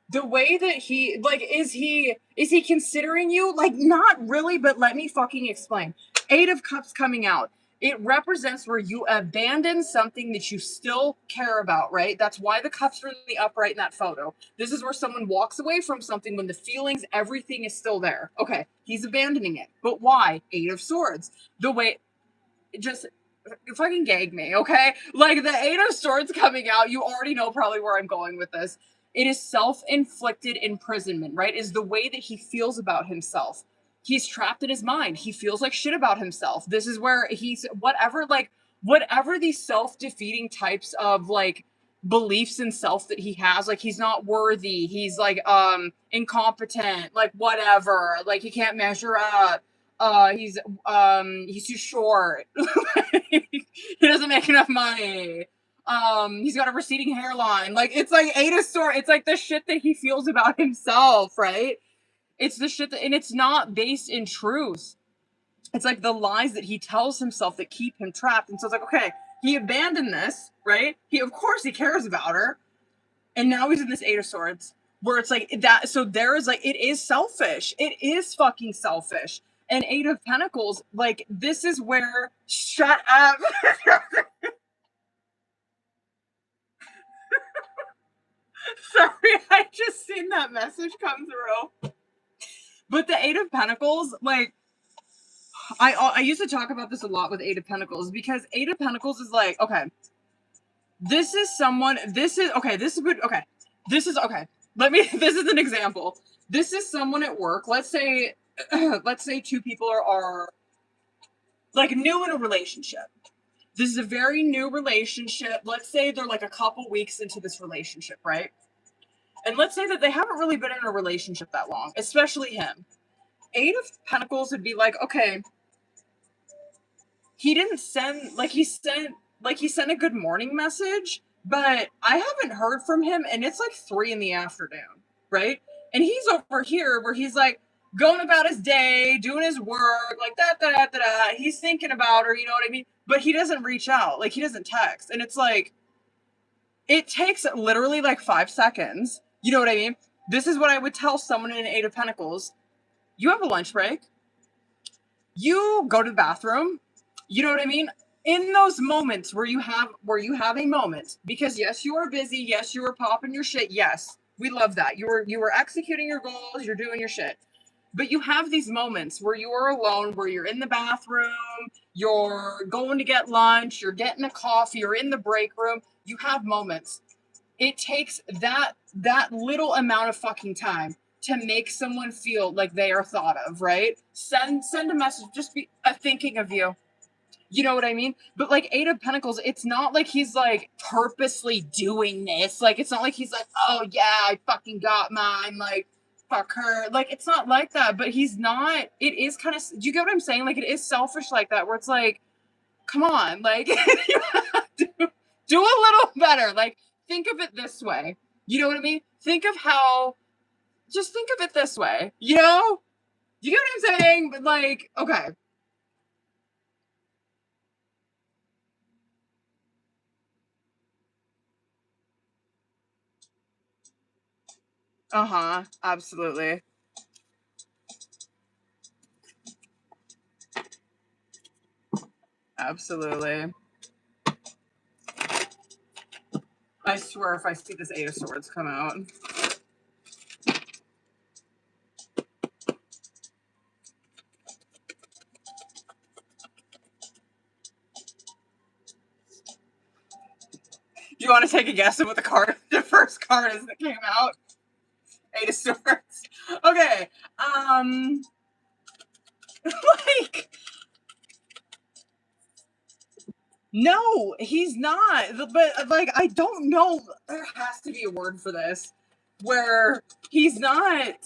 The way that he, like, is he considering you? Like, not really, but let me fucking explain. Eight of Cups coming out. It represents where you abandon something that you still care about, right? That's why the cups are in the upright in that photo. This is where someone walks away from something when the feelings, everything is still there. Okay, he's abandoning it. But why? Eight of Swords. The way, just fucking gag me, okay? Like, the Eight of Swords coming out, you already know probably where I'm going with this. It is self-inflicted imprisonment, right? Is the way that he feels about himself. He's trapped in his mind. He feels like shit about himself. This is where he's whatever these self-defeating types of like beliefs in self that he has, like he's not worthy, he's like incompetent, like whatever, like he can't measure up, he's too short. He doesn't make enough money. He's got a receding hairline. Like, it's like Eight of Swords. It's like the shit that he feels about himself, right? It's the shit that, and it's not based in truth. It's like the lies that he tells himself that keep him trapped. And so it's like, okay, he abandoned this, right? Of course he cares about her. And now he's in this Eight of Swords where it's like that. So there is like, it is selfish. It is fucking selfish. And Eight of Pentacles, like, this is where, shut up. Sorry, I just seen that message come through. But the Eight of Pentacles, like, I used to talk about this a lot with Eight of Pentacles, because Eight of Pentacles is like, okay, this is this is an example. This is someone at work. Let's say two people are like new in a relationship. This is a very new relationship. Let's say they're like a couple weeks into this relationship, right? And let's say that they haven't really been in a relationship that long, especially him. Eight of Pentacles would be like, okay, he sent a good morning message, but I haven't heard from him, and it's like 3 p.m, right? And he's over here where he's like going about his day, doing his work, like da. He's thinking about her, you know what I mean? But he doesn't reach out, like he doesn't text, and it's like, it takes literally like 5 seconds. You know what I mean? This is what I would tell someone in an Eight of Pentacles. You have a lunch break. You go to the bathroom. You know what I mean? In those moments where you have a moment, because yes, you are busy. Yes, you are popping your shit. Yes, we love that. You were executing your goals. You're doing your shit. But you have these moments where you are alone, where you're in the bathroom, you're going to get lunch, you're getting a coffee, you're in the break room. You have moments. It takes that little amount of fucking time to make someone feel like they are thought of, right? Send a message, just be thinking of you. You know what I mean? But like Eight of Pentacles, it's not like he's like purposely doing this. Like, it's not like he's like, oh yeah, I fucking got mine, like, fuck her. Like, it's not like that. But he's not, it is kind of, do you get what I'm saying? Like, it is selfish like that, where it's like, come on, like, you have to do a little better. Like, think of it this way. You know what I mean? Just think of it this way. You know? You get what I'm saying? But like, okay. Uh-huh. Absolutely. Absolutely. I swear if I see this Eight of Swords come out. Do you want to take a guess at what the first card is that came out? Eight of Swords. Okay. Like, no, he's not. But like, I don't know. There has to be a word for this, where he's not.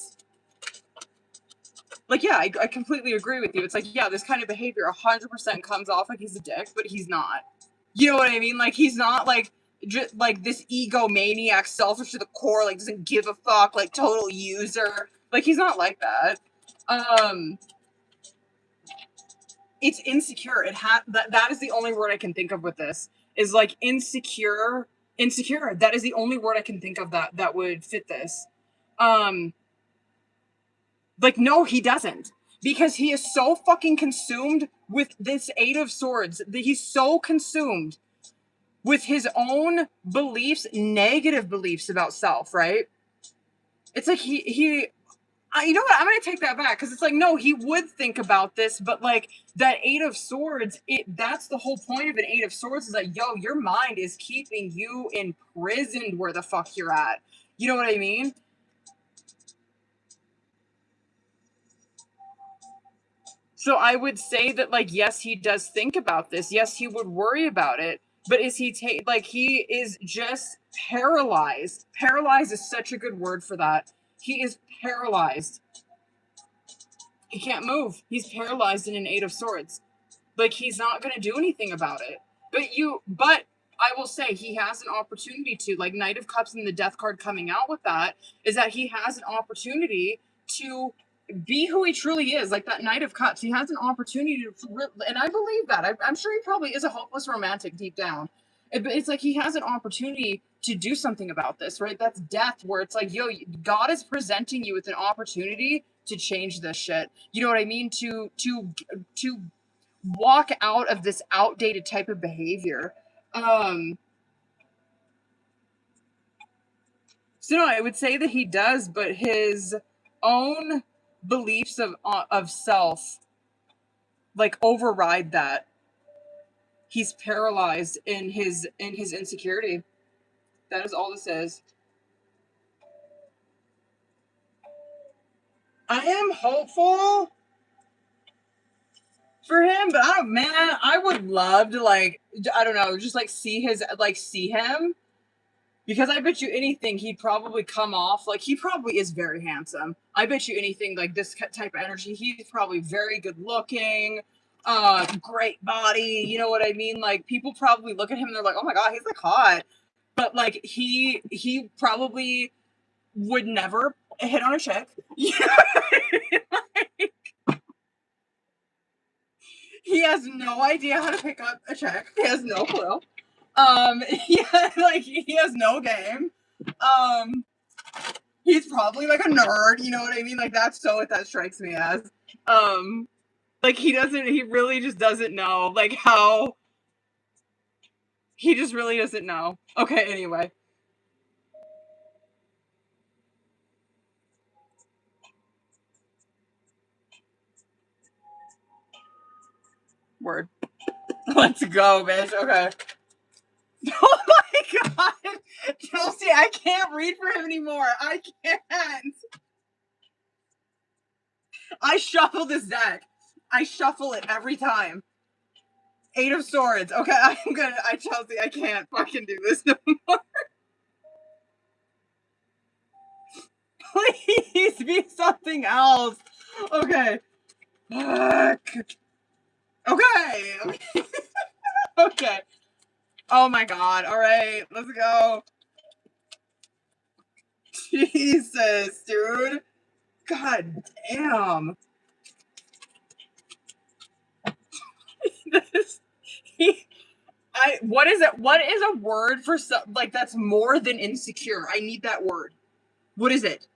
Like, yeah, I completely agree with you. It's like, yeah, this kind of behavior 100% comes off like he's a dick, but he's not. You know what I mean? Like, he's not like just like this egomaniac, selfish to the core, like doesn't give a fuck, like total user. Like, he's not like that. It's insecure. That is the only word I can think of with this. Is like insecure. Insecure. That is the only word I can think of that would fit this. Um, like, no, he doesn't. Because he is so fucking consumed with this Eight of Swords. He's so consumed with his own beliefs, negative beliefs about self, right? It's like you know what? I'm gonna take that back because it's like, no, he would think about this, but like that Eight of Swords, that's the whole point of an Eight of Swords is like, yo, your mind is keeping you imprisoned where the fuck you're at. You know what I mean? So I would say that, like, yes, he does think about this. Yes, he would worry about it. But is he like he is just paralyzed? Paralyzed is such a good word for that. He is paralyzed. He can't move. He's paralyzed in an Eight of Swords. Like, he's not going to do anything about it. But I will say he has an opportunity to, like, Knight of Cups and the Death card coming out with that is that he has an opportunity to be who he truly is. Like that Knight of Cups, he has an opportunity to, and I believe that. I'm sure he probably is a hopeless romantic deep down. It's like he has an opportunity to do something about this, right? That's death, where it's like, yo, God is presenting you with an opportunity to change this shit. You know what I mean? To walk out of this outdated type of behavior. So no, I would say that he does, but his own beliefs of self like override that. He's paralyzed in his insecurity. That is all this is. I am hopeful for him, but I would love to, like, I don't know, just like see him, because I bet you anything he'd probably come off like he probably is very handsome. I bet you anything like this type of energy, he's probably very good looking, great body. You know what I mean? Like, people probably look at him and they're like, oh my god, he's like hot, but like he probably would never hit on a chick. You know what I mean? Like, he has no idea how to pick up a chick. He has no clue. Yeah, like he has no game. Um, he's probably like a nerd. You know what I mean? Like that's so what that strikes me as. Um, like he doesn't. He really just doesn't know. Like how. He just really doesn't know. Okay. Anyway. Word. Let's go, bitch. Okay. Oh my god, Chelsea, I can't read for him anymore. I can't. I shuffle this deck. I shuffle it every time. Eight of Swords. Okay, Chelsea, I can't fucking do this no more. Please be something else. Okay. Fuck. Okay. Okay. Oh my god. All right, let's go. Jesus, dude. God damn. This, what is it? What is a word for like that's more than insecure? I need that word. What is it?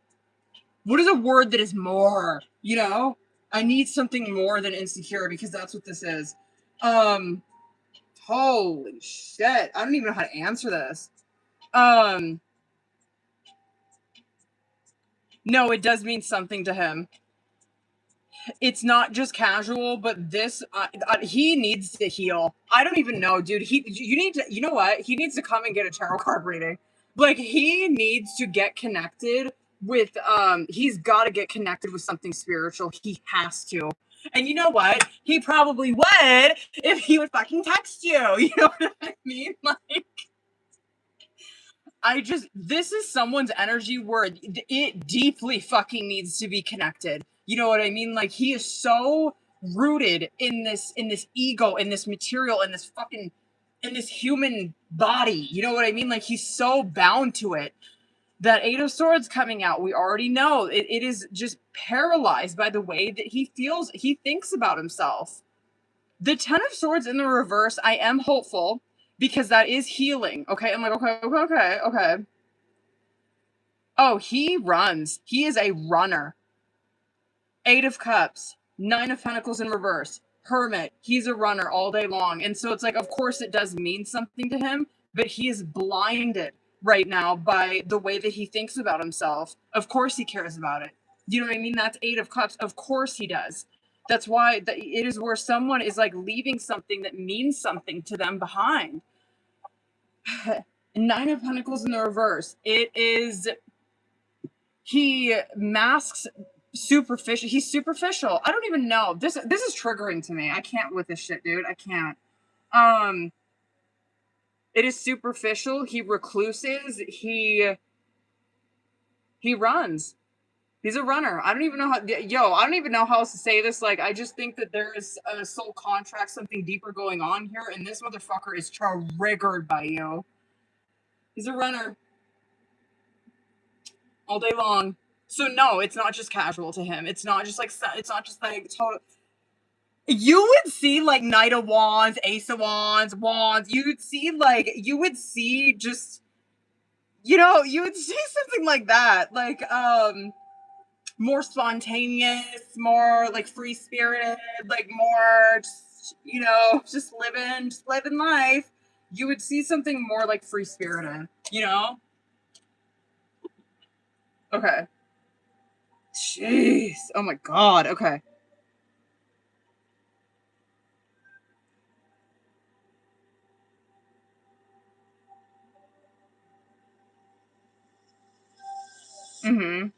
What is a word that is more? You know, I need something more than insecure because that's what this is. Um, holy shit! I don't even know how to answer this. Um, no, it does mean something to him. It's not just casual, but this he needs to heal. I don't even know, dude. You need to, you know what? He needs to come and get a tarot card reading. Like, he needs to get connected with he's got to get connected with something spiritual. He has to. And you know what? He probably would if he would fucking text you. You know what I mean? Like, this is someone's energy where it deeply fucking needs to be connected. You know what I mean? Like, he is so rooted in this ego, in this material, in this human body. You know what I mean? Like, he's so bound to it. That Eight of Swords coming out, we already know it is just paralyzed by the way that he thinks about himself. The Ten of Swords in the reverse, I am hopeful because that is healing. Okay, I'm like, okay. Oh, he runs. He is a runner. Eight of Cups, Nine of Pentacles in reverse, Hermit. He's a runner all day long. And so it's like, of course, it does mean something to him, but he is blinded right now by the way that he thinks about himself. Of course, he cares about it. You know what I mean? That's Eight of Cups. Of course, he does. That's why it is where someone is like leaving something that means something to them behind. Nine of Pentacles in the reverse. It is, he masks superficial. He's superficial. I don't even know. This is triggering to me. I can't with this shit, dude. I can't. It is superficial. He recluses. He runs. He's a runner. I don't even know how. I don't even know how else to say this. Like, I just think that there is a soul contract, something deeper going on here, and this motherfucker is triggered by you. He's a runner all day long. So no, it's not just casual to him. It's not just like total. You would see like Knight of Wands, Ace of Wands, Wands. You would see just, you would see something like that. Like, more spontaneous, more like free spirited, like more just living life. You would see something more like free spirited, Okay. Jeez. Oh my God. Okay. Mm-hmm.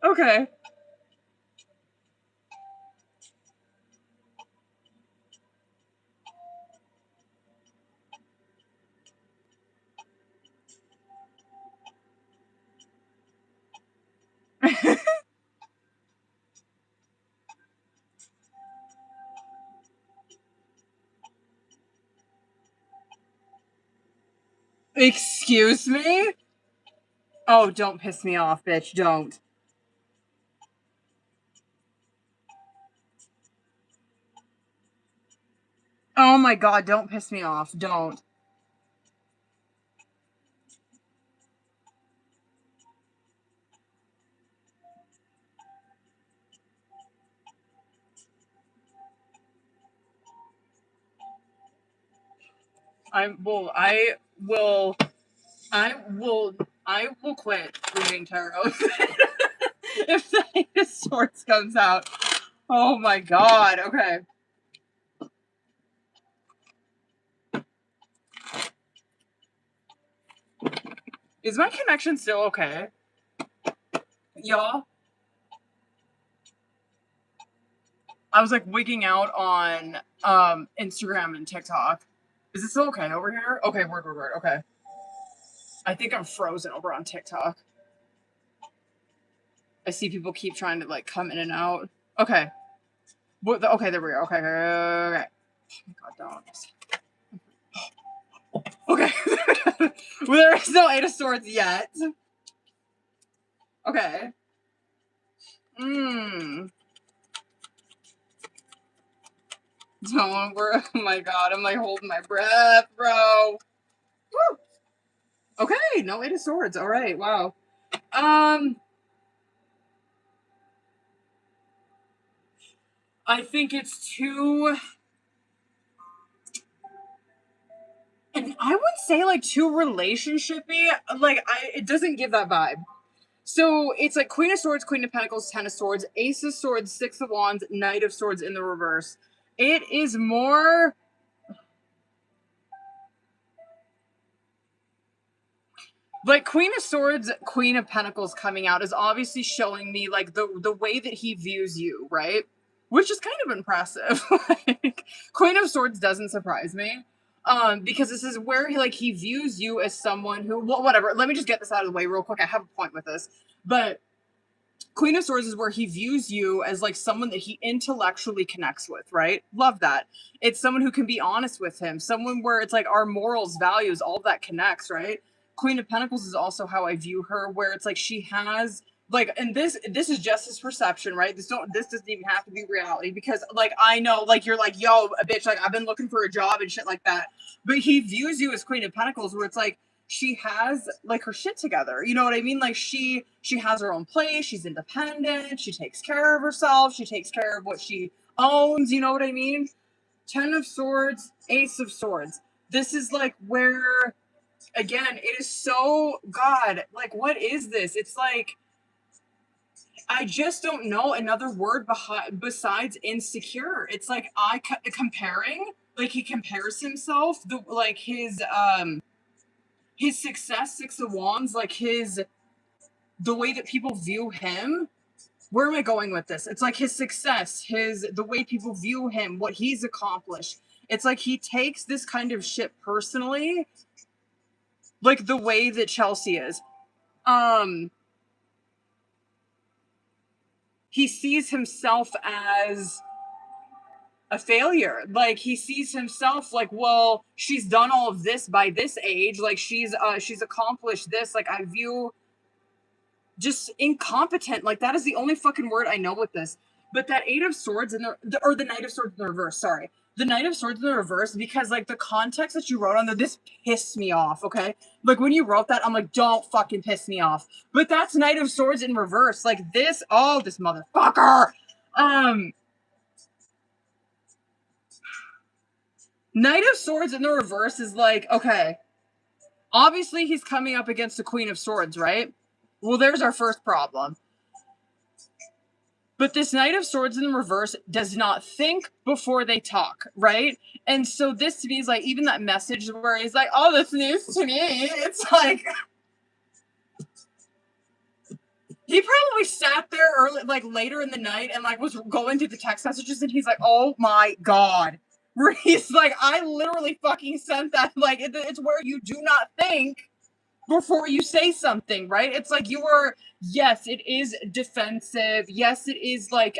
Okay. Excuse me? Oh, don't piss me off, bitch. Don't. Oh my God, don't piss me off. Don't. I will I will I will I will quit reading tarot if the Eight of Swords comes out. Oh my God. Okay. Is my connection still okay? Y'all? I was like wigging out on Instagram and TikTok. Is it still okay over here? Okay, word. Okay. I think I'm frozen over on TikTok. I see people keep trying to like come in and out. Okay. Okay, there we go. Okay. Oh my God, don't. Okay. Well, there is no Eight of Swords yet. Okay. Don't worry. Oh my God, I'm like holding my breath, bro. Woo. Okay, no Eight of Swords. All right, wow. I think it's too, and I would say like too relationshipy. Like it doesn't give that vibe. So it's like Queen of Swords, Queen of Pentacles, Ten of Swords, Ace of Swords, Six of Wands, Knight of Swords in the reverse. It is more like Queen of Swords, Queen of Pentacles coming out is obviously showing me like the way that he views you, right? Which is kind of impressive. Like, Queen of Swords doesn't surprise me. Because this is where he views you as someone who, well, whatever. Let me just get this out of the way real quick. I have a point with this. But Queen of Swords is where he views you as like someone that he intellectually connects with, right? Love that. It's someone who can be honest with him, someone where it's like our morals, values, all that connects, right? Queen of Pentacles is also how I view her, where it's like she has like, and this is just his perception, right? This doesn't even have to be reality, because like I know like you're like, yo, a bitch, like I've been looking for a job and shit like that. But he views you as Queen of Pentacles, where it's like she has like her shit together. You know what I mean? Like she has her own place, she's independent, she takes care of herself, she takes care of what she owns, you know what I mean? 10 of Swords, Ace of Swords. This is like where, again, it is so, God, like, what is this? It's like, I just don't know another word besides insecure. It's like, comparing, like, he compares himself, like, his success, Six of Wands, like, the way that people view him. Where am I going with this? It's like his success, the way people view him, what he's accomplished. It's like he takes this kind of shit personally, like the way that Chelsea is. He sees himself as a failure. Like he sees himself like, well, she's done all of this by this age. Like she's accomplished this. Like I view just incompetent. Like that is the only fucking word I know with this. But that Eight of Swords or the Knight of Swords in the reverse, sorry. The Knight of Swords in the reverse, because like the context that you wrote on there, this pissed me off, okay? Like when you wrote that, I'm like, don't fucking piss me off. But that's Knight of Swords in reverse. Like this, oh, this motherfucker. Knight of Swords in the reverse is like, okay, obviously he's coming up against the Queen of Swords, right? Well, there's our first problem. But this Knight of Swords in the reverse does not think before they talk, right? And so this to me is like, even that message where he's like, oh, this news to me. It's like, he probably sat there early, like later in the night and like was going through the text messages and he's like, oh my God. Where he's like, I literally fucking sent that. Like, it's where you do not think before you say something, right? It's like yes, it is defensive. Yes, it is like,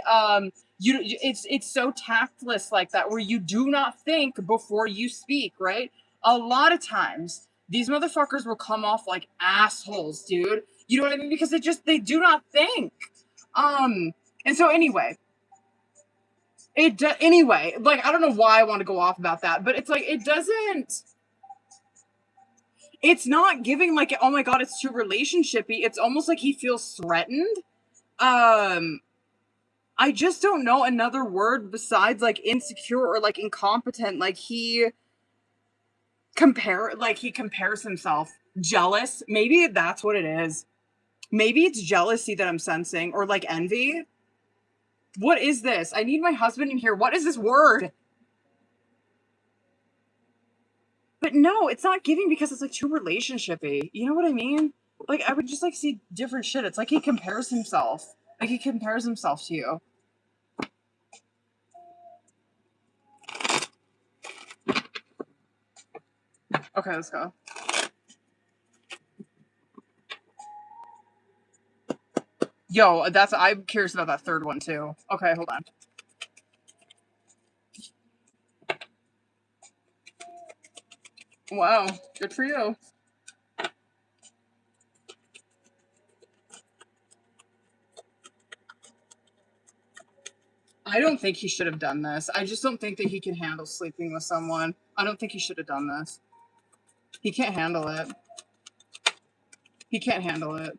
it's so tactless like that, where you do not think before you speak, right? A lot of times, these motherfuckers will come off like assholes, dude. You know what I mean? Because they do not think. And so anyway, like, I don't know why I want to go off about that, but it's like, it's not giving like, oh my God, it's too relationshipy. It's almost like he feels threatened. I just don't know another word besides like insecure or like incompetent. Like he compares himself. Jealous. Maybe that's what it is. Maybe it's jealousy that I'm sensing, or like envy. What is this? I need my husband in here. What is this word? But no, it's not giving because it's like too relationshipy. You know what I mean? Like I would just like see different shit. It's like he compares himself. Like he compares himself to you. Okay, let's go. Yo, I'm curious about that third one too. Okay, hold on. Wow, good for you. I don't think he should have done this. I just don't think that he can handle sleeping with someone. I don't think he should have done this. He can't handle it. He can't handle it.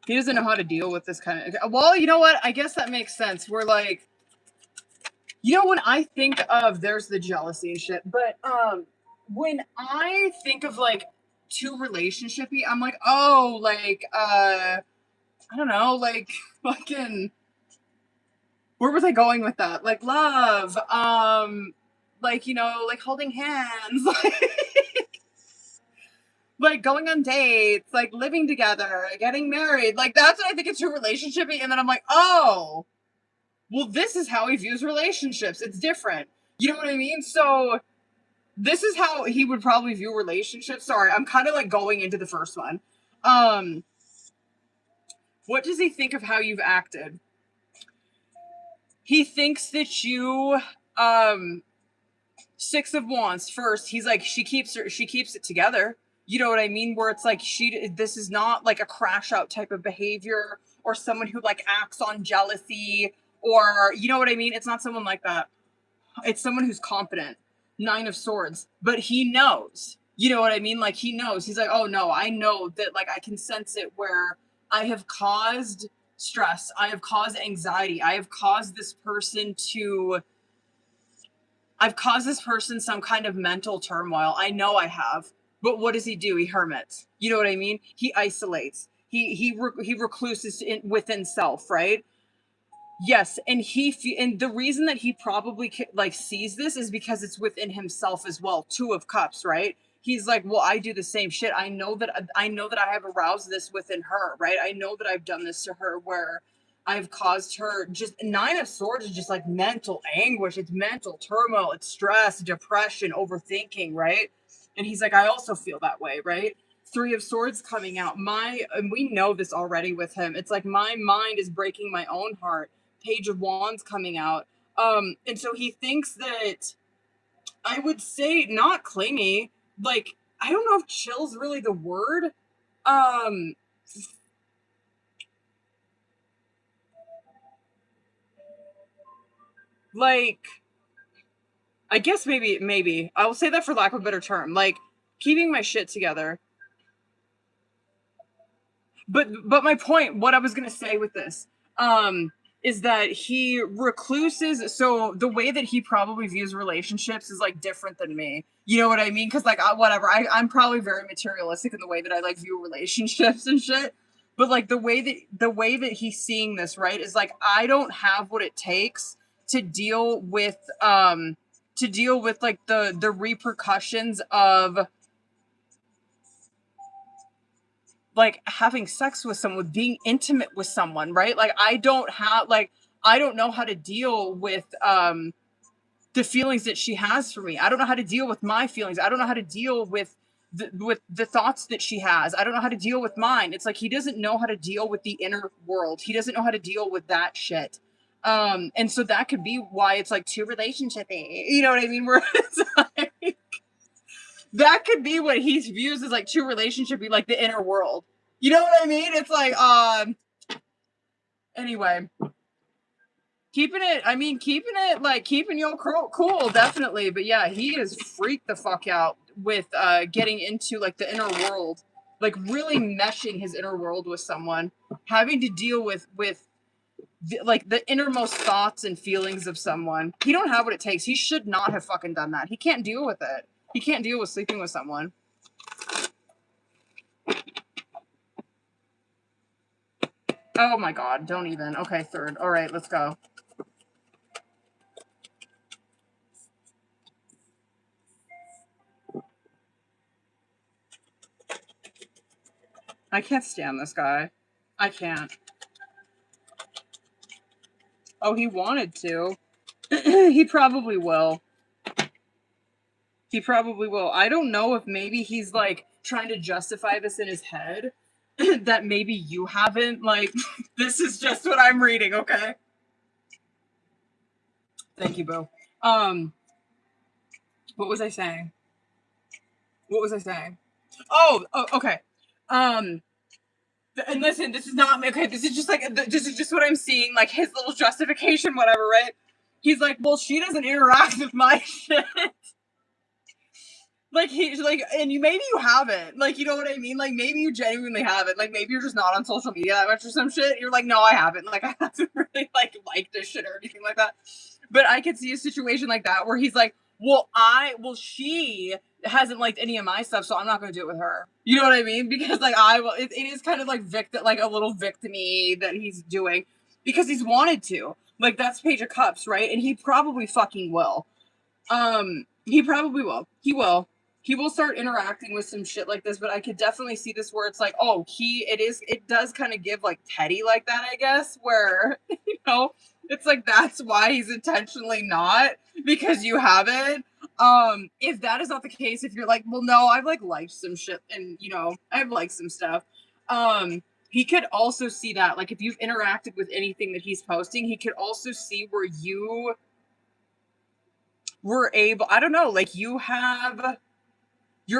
He doesn't know how to deal with this kind of... Well, you know what? I guess that makes sense. We're like... You know, when I think of... There's the jealousy and shit. But when I think of, like, too relationship-y, I'm like, oh, like, I don't know, like, fucking... Where was I going with that? Like, love. Like, you know, like holding hands. Like going on dates, like living together, getting married. Like that's what I think it's too relationshipy. And then I'm like, oh, well, this is how he views relationships. It's different. You know what I mean? So this is how he would probably view relationships. Sorry, I'm kind of like going into the first one. What does he think of how you've acted? He thinks that you, Six of Wands first. He's like, she keeps it together. You know what I mean? Where it's like, this is not like a crash out type of behavior or someone who like acts on jealousy or, you know what I mean? It's not someone like that. It's someone who's confident. Nine of Swords, but he knows. You know what I mean? Like, he knows. He's like, oh no, I know that, like, I can sense it where I have caused stress, I have caused anxiety, I've caused this person some kind of mental turmoil. I know I have. But what does he do? He hermits. You know what I mean? He isolates. He recluses within self, right? Yes, and the reason that he probably like sees this is because it's within himself as well. Two of Cups, right? He's like, well, I do the same shit. I know that I have aroused this within her, right? I know that I've done this to her where I've caused her just Nine of Swords is just like mental anguish, it's mental turmoil, it's stress, depression, overthinking, right? And he's like, I also feel that way, right? Three of Swords coming out. And we know this already with him. It's like my mind is breaking my own heart. Page of Wands coming out. And so he thinks that, I would say, not clingy, like, I don't know if chill's really the word. Um, like, I guess maybe. I will say that for lack of a better term. Like, keeping my shit together. But my point, what I was gonna say with this, is that he recluses. So the way that he probably views relationships is like different than me. You know what I mean? Because like whatever, I'm probably very materialistic in the way that I like view relationships and shit. But like the way that he's seeing this, right, is like, I don't have what it takes to deal with like the repercussions of like having sex with someone, being intimate with someone, right? Like, I don't know how to deal with the feelings that she has for me. I don't know how to deal with my feelings. I don't know how to deal with the thoughts that she has. I don't know how to deal with mine. It's like he doesn't know how to deal with the inner world. He doesn't know how to deal with that shit. And so that could be why it's like too relationshipy. You know what I mean? Where it's like, that could be what he views as like too relationshipy, like the inner world. You know what I mean? It's like, anyway, keeping it like keeping you cool, definitely. But yeah, he is freaked the fuck out with getting into like the inner world, like really meshing his inner world with someone, having to deal with like the innermost thoughts and feelings of someone. He don't have what it takes. He should not have fucking done that. He can't deal with it. He can't deal with sleeping with someone. Oh my god, don't even. Okay, third. All right, let's go. I can't stand this guy. I can't. Oh, he wanted to. He probably will. He probably will. I don't know if maybe he's like trying to justify this in his head that maybe you haven't. Like, this is just what I'm reading, okay? Thank you, Boo. What was I saying? What was I saying? Oh, okay. And listen, this is not okay. This is just like this is just what I'm seeing, like his little justification, whatever, right? He's like, well, she doesn't interact with my shit. Like, he's like, and maybe you haven't, like, you know what I mean? Like, maybe you genuinely haven't. Like, maybe you're just not on social media that much or some shit. You're like, no, I haven't. Like, I haven't really liked this shit or anything like that. But I could see a situation like that where he's like, well, she hasn't liked any of my stuff, so I'm not going to do it with her. You know what I mean? Because like it is kind of like like a little victim-y that he's doing because he's wanted to. Like, that's Page of Cups, right? And he probably fucking will. He probably will. He will start interacting with some shit like this, but I could definitely see this where it's like, oh, it does kind of give like Teddy like that, I guess, where, you know, it's like, that's why he's intentionally not, because you haven't. If that is not the case, if you're like, well, no, I've like liked some shit and, you know, I've liked some stuff. He could also see that, like, if you've interacted with anything that he's posting, he could also see where you were able, I don't know, like you're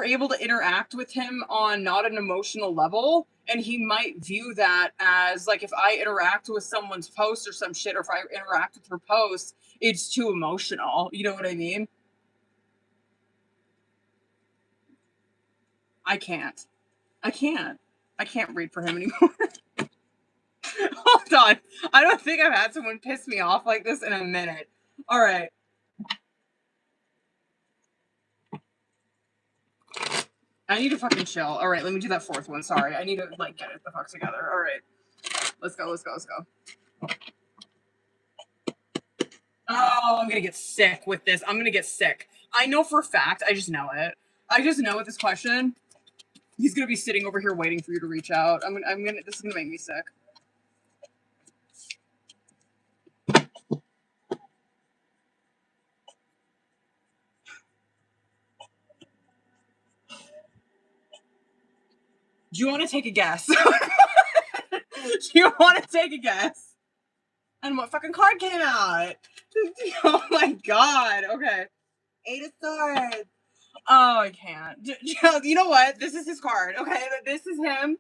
able to interact with him on not an emotional level, and he might view that as like, if I interact with someone's post or some shit, or if I interact with her post, it's too emotional. You know what I mean? I can't. I can't. I can't read for him anymore. Hold on. I don't think I've had someone piss me off like this in a minute. All right. I need to fucking chill. All right, let me do that fourth one. Sorry. I need to, like, get it the fuck together. All right. Let's go, let's go, let's go. Oh, I'm gonna get sick with this. I'm gonna get sick. I know for a fact. I just know it. I just know with this question, he's gonna be sitting over here waiting for you to reach out. This is gonna make me sick. Do you want to take a guess? Do you want to take a guess? And what fucking card came out? Oh my god. Okay. 8 of Swords. Oh, I can't. You know what? This is his card, okay? This is him.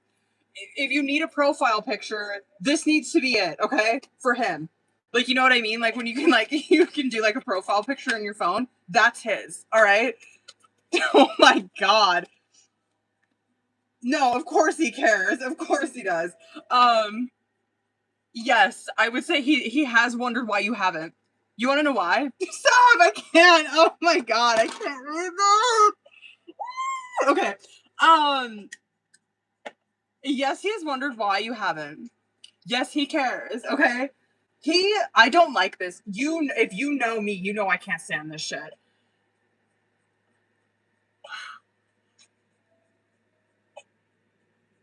If you need a profile picture, this needs to be it, okay? For him. Like, you know what I mean? Like, when you can, like, you can do, like, a profile picture on your phone. That's his, all right? Oh my god. No, of course he cares. Of course he does. Yes, I would say he has wondered why you haven't. You want to know why? Stop! I can't. Oh my god, I can't read that. Okay. Yes, he has wondered why you haven't. Yes, he cares. Okay. I don't like this. If you know me, you know I can't stand this shit.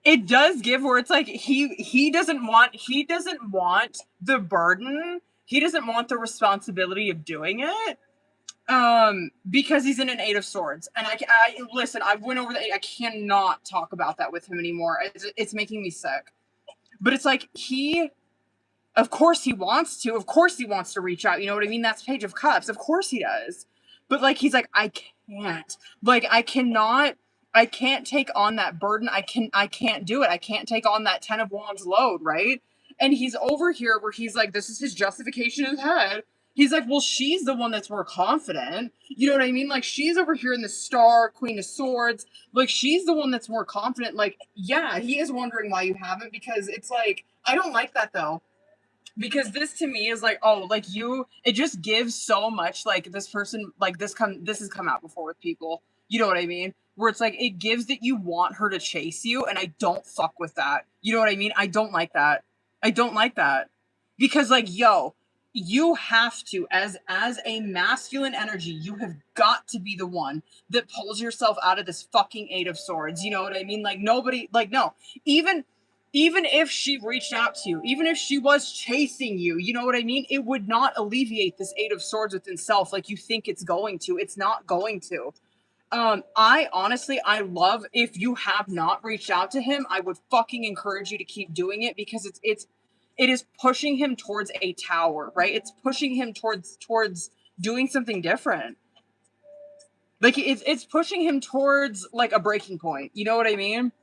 It does give where it's like he doesn't want the burden. He doesn't want the responsibility of doing it. Because he's in an 8 of Swords, and I listen. I went over the 8. I cannot talk about that with him anymore. It's making me sick. But it's like of course he wants to. Of course he wants to reach out. You know what I mean? That's Page of Cups. Of course he does. But like he's like, I can't. Like I can't take on that burden. I can't do it. I can't take on that 10 of Wands load, right? And he's over here where he's like, this is his justification in his head. He's like, well, she's the one that's more confident. You know what I mean? Like, she's over here in the Star, Queen of Swords. Like, she's the one that's more confident. Like, yeah, he is wondering why you haven't, because it's like, I don't like that, though. Because this to me is like, oh, like it just gives so much, like, this person, like, this has come out before with people. You know what I mean? Where it's like, it gives that you want her to chase you, and I don't fuck with that. You know what I mean? I don't like that. I don't like that. Because, like, yo, you have to, as a masculine energy, you have got to be the one that pulls yourself out of this fucking 8 of Swords. You know what I mean? Like, nobody, like, no. Even if she reached out to you, even if she was chasing you, you know what I mean? It would not alleviate this 8 of Swords within self like you think it's going to. It's not going to. I honestly, I love, if you have not reached out to him, I would fucking encourage you to keep doing it, because it is pushing him towards a tower, right? It's pushing him towards doing something different. Like, it's pushing him towards, like, a breaking point. You know what I mean?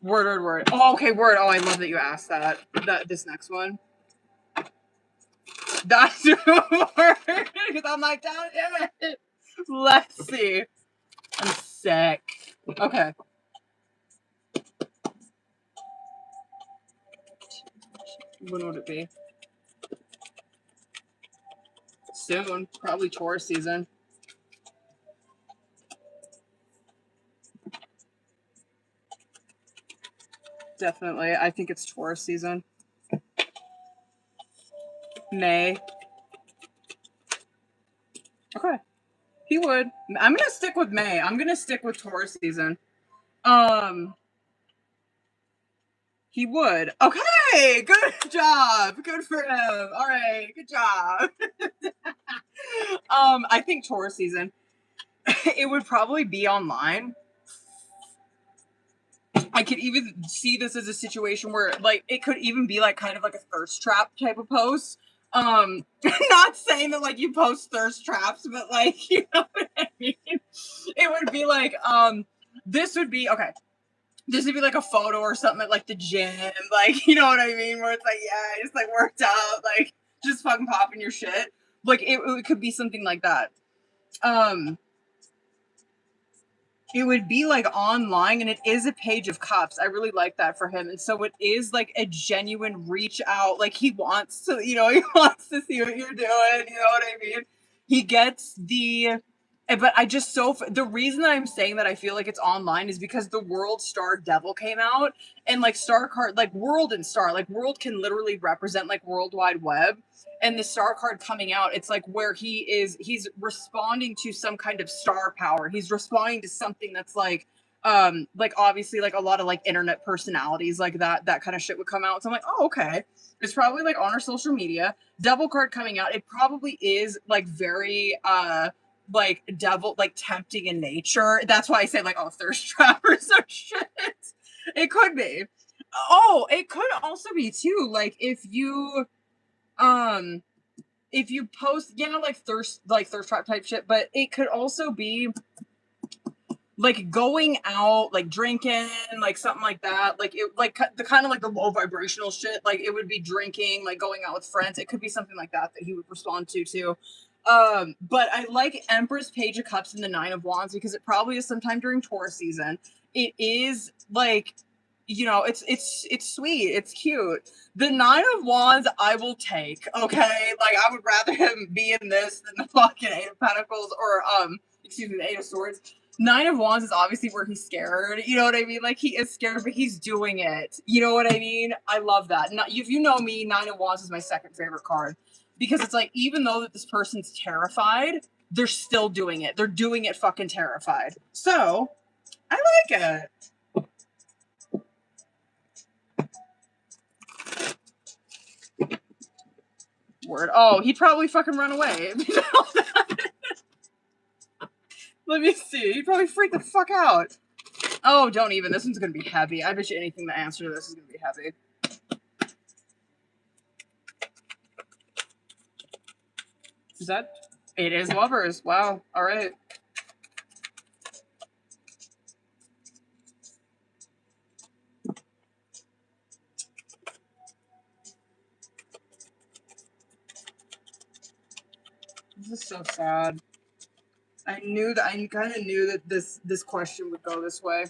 Word. Oh, okay, word. Oh, I love that you asked that. This next one. That's word. Because I'm like, damn it. Let's see. I'm sick. Okay. When would it be? Soon. Probably Taurus season. Definitely. I think it's Taurus season. May. Okay. He would. I'm gonna stick with May. I'm gonna stick with Taurus season. He would. Okay, good job. Good for him. All right, good job. I think Taurus season. It would probably be online. I could even see this as a situation where, like, it could even be like kind of like a thirst trap type of post. Not saying that like you post thirst traps, but like, you know what I mean? It would be like, this would be okay. This would be like a photo or something at like the gym, like, you know what I mean? Where it's like, yeah, it's like worked out, like just fucking popping your shit. Like it could be something like that. um it would be like online, and it is a page of cups. I really like that for him. And so it is like a genuine reach out. Like he wants to, he wants to see what you're doing. You know what I mean? He gets but I just the reason that I'm saying that I feel like it's online is because the World Star Devil came out, and like star card, like world and star, like world can literally represent like World Wide Web. And the star card coming out, it's like where he's responding to some kind of star power. He's responding to something that's like obviously like a lot of like internet personalities like that kind of shit would come out. So I'm like, oh, okay, it's probably like on our social media. Devil card coming out, it probably is like very like devil, like tempting in nature. That's why I say like, oh, thirst trap or some shit. It could be. Oh, it could also be too, like um if you post, like thirst trap type shit, but it could also be like going out, like drinking, like something like that. Like it, like the kind of like the low vibrational shit. Like it would be drinking, like going out with friends. It could be something like that that he would respond to too. But I like Empress, Page of Cups, and the Nine of Wands because it probably is sometime during Taurus season. It is like, it's sweet, it's cute. The Nine of Wands I will take, okay? Like I would rather him be in this than the fucking Eight of Pentacles or excuse me, the Eight of Swords. Nine of Wands is obviously where he's scared. You know what I mean? Like he is scared, but he's doing it. You know what I mean? I love that. Not, if you know me, Nine of Wands is my second favorite card because it's like even though that this person's terrified, they're still doing it. They're doing it fucking terrified. So I like it. Word. Oh, he'd probably fucking run away. Let me see. He'd probably freak the fuck out. Oh, don't even. This one's gonna be heavy. I bet you anything the answer to this is gonna be heavy. Is that? It is Lovers. Wow. All right. This is so sad. I kind of knew that this question would go this way.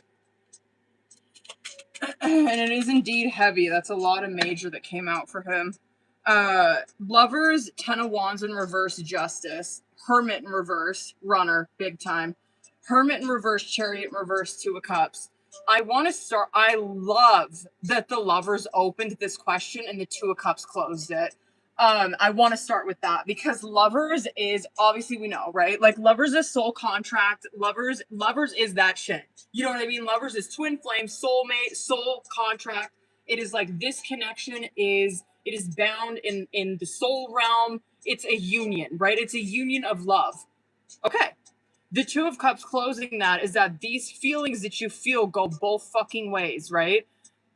And it is indeed heavy. That's a lot of major that came out for him. Lovers, Ten of Wands in reverse, Justice. Hermit in reverse, Runner, big time. Hermit in reverse, Chariot in reverse, Two of Cups. I love that the Lovers opened this question and the Two of Cups closed it. I want to start with that because Lovers is obviously, we know, right? Like Lovers is soul contract. Lovers is that shit. You know what I mean? Lovers is twin flame, soulmate, soul contract. It is like this connection is, it is bound in the soul realm. It's a union, right? It's a union of love. Okay. The Two of Cups closing that is that these feelings that you feel go both fucking ways, right?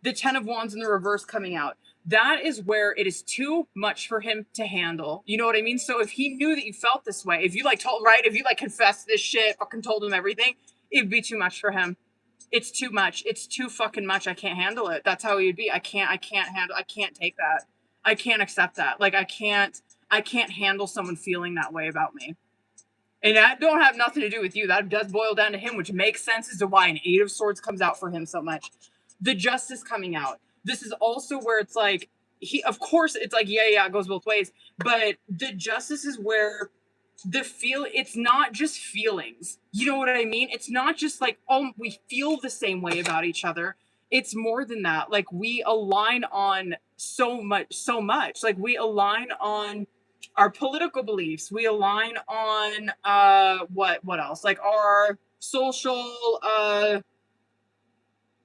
The Ten of Wands in the reverse coming out. That is where it is too much for him to handle. You know what I mean? So if he knew that you felt this way, if you like told, right? If you like confessed this shit, fucking told him everything, it'd be too much for him. It's too much. It's too fucking much. I can't handle it. That's how he would be. I can't take that. I can't accept that. Like I can't handle someone feeling that way about me. And that don't have nothing to do with you. That does boil down to him, which makes sense as to why an Eight of Swords comes out for him so much. The Justice coming out. This is also where it's like, of course, it's like, yeah, it goes both ways. But the Justice is where it's not just feelings. You know what I mean? It's not just like, oh, we feel the same way about each other. It's more than that. Like we align on so much. Like we align on our political beliefs. We align on what else? Like our social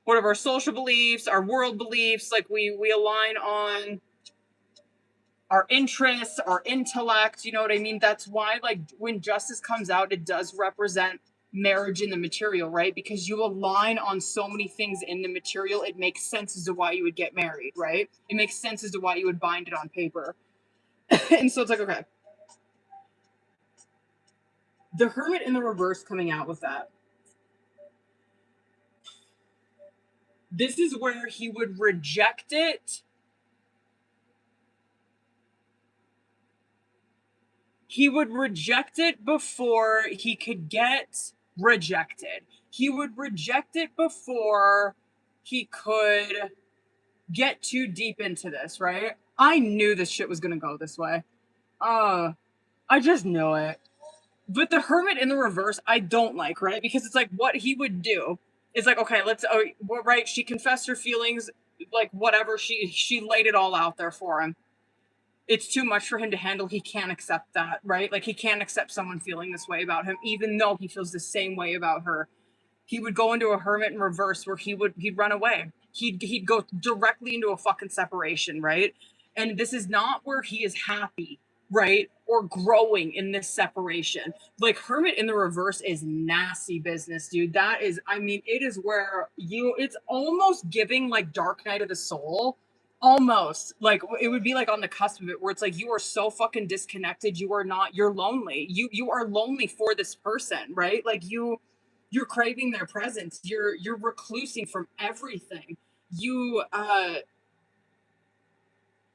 what are our social beliefs, our world beliefs. Like we align on our interests, our intellect, you know what I mean? That's why like when Justice comes out, it does represent marriage in the material, right? Because you align on so many things in the material, it makes sense as to why you would get married, right? It makes sense as to why you would bind it on paper. And so it's like, okay. The Hermit in the reverse coming out with that. This is where he would reject it He would reject it before he could get rejected. He would reject it before he could get too deep into this, right? I knew this shit was gonna go this way. I just know it. But the hermit in the reverse, I don't like, right? Because it's like what he would do is like, okay, right, she confessed her feelings, like whatever, she laid it all out there for him. It's too much for him to handle. He can't accept that, right? Like he can't accept someone feeling this way about him, even though he feels the same way about her. He would go into a hermit in reverse where he'd run away. He'd go directly into a fucking separation, right? And this is not where he is happy, right? Or growing in this separation. Like hermit in the reverse is nasty business, dude. That is, I mean, it is where it's almost giving like Dark Night of the Soul. Almost like it would be like on the cusp of it where it's like you are so fucking disconnected, you're lonely, you are lonely for this person, right? Like you're craving their presence, you're reclusing from everything. You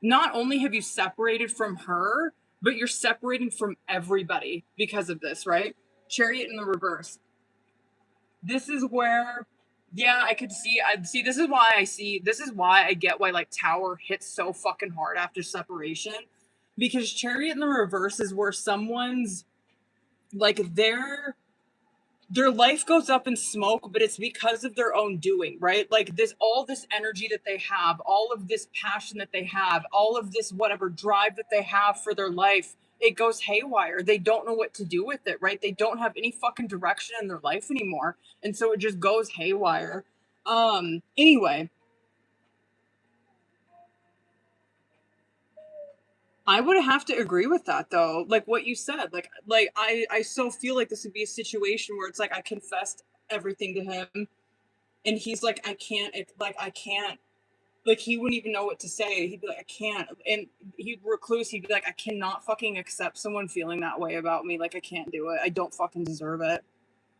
not only have you separated from her, but you're separating from everybody because of this, right? Chariot in the reverse. This is where, yeah, this is why I get why like Tower hits so fucking hard after separation, because Chariot in the reverse is where someone's like their life goes up in smoke, but it's because of their own doing, right? Like all this energy that they have, all of this passion that they have, all of this whatever drive that they have for their life, it goes haywire. They don't know what to do with it, right? They don't have any fucking direction in their life anymore. And so it just goes haywire. Anyway, I would have to agree with that though. Like what you said, like I so feel like this would be a situation where it's like I confessed everything to him and he's like, I can't, like he wouldn't even know what to say. He'd be like, I can't. And he'd recluse, he'd be like, I cannot fucking accept someone feeling that way about me. Like I can't do it. I don't fucking deserve it.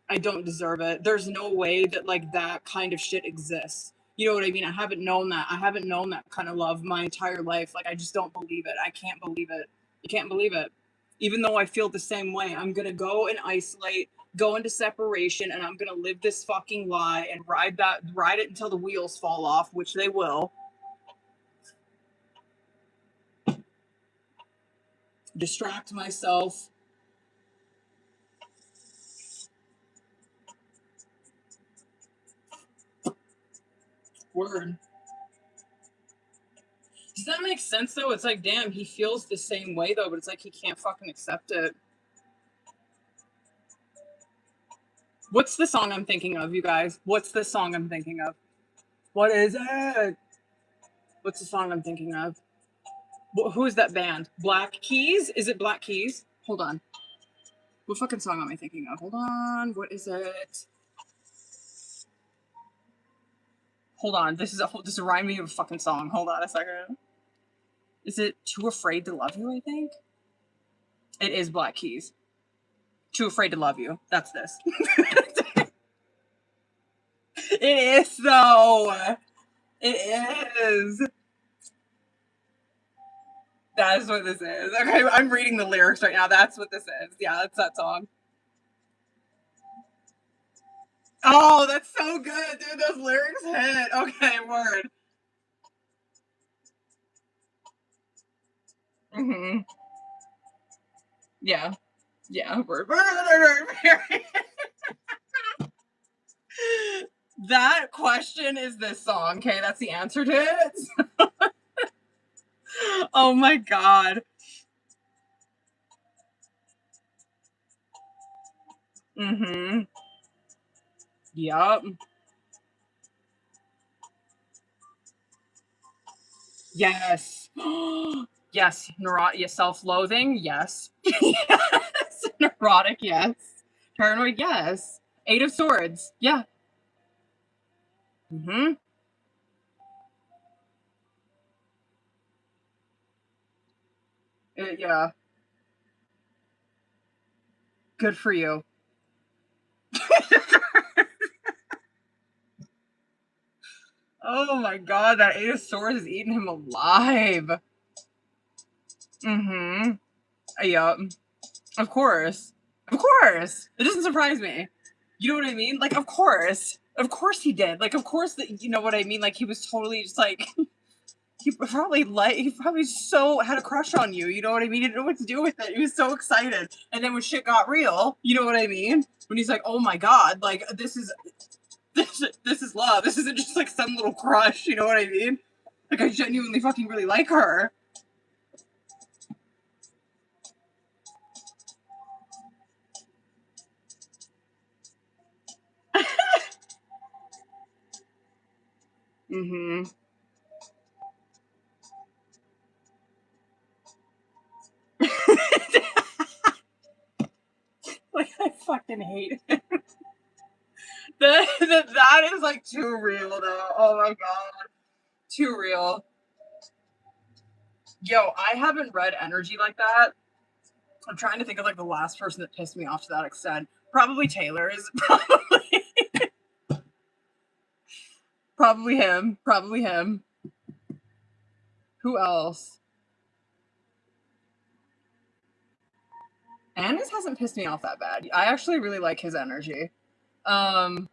I don't deserve it. There's no way that like that kind of shit exists. You know what I mean? I haven't known that. I haven't known that kind of love my entire life. Like I just don't believe it. I can't believe it. I can't believe it. Even though I feel the same way, I'm gonna go and isolate, go into separation, and I'm gonna live this fucking lie and ride it until the wheels fall off, which they will. Distract myself. Word. Does that make sense though? It's like, damn, he feels the same way though, but it's like he can't fucking accept it. What's the song I'm thinking of, you guys? What's the song I'm thinking of? What is it? What's the song I'm thinking of? Who is that band? Black Keys? Is it Black Keys? Hold on. What fucking song am I thinking of? Hold on. What is it? Hold on. This reminds me of a fucking song. Hold on a second. Is it Too Afraid to Love You, I think? It is Black Keys. Too Afraid to Love You. That's this. It is, though. It is. That is what this is. Okay, I'm reading the lyrics right now. That's what this is. Yeah, that's that song. Oh, that's so good, dude. Those lyrics hit. Okay, word. Mm-hmm. Yeah. Yeah, word. That question is this song. Okay, that's the answer to it. Oh my god. Mm-hmm. Yup. Yes. Yes. Yes. Self-loathing. Yes. Yes. Neurotic. Yes. Paranoid. Yes. Eight of Swords. Yeah. Mm-hmm. Yeah. Good for you. Oh my god, that Eight of Swords is eating him alive. Mm-hmm. Yup. Of course. Of course. It doesn't surprise me. You know what I mean? Like, of course. Of course he did. Like, of course that, you know what I mean? Like, he was totally just like, he probably so had a crush on you. You know what I mean? He didn't know what to do with it. He was so excited. And then when shit got real, you know what I mean? When he's like, oh my God, like, this is love. This isn't just like some little crush. You know what I mean? Like, I genuinely fucking really like her. Mm-hmm. Like, I fucking hate it. That is like too real though. Oh my God. Too real. Yo, I haven't read energy like that. I'm trying to think of like the last person that pissed me off to that extent. Probably Taylor is probably him. Probably him. Who else? Annis hasn't pissed me off that bad. I actually really like his energy. Um,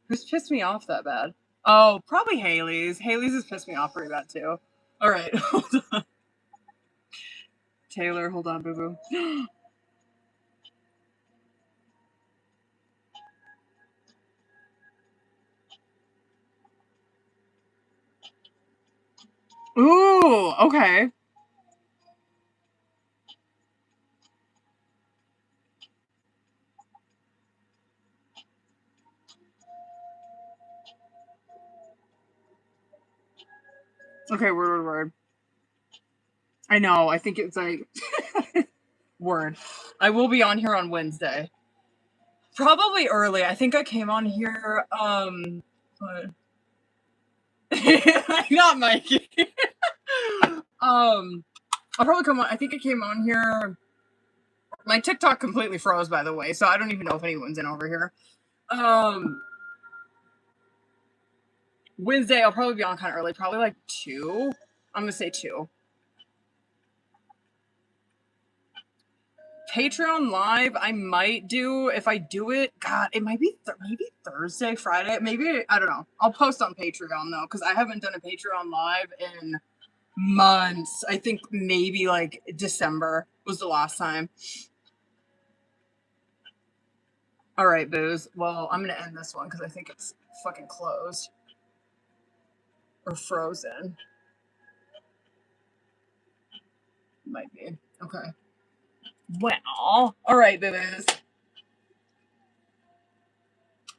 who's pissed me off that bad? Oh, probably Haley's. Haley's has pissed me off pretty bad too. All right, hold on. Taylor, hold on, boo boo. Ooh, okay. Okay, word. I know. I think it's like word. I will be on here on Wednesday. Probably early. I think I came on here but not Mikey. I'll probably come on. I think I came on here. My TikTok completely froze, by the way, so I don't even know if anyone's in over here. Wednesday I'll probably be on kind of early, probably like 2. I'm gonna say 2. Patreon live, I might do. If I do it, God, it might be maybe Thursday, Friday, maybe I don't know. I'll post on Patreon though, because I haven't done a Patreon live in months. I think maybe like December was the last time. All right, booze. Well, I'm gonna end this one because I think it's fucking closed or frozen. Might be. Okay. Well, all right, booze.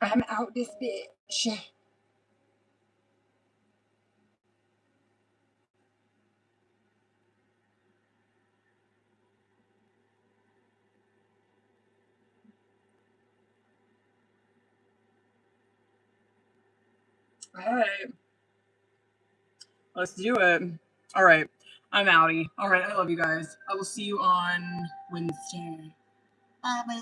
I'm out this bitch. All right. Let's do it. All right. I'm outie. All right. I love you guys. I will see you on Wednesday. Bye.